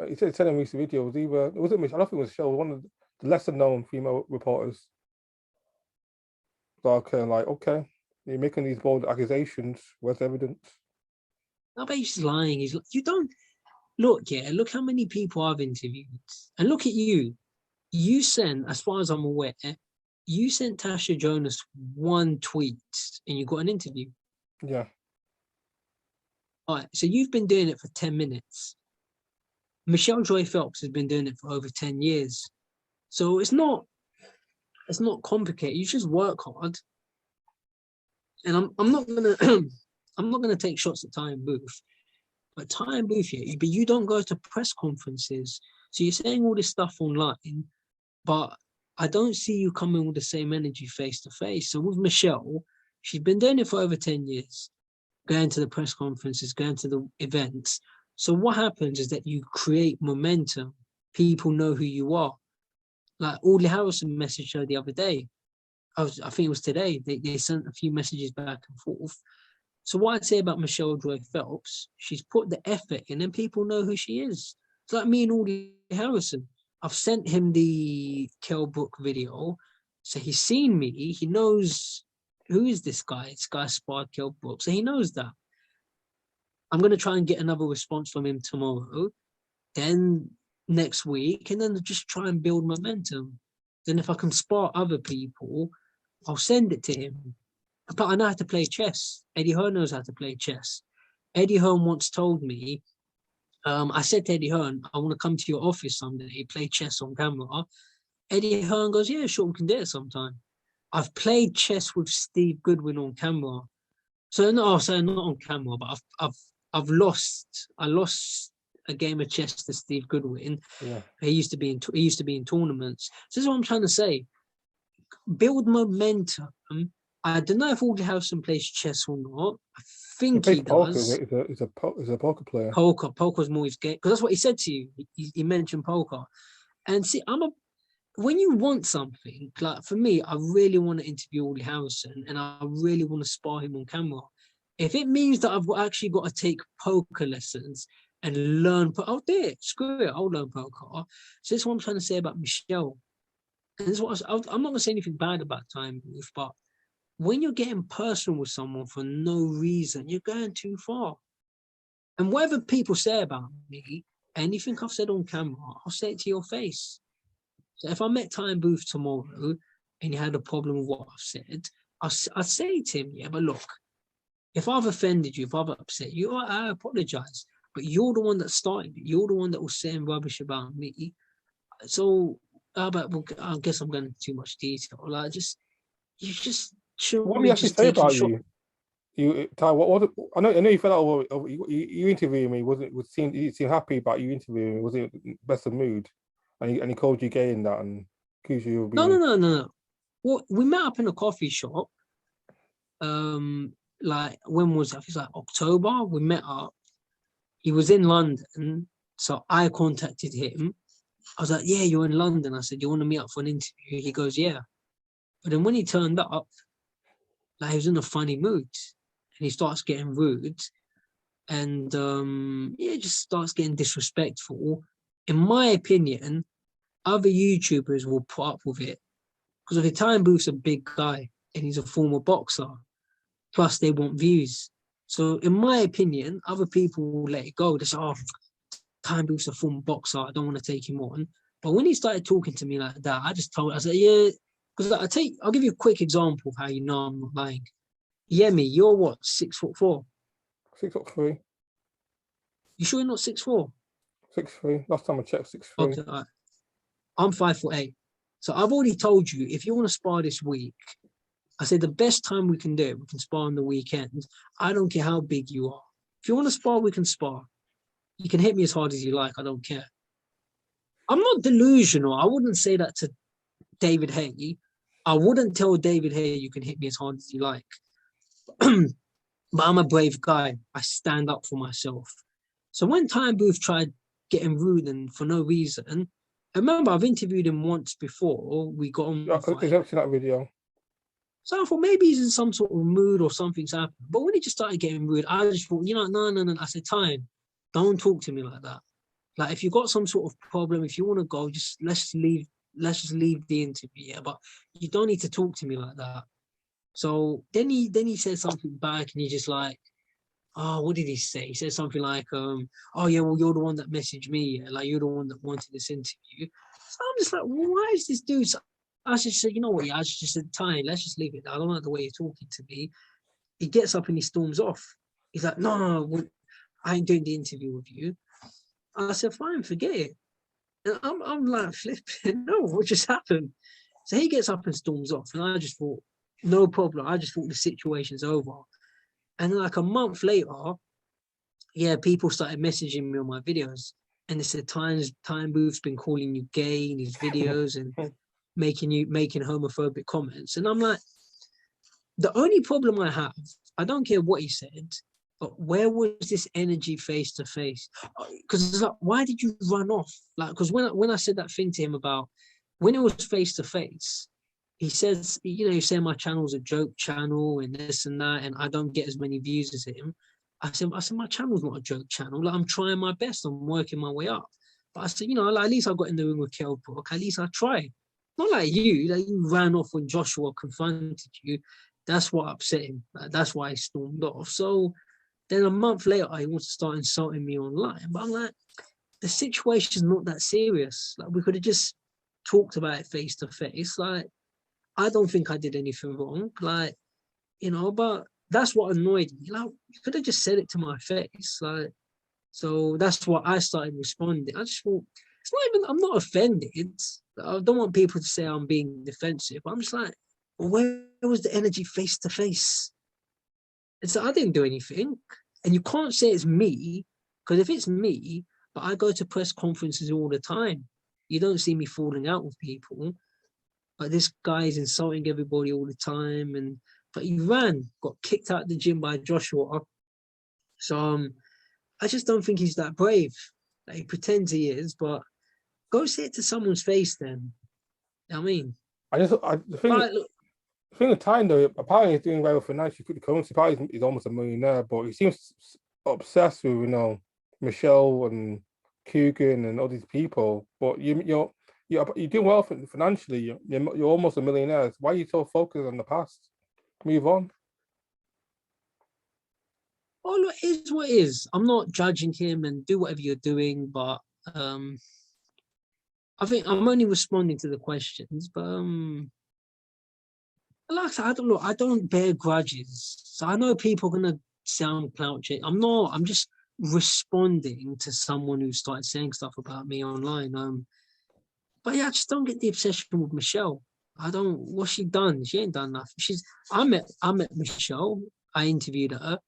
He said in recent videos either was it Michelle? I don't think it was Michelle. One of the lesser known female reporters. So okay, like okay, you're making these bold accusations. Where's the evidence? I bet he's lying. You don't look. Yeah, look how many people I've interviewed, and look at you. You sent, as far as I'm aware, you sent Tasha Jonas one tweet, and you got an interview. Yeah, All right, so you've been doing it for 10 minutes. Michelle Joy Phelps has been doing it for over 10 years. So it's not complicated. You just work hard. And I'm not gonna I'm not gonna take shots at Ty and Booth, but Ty and Booth, yeah, but you don't go to press conferences. So you're saying all this stuff online, but I don't see you coming with the same energy face to face. So with Michelle, she's been doing it for over 10 years, going to the press conferences, going to the events. So what happens is that you create momentum. People know who you are. Like Audley Harrison messaged her the other day. I think it was today. They sent a few messages back and forth. So what I'd say about Michelle Joy Phelps, she's put the effort in and people know who she is. It's like me and Audley Harrison. I've sent him the Kell Brook video. So he's seen me. He knows who is this guy. This guy sparred Kell Brook. So he knows that. I'm going to try and get another response from him tomorrow. Then next week. And then just try and build momentum. Then if I can spar other people, I'll send it to him. But I know how to play chess. Eddie Hearn knows how to play chess. Eddie Hearn once told me, I said to Eddie Hearn, I want to come to your office someday, play chess on camera. Eddie Hearn goes, yeah, sure, we can do it sometime. I've played chess with Steve Goodwin on camera. So not on camera, but I've lost. I lost a game of chess to Steve Goodwin. yeah. He used to be in tournaments. So this is what I'm trying to say. Build momentum. I don't know if Audley Harrison plays chess or not. I He think plays he poker. does. He's a poker player. Poker's more his game because that's what he said to you. He mentioned poker, and see, when you want something like for me, I really want to interview Audley Harrison, and I really want to spar him on camera. If it means that I've actually got to take poker lessons and learn, I'll do it. Screw it, I'll learn poker. So that's what I'm trying to say about Michelle. And this is what I'm not going to say anything bad about Time Booth, but when you're getting personal with someone for no reason, you're going too far. And whatever people say about me, anything I've said on camera, I'll say it to your face. So if I met Time Booth tomorrow and he had a problem with what I've said, I'd say to him, yeah, but look, if I've offended you, if I've upset you, I apologize. But you're the one that started it. You're the one that was saying rubbish about me. So well, I guess I'm going into too much detail. Like, you just shouldn't What did be he actually just say taking about shot. you, Ty? What was it? I know you felt like, oh, you interviewing me. You seemed happy about you interviewing me? Was it best of mood? And he called you gay in that and accused you of being. No. Well, we met up in a coffee shop. Like when was that? It's like October. We met up. He was in London, so I contacted him. I was like, "Yeah, you're in London." I said, "You want to meet up for an interview?" He goes, "Yeah." But then when he turned up, like he was in a funny mood, and he starts getting rude, and yeah, just starts getting disrespectful. In my opinion, other YouTubers will put up with it because of the Time Booth's a big guy and he's a former boxer. Plus, they want views. So, in my opinion, other people will let it go. They say, "Oh, Time Booth's a former boxer. I don't want to take him on." But when he started talking to me like that, I said, "Yeah," because I'll give you a quick example of how you know I'm not lying. Yemi, you're what, 6'4"? 6'3". You sure you're not 6'4"? 6'3". Last time I checked, 6'3". Okay, all right. I'm 5'8". So I've already told you if you want to spar this week, I said the best time we can do it, we can spar on the weekend. I don't care how big you are. If you want to spar, we can spar. You can hit me as hard as you like. I don't care. I'm not delusional. I wouldn't say that to David Haye. I wouldn't tell David Haye you can hit me as hard as you like. But I'm a brave guy. I stand up for myself. So when Time Booth tried getting rude and for no reason, I remember I've interviewed him once before. We got on Yeah, fight. he's actually that video. So I thought maybe he's in some sort of mood or something's happened. But when he just started getting rude, I just thought, no. I said, Time, don't talk to me like that. Like if you've got some sort of problem, if you want to go, let's just leave the interview. Yeah, but you don't need to talk to me like that. So then he said something back and he just like, oh, what did he say? He said something like, oh yeah, well, you're the one that messaged me, yeah? Like you're the one that wanted this interview. So I'm just like, why is this dude so I just said, you know what, yeah, I just said, Ty, let's just leave it. I don't like the way you're talking to me. He gets up and he storms off. He's like, no, I ain't doing the interview with you. I said, fine, forget it. And I'm like flipping, no, what just happened? So he gets up and storms off. And I just thought, no problem. I just thought the situation's over. And then like a month later, yeah, people started messaging me on my videos. And they said, Time Booth's been calling you gay in his videos and making homophobic comments. And I'm like, the only problem I have, I don't care what he said, but where was this energy face to face? Because it's like, why did you run off? Like, because when I said that thing to him about when it was face to face, he says, he's saying my channel's a joke channel and this and that, and I don't get as many views as him. I said, my channel's not a joke channel. Like, I'm trying my best. I'm working my way up. But I said, like, at least I got in the room with Kell Brook. At least I tried. Not like you ran off when Joshua confronted you. That's what upset him. Like, that's why he stormed off. So then a month later, he wants to start insulting me online. But I'm like, the situation's not that serious. Like, we could have just talked about it face to face. Like, I don't think I did anything wrong. Like, but that's what annoyed me. Like, you could have just said it to my face. Like, so that's what I started responding. I just thought, it's not even, I'm not offended. I don't want people to say I'm being defensive. I'm just like, well, where was the energy face to face? And so I didn't do anything. And you can't say it's me, because if it's me, but I go to press conferences all the time. You don't see me falling out with people. But this guy is insulting everybody all the time. But he got kicked out of the gym by Joshua. So I just don't think he's that brave. Like, he pretends he is, but go say it to someone's face then. You know what I mean? The thing with Tyne though, apparently he's doing well financially. Quickly currency, apparently he's almost a millionaire, but he seems obsessed with Michelle and Coogan and all these people. But you're doing well financially. You're almost a millionaire. Why are you so focused on the past? Move on. Oh, look, it is what it is. I'm not judging him and do whatever you're doing, but I think I'm only responding to the questions, but like I said, I don't know. I don't bear grudges. So I know people are gonna sound clout. I'm not. I'm just responding to someone who started saying stuff about me online. But yeah, I just don't get the obsession with Michelle. I don't. What's she done? She ain't done nothing. I met Michelle. I interviewed her.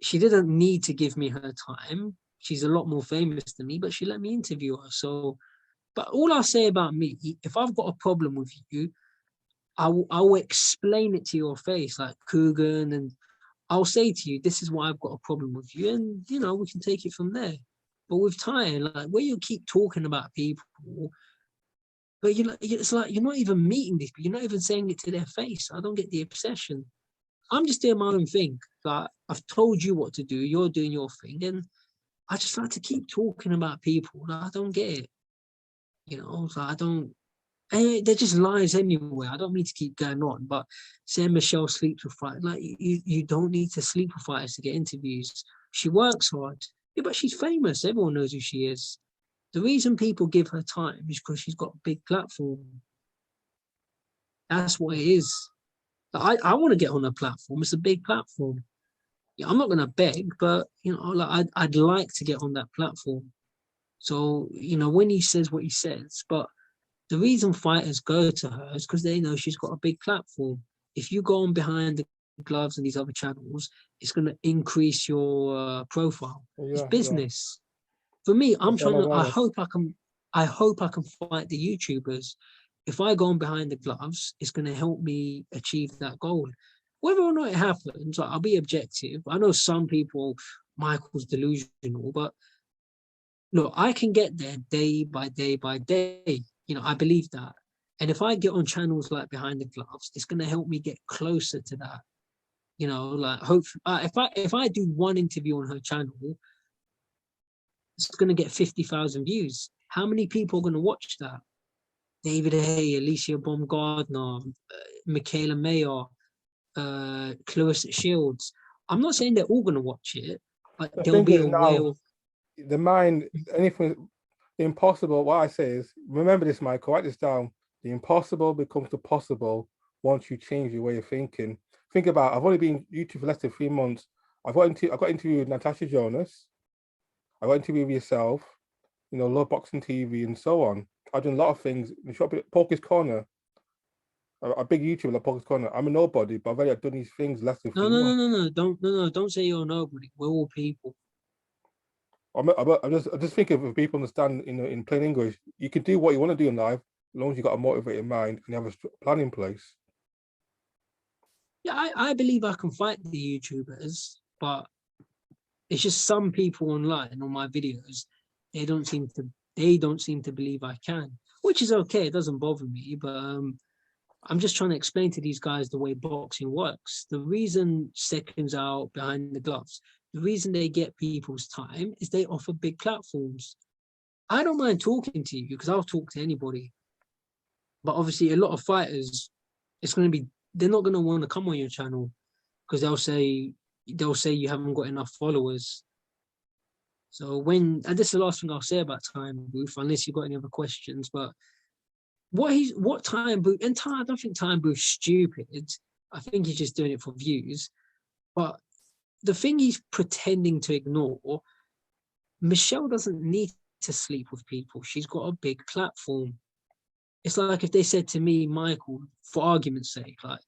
She didn't need to give me her time. She's a lot more famous than me, but she let me interview her. So, but all I say about me, if I've got a problem with you, I will explain it to your face, like Coogan, and I'll say to you, this is why I've got a problem with you, and we can take it from there. But with Ty, like where you keep talking about people, but it's like you're not even meeting these people, you're not even saying it to their face. I don't get the obsession. I'm just doing my own thing. Like I've told you what to do, you're doing your thing, and I just like to keep talking about people. Like, I don't get it. So I don't. And they're just lies anyway. I don't mean to keep going on, but saying Michelle sleeps with fighters, like you don't need to sleep with fighters to get interviews. She works hard. Yeah, but she's famous. Everyone knows who she is. The reason people give her time is because she's got a big platform. That's what it is. I want to get on a platform. It's a big platform. Yeah, I'm not going to beg, but like I'd like to get on that platform. So when he says what he says, but the reason fighters go to her is because they know she's got a big platform. If you go on behind the gloves and these other channels, it's going to increase your profile. It's Yeah, yeah. business. For me, I'm That's trying to. awareness. I hope I can fight the YouTubers. If I go on behind the gloves, it's going to help me achieve that goal. Whether or not it happens, I'll be objective. I know some people, Michael's delusional, but look, I can get there day by day by day. I believe that. And if I get on channels like Behind the Gloves, it's going to help me get closer to that. Like hope if I do one interview on her channel, it's going to get 50,000 views. How many people are going to watch that? David Hay, Alicia Baumgardner, Michaela Mayer, Clarissa Shields. I'm not saying they're all going to watch it, but The there'll thing be is a now, whale. the mind, anything, the impossible, what I say is, remember this, Michael, write this down. The impossible becomes the possible once you change your way of thinking. Think about, I've only been YouTube for less than 3 months. I got interviewed with Natasha Jonas. I got interviewed with yourself, Love Boxing TV and so on. I've done a lot of things. Poker's Corner, a big YouTuber like Poker's Corner. I'm a nobody, but I've already done these things less than No, 3 no, no, months. no, no. Don't say you're nobody. We're all people. I just think if people understand, in plain English, you can do what you want to do in life as long as you've got a motivated mind and you have a plan in place. Yeah, I believe I can fight the YouTubers, but it's just some people online on my videos, they don't seem to believe I can, which is okay. It doesn't bother me, but I'm just trying to explain to these guys the way boxing works. The reason Seconds Out, Behind the Gloves, the reason they get people's time is they offer big platforms. I don't mind talking to you because I'll talk to anybody. But obviously, a lot of fighters, they're not going to want to come on your channel because they'll say you haven't got enough followers. So and this is the last thing I'll say about Time Booth, unless you've got any other questions. But what Time Booth, and I don't think Time Booth's stupid. I think he's just doing it for views. But the thing he's pretending to ignore, Michelle doesn't need to sleep with people. She's got a big platform. It's like if they said to me, Michael, for argument's sake, like,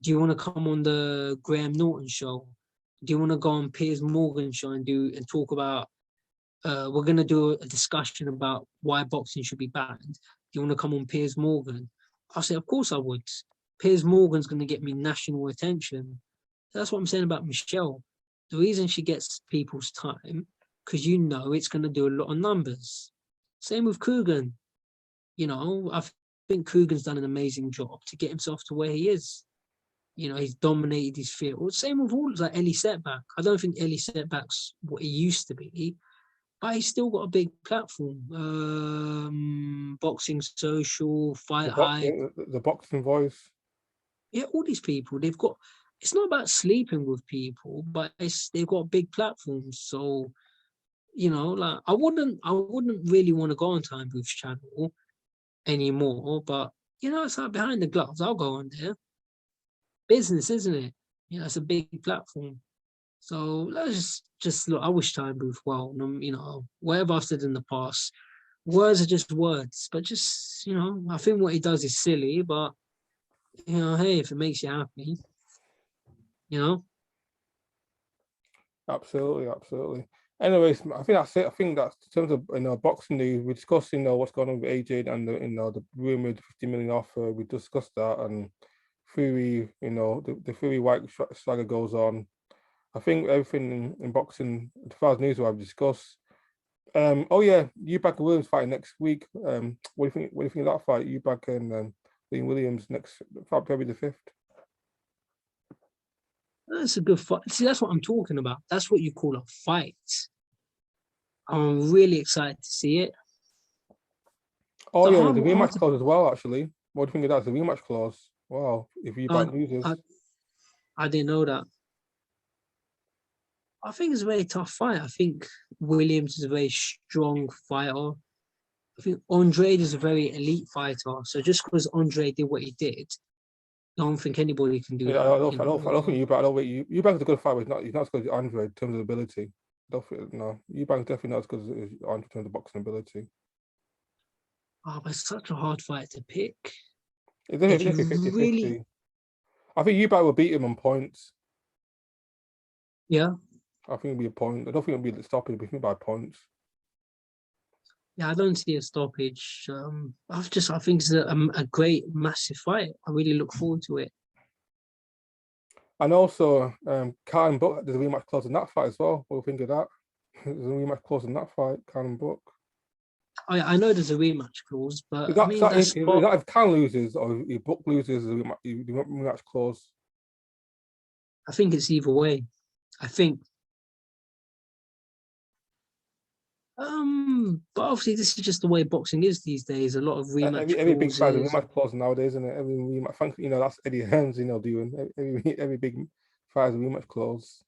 do you want to come on the Graham Norton show? Do you want to go on Piers Morgan show and talk about we're going to do a discussion about why boxing should be banned. Do you want to come on Piers Morgan? I'll say, of course I would. Piers Morgan's going to get me national attention. That's what I'm saying about Michelle. The reason she gets people's time, because it's going to do a lot of numbers. Same with Coogan. I think Coogan's done an amazing job to get himself to where he is. He's dominated his field. Same with all like Ellie Setback. I don't think Ellie Setback's what he used to be, but he's still got a big platform. Boxing Social, Fight Hype. The Boxing Voice. Yeah, all these people, they've got. It's not about sleeping with people, but they've got big platforms. So, like I wouldn't really want to go on Time Booth's channel anymore. But it's like behind the gloves. I'll go on there. Business, isn't it? It's a big platform. So let's just look. I wish Time Booth well. Whatever I've said in the past, words are just words. But just I think what he does is silly. But hey, if it makes you happy, you know. Absolutely, absolutely. Anyways, I think that's it. I think that's in terms of boxing news. We discussed what's going on with AJ and the rumored 50 million offer. We discussed that, and Fury, the Fury White saga goes on. I think everything in boxing, as far as news I've discussed. Oh yeah, Eubank and Williams fighting next week. What do you think? What do you think of that fight? Eubank and Liam Williams next February the 5th. That's a good fight. See, that's what I'm talking about. That's what you call a fight. I'm really excited to see it. Oh The yeah, there's a hard rematch clause as well. Actually, what do you think of that? It's a rematch clause. Wow, if Eubank loses, I didn't know that. I think it's a very tough fight. I think Williams is a very strong fighter. I think Andre is a very elite fighter. So just because Andre did what he did, I don't think anybody can do yeah, that. I don't think Eubank. I don't think Eubank's a good fighter. He's not as good as Andre in terms of ability. I don't think, no, Eubank's definitely not as good as Andre in terms of boxing ability. But it's such a hard fight to pick. It's definitely 50-50. I think Eubank will beat him on points. Yeah. I think it'll be a point. I don't think it'll be the stoppage, but I think by points. Yeah, I don't see a stoppage. I think it's a great, massive fight. I really look forward to it. And also, Khan Book, there's a rematch clause in that fight as well. What do you think of that? There's a rematch clause in that fight, Khan Book. I know there's a rematch clause, but Is that if Khan loses or if Book loses, there's a rematch clause? I think it's either way. I think. But obviously this is just the way boxing is these days. A lot of rematch Every big fight has a clauses. rematch clause nowadays, isn't it? Every rematch, frankly, that's Eddie Hearns, doing every big fight has a rematch clause.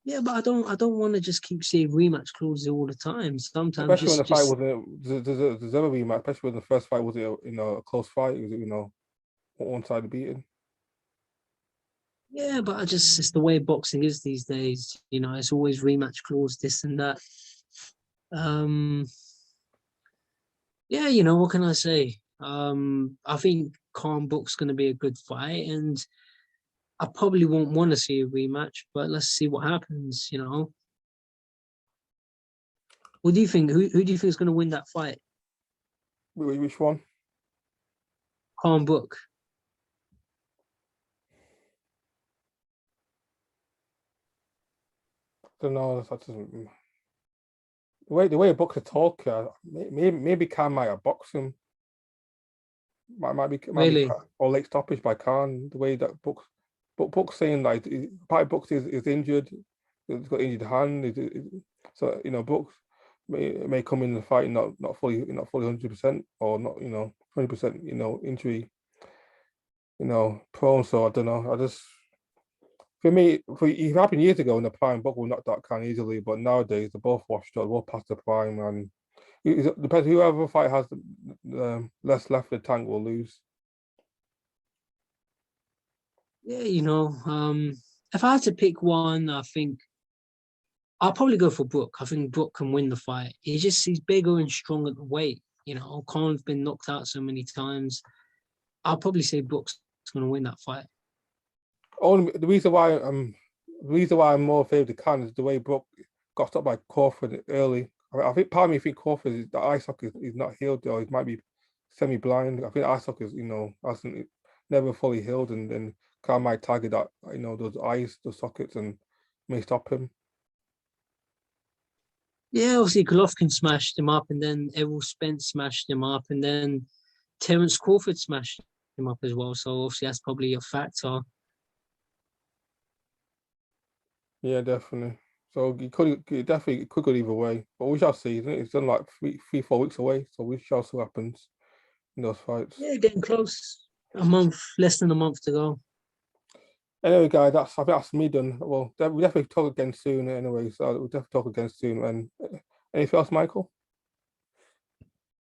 Yeah, but I don't want to just keep seeing rematch clauses all the time. Sometimes Especially when the fight wasn't there's ever rematch, especially when the first fight was a close fight, was it one side beating. Yeah, but it's the way boxing is these days. It's always rematch clause, this and that. Yeah, what can I say? I think Khan Book's going to be a good fight, and I probably won't want to see a rematch, but let's see what happens. What do you think? Who do you think is going to win that fight? Which one? Khan Book. I don't know. That doesn't. The way Book's a talker, maybe Khan might outbox him. Might be Really? or late stoppage by Khan. The way that Book's saying like part Books is injured, he's got injured hand. So Books may come in the fight not fully 100% or not 20% injury prone. So I don't know. For me, it happened years ago in the prime. Book will knock that Khan easily, but nowadays they're both washed up, both past the prime, and it depends. Whoever fight has less left in the tank will lose. Yeah, if I had to pick one, I think I'll probably go for Brook. I think Brook can win the fight. He's bigger and stronger at the weight. Khan's been knocked out so many times. I'll probably say Brook's going to win that fight. Only the reason why I'm more favourite of Khan is the way Brook got stopped by Crawford early. I think part of me think Crawford the eye socket is not healed or he might be semi-blind. I think the eye socket hasn't never fully healed, and then Khan might target that those sockets, and may stop him. Yeah, obviously Golovkin smashed him up, and then Errol Spence smashed him up, and then Terence Crawford smashed him up as well. So obviously that's probably a factor. Yeah, definitely. So it definitely could go either way, but we shall see. It's done like 3-4 weeks away, so we shall see what happens in those fights. Yeah, getting close. Less than a month to go. Anyway, guys, I think that's me done. Well, we definitely talk again soon. Anyway, so we'll definitely talk again soon. And anything else, Michael?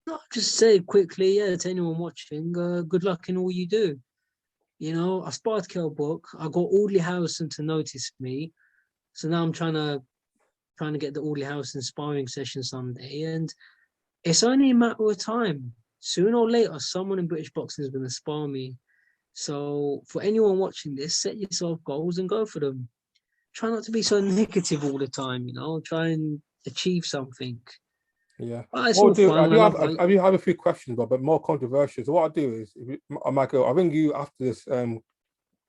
No, just say quickly, yeah, to anyone watching, good luck in all you do. You know, I sparred Kell Brook. I got Audley Harrison to notice me. So now I'm trying to get the Audley Harrison sparring session Sunday. And it's only a matter of time. Sooner or later, someone in British boxing is going to spar me. So for anyone watching this, set yourself goals and go for them. Try not to be so negative all the time, you know, try and achieve something. Yeah. But it's What I'll all do, fun. I love like I do have a few questions, but more controversial. So what I'll do is, I might go, I'll ring you after this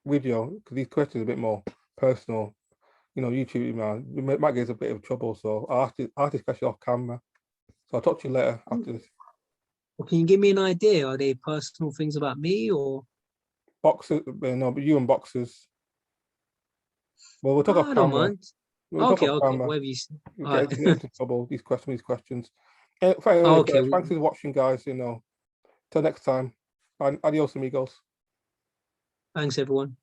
video, because these questions are a bit more personal. You know, YouTube, man, might get us a bit of trouble. So I'll ask this question off camera. So I'll talk to you later after this. well, can you give me an idea? Are they personal things about me or Boxers, no, but you and boxers. Well, we'll talk off I don't camera. mind. We'll talk Okay, off okay, camera. whatever you say. You All right. get into trouble. These questions. Anyway, Okay, thanks for watching, guys. You know, till next time. Adios, amigos. thanks everyone.